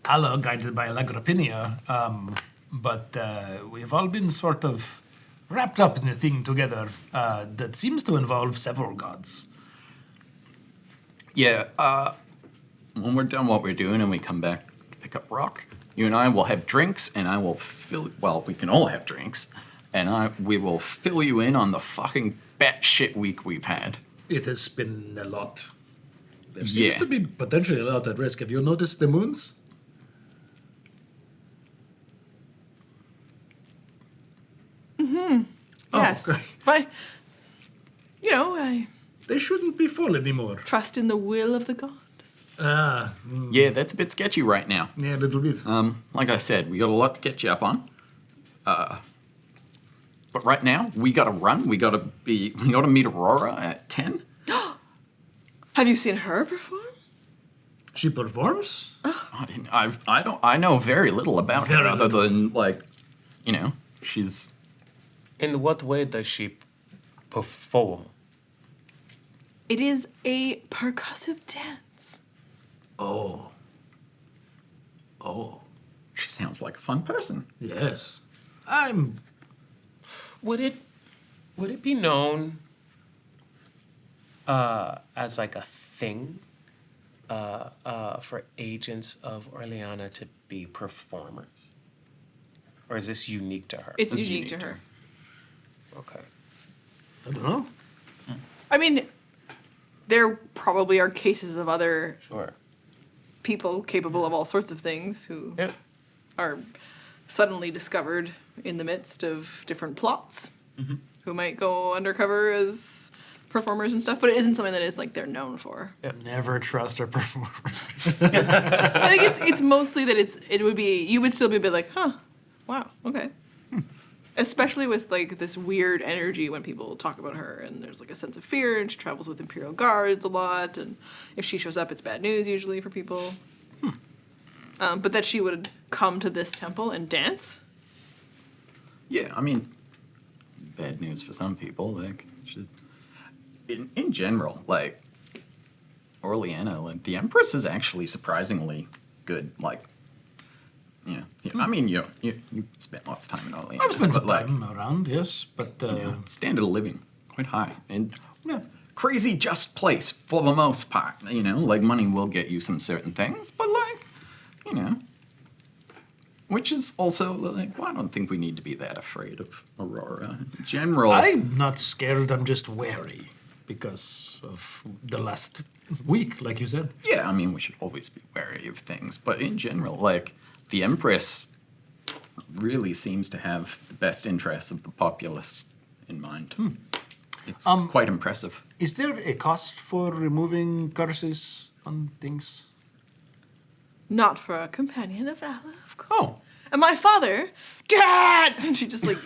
Allah guided by Lagrapinia, but we have all been sort of wrapped up in a thing together that seems to involve several gods. Yeah, when we're done what we're doing and we come back to pick up Rock, you and I will have drinks and I will we can all have drinks, and we will fill you in on the fucking batshit week we've had. It has been a lot. There seems to be potentially a lot at risk. Have you noticed the moons? Yes. Okay. But, you know, I They shouldn't be full anymore. trust in the will of the gods. Yeah, that's a bit sketchy right now. Yeah, a little bit. Like I said, we got a lot to catch you up on. But right now, we gotta run. We gotta meet Aurora at 10. Have you seen her perform? She performs? I know very little about her other than, like, you know, she's... In what way does she perform? It is a percussive dance. Oh. She sounds like a fun person. Yes. Would it be known as like a thing for agents of Orleana to be performers? Or is this unique to her? It's unique to her. Okay. I don't know. I mean, there probably are cases of other Sure. people capable of all sorts of things who are suddenly discovered in the midst of different plots, who might go undercover as performers and stuff, but it isn't something that is like they're known for. Never trust a performer. I think it's mostly that you would still be a bit like, huh, wow, okay. Especially with like this weird energy when people talk about her, and there's like a sense of fear, and she travels with Imperial Guards a lot, and if she shows up, it's bad news usually for people. But that she would come to this temple and dance. Yeah, I mean, bad news for some people. Like, in general, like, Orleana, like, the Empress is actually surprisingly good. Like, yeah. I mean, you spent lots of time in Orleana. I've spent some like, time around, yes, but... standard of living, quite high. And crazy just place, for the most part. You know, like, money will get you some certain things, but, like, you know... Which is also, like, well, I don't think we need to be that afraid of Aurora. In general... I'm not scared, I'm just wary because of the last week, like you said. Yeah, I mean, we should always be wary of things. But in general, like, the Empress really seems to have the best interests of the populace in mind. It's quite impressive. Is there a cost for removing curses on things? Not for a companion of valor, of course. Oh. And my father, Dad! And she just like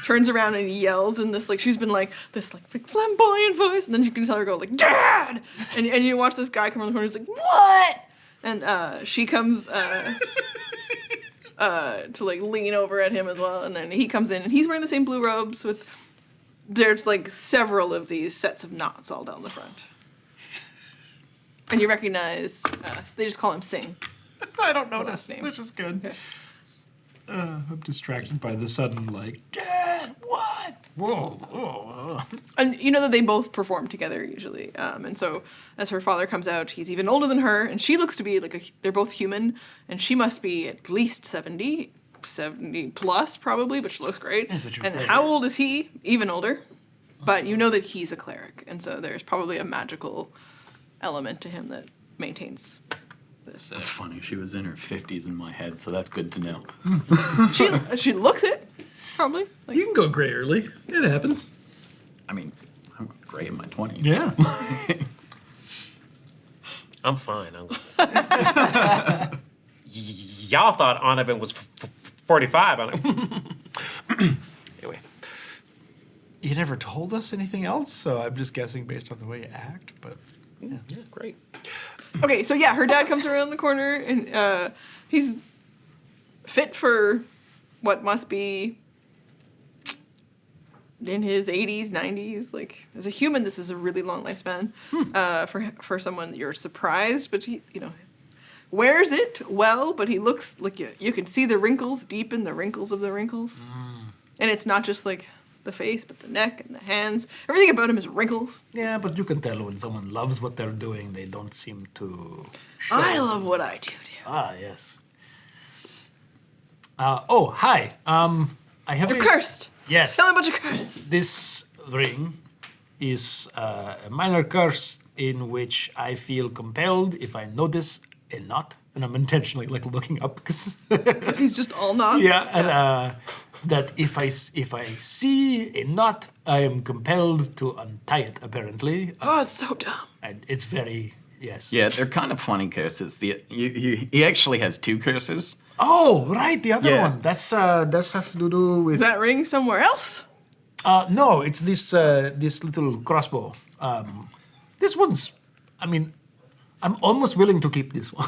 turns around and yells in this, like, she's been like, this like big flamboyant voice. And then you can tell her go like, Dad! And you watch this guy come around the corner, he's like, what? And she comes to like lean over at him as well. And then he comes in and he's wearing the same blue robes with, there's like several of these sets of knots all down the front. And you recognize, they just call him Singh. I don't notice, Last name. which is good. Okay. I'm distracted by the sudden, like, Dad, what? Whoa. And you know that they both perform together usually. And so as her father comes out, he's even older than her, and she looks to be like they're both human, and she must be at least 70 plus probably, but she looks great. And how old is he? Even older. But you know that he's a cleric, and so there's probably a magical element to him that maintains this. That's funny. She was in her 50s in my head, so that's good to know. She looks it, probably. Like, You can go gray early. It happens. I mean, I'm gray in my 20s. Yeah. I'm fine. I'm good. Y'all thought Onovan was 45. Anyway. You never told us anything else, so I'm just guessing based on the way you act, but... Yeah, great. Okay, so yeah, her dad comes around the corner, and he's fit for what must be in his 80s, 90s. Like, as a human, this is a really long lifespan. For someone, you're surprised, but he, wears it well, but he looks like you can see the wrinkles, deep in the wrinkles of the wrinkles. And it's not just like the face, but the neck and the hands. Everything about him is wrinkles. Yeah, but you can tell when someone loves what they're doing, they don't seem to show I us. love what I do. Ah, yes. Hi. I have You're a... cursed. Yes. Tell me about your curse. This ring is a minor curse in which I feel compelled if I notice a knot, and I'm intentionally like looking up because he's just all knots. Yeah, and that if I see a knot, I am compelled to untie it. Apparently. Oh, it's so dumb. And it's very yes. Yeah, they're kind of funny curses. He actually has two curses. Oh, right, the other Yeah. one. That's have to do with Is that ring somewhere else? No, it's this little crossbow. This one's. I mean, I'm almost willing to keep this one.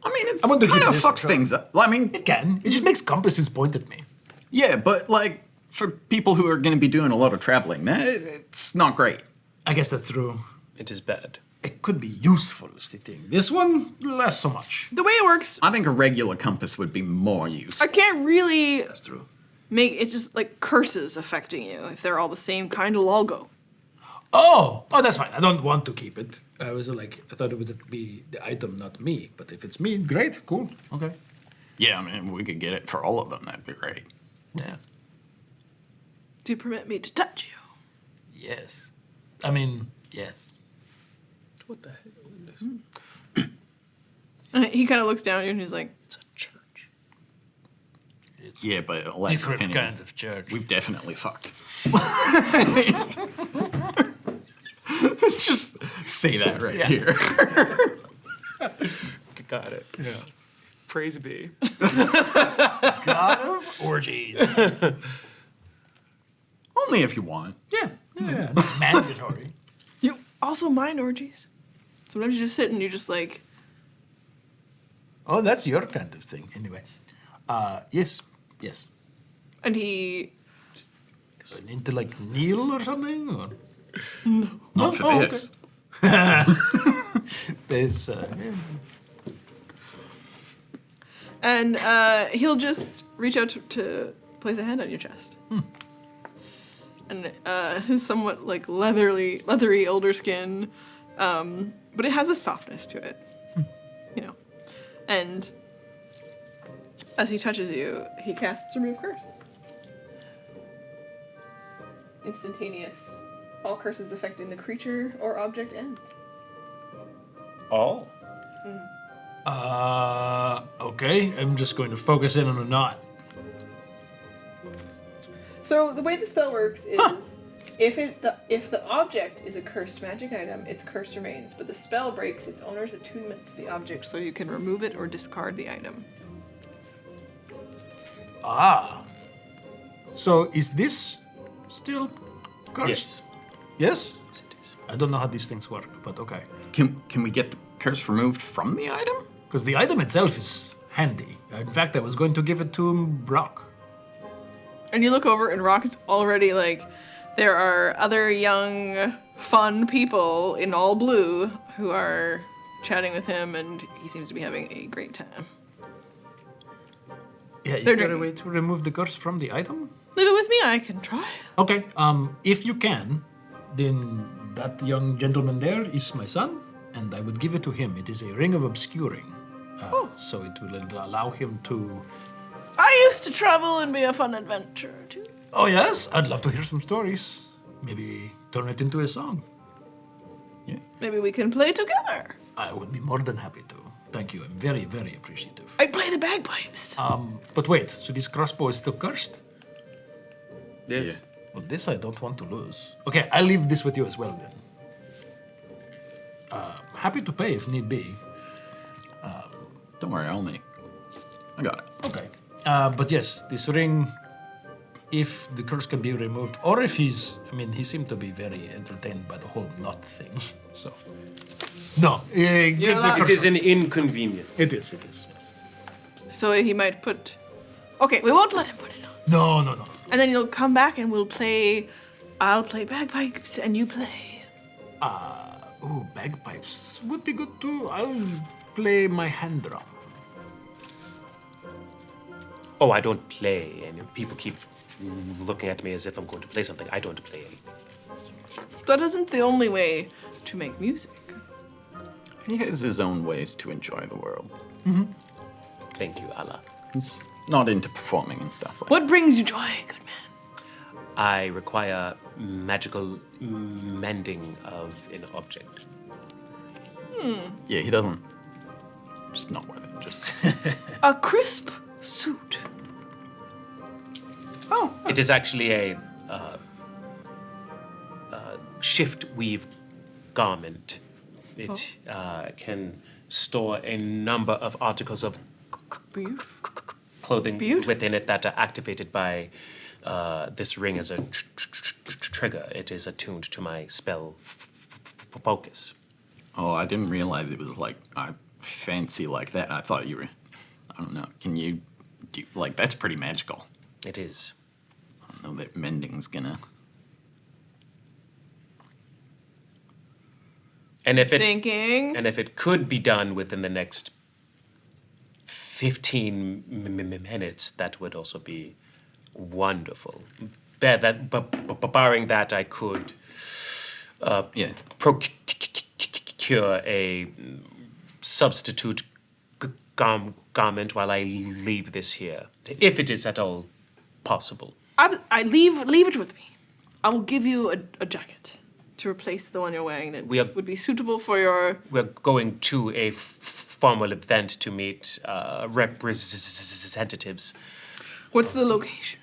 I mean, it's I want to kind keep of this fucks for sure. things up. Well, I mean, It can. It just makes compasses point at me. yeah, but like for people who are going to be doing a lot of traveling, it's not great. I guess that's true. It is bad. It could be useful, is the thing. This one, less so much. The way it works, I think a regular compass would be more useful. I can't really That's true. make it just like curses affecting you if they're all the same kind of logo. Oh, that's fine. I don't want to keep it. I thought it would be the item, not me. But if it's me, great, cool, okay. Yeah, I mean, we could get it for all of them. That'd be great. Yeah. Do you permit me to touch you? Yes. I mean, yes. What the heck? And he kind of looks down at you and he's like, It's a church. It's Yeah, but in my different opinion, kind of church. we've definitely fucked. Just say that right here. Got it. Yeah. Praise be. God of orgies. Only if you want. Yeah. Not mandatory. you also mind orgies. Sometimes you just sit and you just like, Oh, that's your kind of thing. Anyway. Yes. and he, Need to like kneel or something? Or? Not for Oh, okay. this. There's, and he'll just reach out to place a hand on your chest. And his somewhat like leathery older skin, but it has a softness to it, And as he touches you, he casts Remove Curse. Instantaneous. All curses affecting the creature or object end. All? okay. I'm just going to focus in on a knot. So the way the spell works is if the object is a cursed magic item, its curse remains, but the spell breaks its owner's attunement to the object, so you can remove it or discard the item. So is this still cursed? Yes? Yes, it is. I don't know how these things work, but okay. Can we get the curse removed from the item? Because the item itself is handy. In fact, I was going to give it to Brock. And you look over, and Rock is already like, there are other young, fun people in all blue who are chatting with him, and he seems to be having a great time. Yeah, is They're there a drinking. way to remove the curse from the item? Leave it with me, I can try. Okay, if you can, then that young gentleman there is my son, and I would give it to him. It is a ring of obscuring, so it will allow him to... I used to travel and be a fun adventurer, too. Oh yes, I'd love to hear some stories. Maybe turn it into a song. Yeah. Maybe we can play together. I would be more than happy to. Thank you, I'm very, very appreciative. I play the bagpipes. But wait, so this crossbow is still cursed? Yes. Well, this I don't want to lose. Okay, I'll leave this with you as well then. Happy to pay if need be. Don't worry, I got it. Okay. But yes, this ring if the curse can be removed, or if he's, I mean, he seemed to be very entertained by the whole nut thing. So, no. It is an inconvenience. It is. Yes. So he might put. Okay, we won't let him put it on. No. And then you'll come back and we'll play. I'll play bagpipes and you play. Bagpipes would be good too. I'll play my hand drum. Oh, I don't play, and people keep looking at me as if I'm going to play something. I don't play. That isn't the only way to make music. He has his own ways to enjoy the world. Thank you, Allah. He's not into performing and stuff like What brings you joy, good man? I require magical mending of an object. that. Yeah, he doesn't. Just not worth it. Just A crisp suit. It is actually a shift weave garment. It can store a number of articles of clothing within it that are activated by this ring as a trigger. It is attuned to my spell focus. Oh, I didn't realize it was like fancy like that. I thought you were. I don't know. Can you do like that's pretty magical? It is. I don't know that mending's gonna. And if it Thinking. and if it could be done within the next 15 minutes, that would also be wonderful. Barring that, I could procure a substitute garment while I leave this here, if it is at all possible. I leave it with me. I will give you a jacket to replace the one you're wearing that would be suitable for your. We're going to a formal event to meet representatives. What's the location?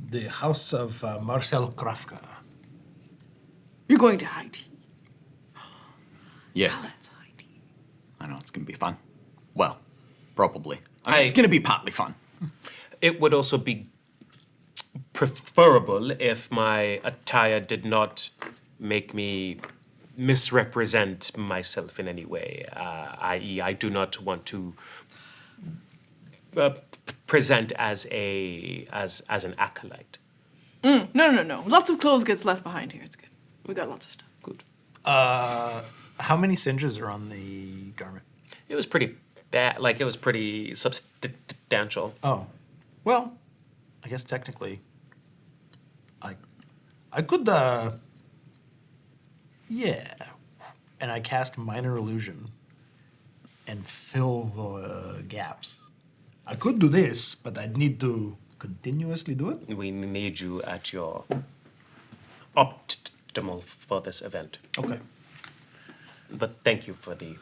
The house of Marcel Krafka. You're going to high tea. Yeah. Oh, that's high tea. I know it's gonna be fun. Well, probably. I mean, it's gonna be partly fun. It would also be preferable if my attire did not make me misrepresent myself in any way. I.e., I do not want to present as an acolyte. No. Lots of clothes gets left behind here. It's good. We got lots of stuff. Good. How many singes are on the garment? It was pretty bad. Like, it was pretty substantial. Oh. Well, I guess technically, I could, yeah. And I cast Minor Illusion and fill the gaps. I could do this, but I'd need to continuously do it. We need you at your optimal for this event. Okay. But thank you for the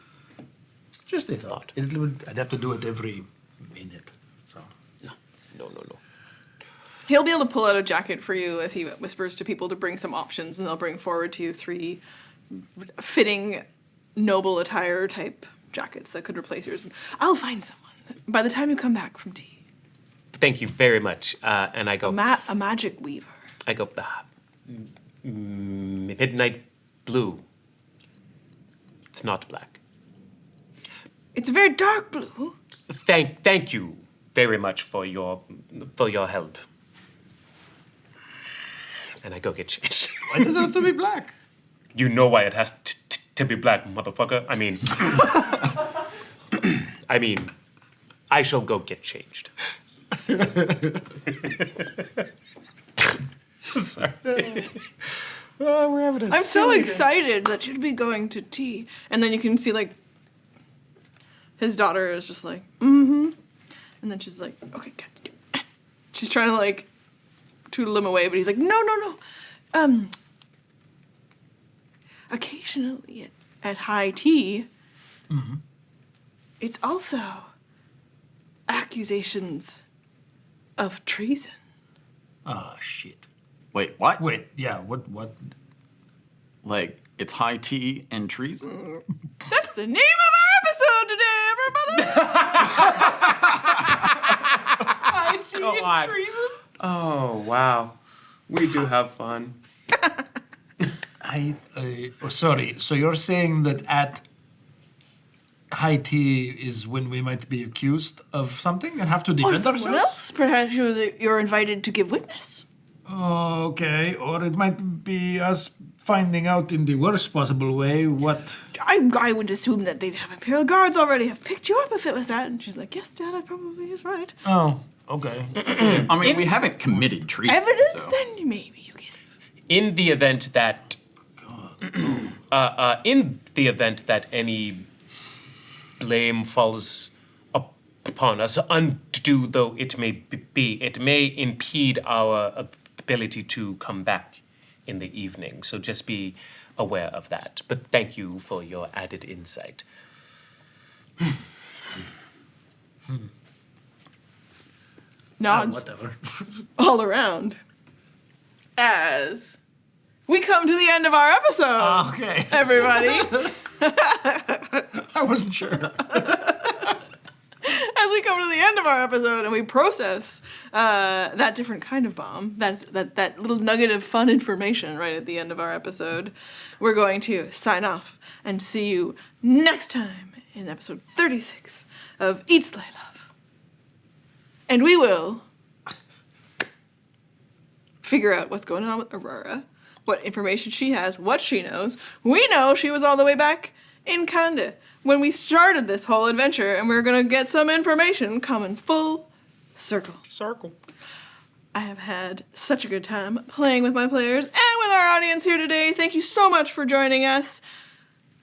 Just a thought. I'd have to do it every minute, so. No. He'll be able to pull out a jacket for you as he whispers to people to bring some options, and they'll bring forward to you 3 fitting noble attire type jackets that could replace yours. I'll find someone by the time you come back from tea. Thank you very much. And I go... A magic weaver. I go... midnight blue. It's not black. It's a very dark blue. Thank you very much for your help. And I go get changed. Why does it have to be black? You know why it has to be black, motherfucker. I mean, I shall go get changed. I'm sorry. Oh, we're having a I'm so excited that you'd be going to tea. And then you can see, like, his daughter is just like, And then she's like, okay, good. She's trying to, like, tootle him away, but he's like, no. Occasionally at high tea, it's also accusations of treason. Oh, shit. Wait, what? Wait, yeah, what? Like, it's high tea and treason? That's the name of our episode today, everybody! High tea and treason? Oh, wow. We do have fun. Sorry. So you're saying that at high tea is when we might be accused of something and have to Or defend someone ourselves? else. Perhaps you're invited to give witness. Okay, or it might be us finding out in the worst possible way what. I would assume that they'd have Imperial Guards already have picked you up if it was that. And she's like, yes, Dad, I probably is right. Oh, okay. I mean, we haven't committed treason. Evidence, so. then maybe you give. In the event that, any blame falls upon us, undue though it may be, it may impede our ability to come back in the evening. So just be aware of that. But thank you for your added insight. Nods Whatever. all around as we come to the end of our episode. Okay. Everybody. I wasn't sure. As we come to the end of our episode and we process that different kind of bomb, that little nugget of fun information right at the end of our episode, we're going to sign off and see you next time in episode 36 of Eat, Slay, Love. And we will figure out what's going on with Aurora, what information she has, what she knows. We know she was all the way back in Kanda when we started this whole adventure, and we're gonna get some information coming full circle. I have had such a good time playing with my players and with our audience here today. Thank you so much for joining us.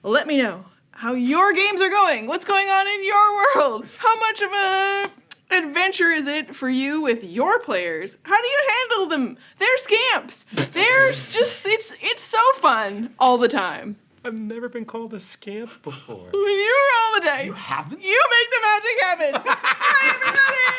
Let me know how your games are going. What's going on in your world? How much of a adventure is it for you with your players? How do you handle them? They're scamps. They're just, it's so fun all the time. I've never been called a scamp before. You roll the dice. You haven't? You make the magic happen. Bye, everybody.